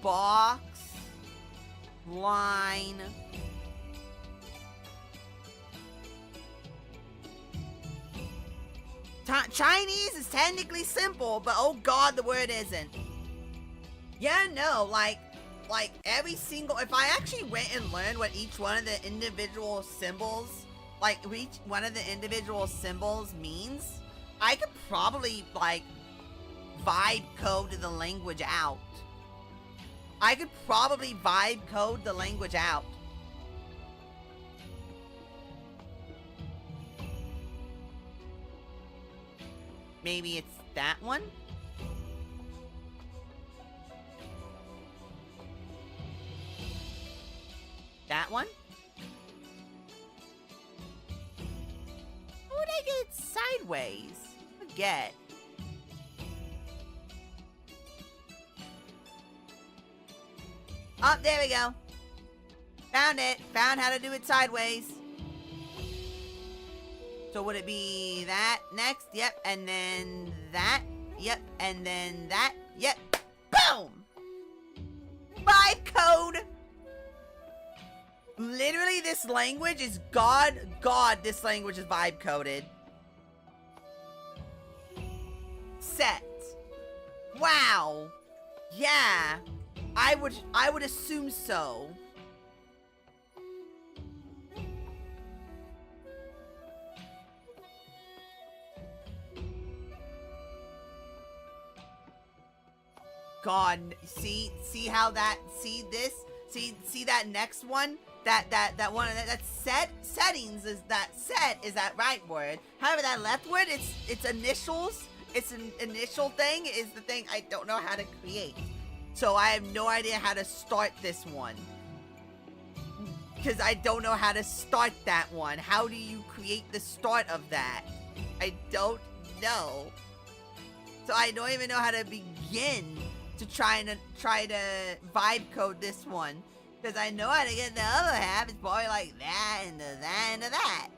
box, line. Chinese is technically simple, but oh god, the word isn't. Yeah, no, like every single, if I actually went and learned what each one of the individual symbols, like each one of the individual symbols means, I could probably like vibe code the language out. I could probably vibe code the language out. Maybe it's that one? That one? How would I get it sideways? Forget. Oh, there we go. Found it. Found how to do it sideways. So would it be that next? Yep. And then that. Yep. And then that. Yep. Boom! Vibe code! Literally, this language is God, this language is vibe coded. Set. Wow. Yeah. I would assume so. God, see how that, see See that next one? That one that settings is that that right word. However, that left word, it's initials. It's an initial thing is the thing I don't know how to create. So I have no idea how to start this one. Because I don't know how to start that one. How do you create the start of that? I don't know. So I don't even know how to begin to try to vibe code this one. Because I know how to get the other half. It's probably like that and that and that.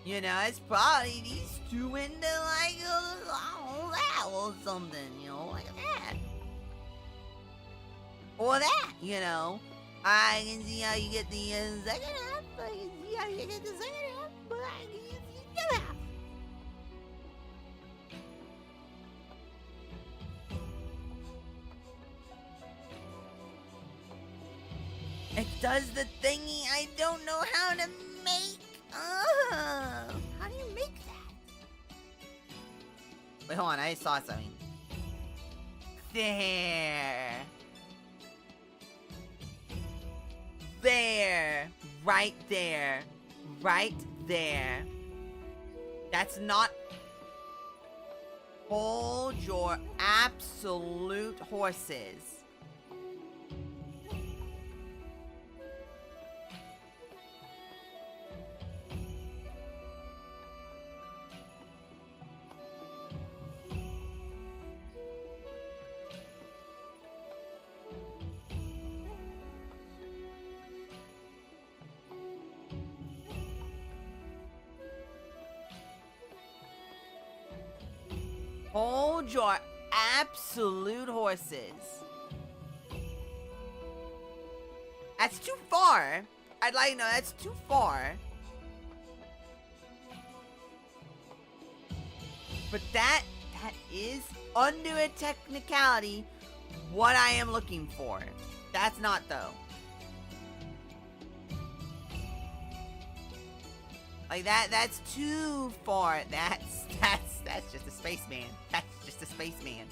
You know, it's probably these two into like that or something, you know, like that. Or that, you know. I can see how you get the second half. I can see how you get the second half, but I can see the other half. It does the thingy I don't know how to make. How do you make that? Wait, hold on. I saw something. There. There. Right there. Right there. That's not... Hold your absolute horses. Hold your absolute horses. That's too far. I'd like to know that's too far. But that is, under a technicality, what I am looking for. That's not, though. Like that's too far. That's just a spaceman. That's just a spaceman.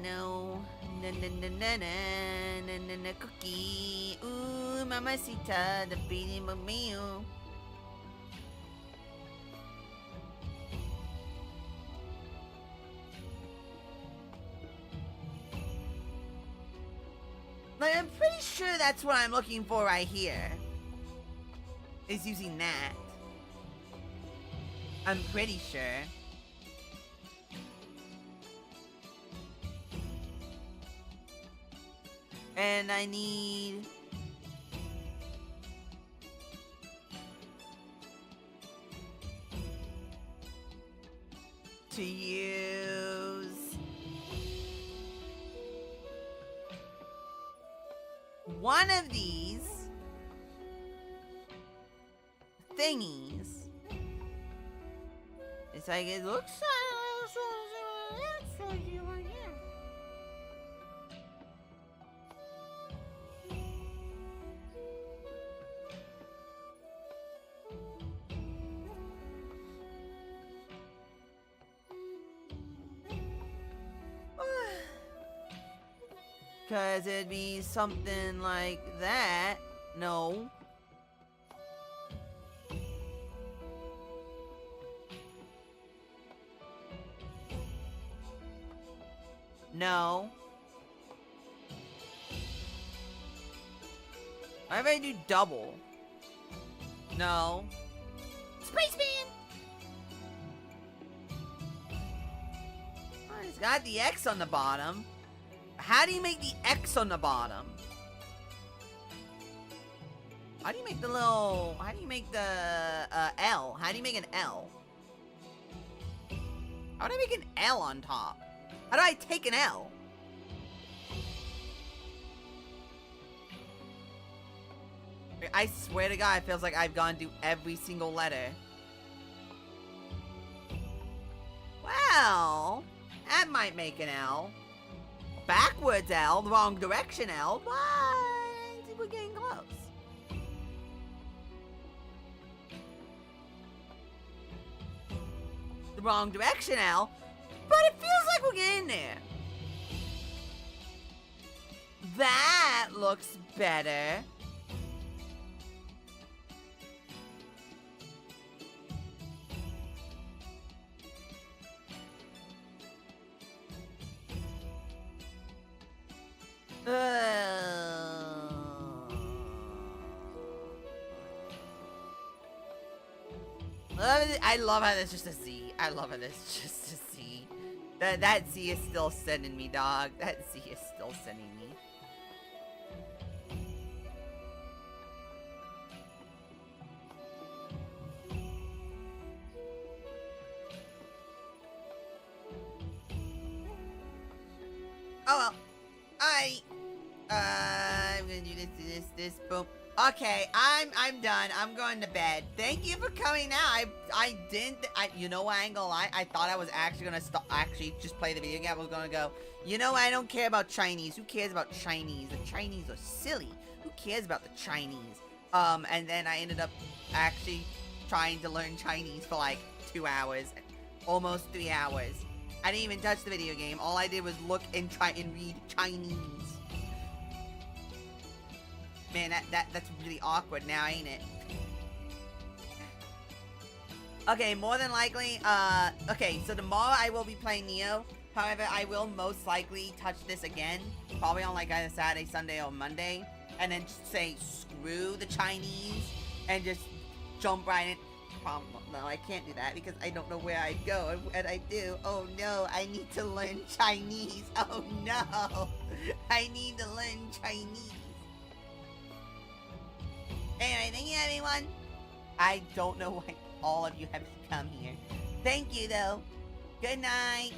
No. Cookie. Ooh, mamacita, the beating of me. Like, I'm pretty sure that's what I'm looking for right here. Is using that. I'm pretty sure. And I need... to use... one of these thingies. It's like it looks because it'd be something like that. No. No. Why if I do double? No. Spaceman! Oh, it's got the X on the bottom. How do you make the X on the bottom? How do you make the little... How do you make the L? How do you make an L? How do I make an L on top? How do I take an L? I swear to God, it feels like I've gone through every single letter. Well, that might make an L. backwards L, the wrong direction L, but we're getting close. The wrong direction L, but it feels like we're getting there. That looks better. I love how there's just a Z. I love how there's just a Z. That Z is still sending me, dog. That Z is still sending me. Oh well. I'm gonna do this, boom. Okay, I'm done. I'm going to bed. Thank you for coming out. You know what, I ain't gonna lie. I thought I was actually gonna just play the video game. I was gonna go, you know what, I don't care about Chinese. Who cares about Chinese? The Chinese are silly. Who cares about the Chinese? And then I ended up actually trying to learn Chinese for like 2 hours. Almost 3 hours. I didn't even touch the video game. All I did was look and try and read Chinese. Man, that's really awkward now, ain't it? Okay, more than likely, okay, so tomorrow I will be playing Neo. However, I will most likely touch this again. Probably on like either Saturday, Sunday, or Monday. And then just say, screw the Chinese. And just jump right in. No, I can't do that because I don't know where I'd go. And I do. Oh no, I need to learn Chinese. Oh no. I need to learn Chinese. Anyway, thank you everyone. I don't know why all of you have come here. Thank you though. Good night.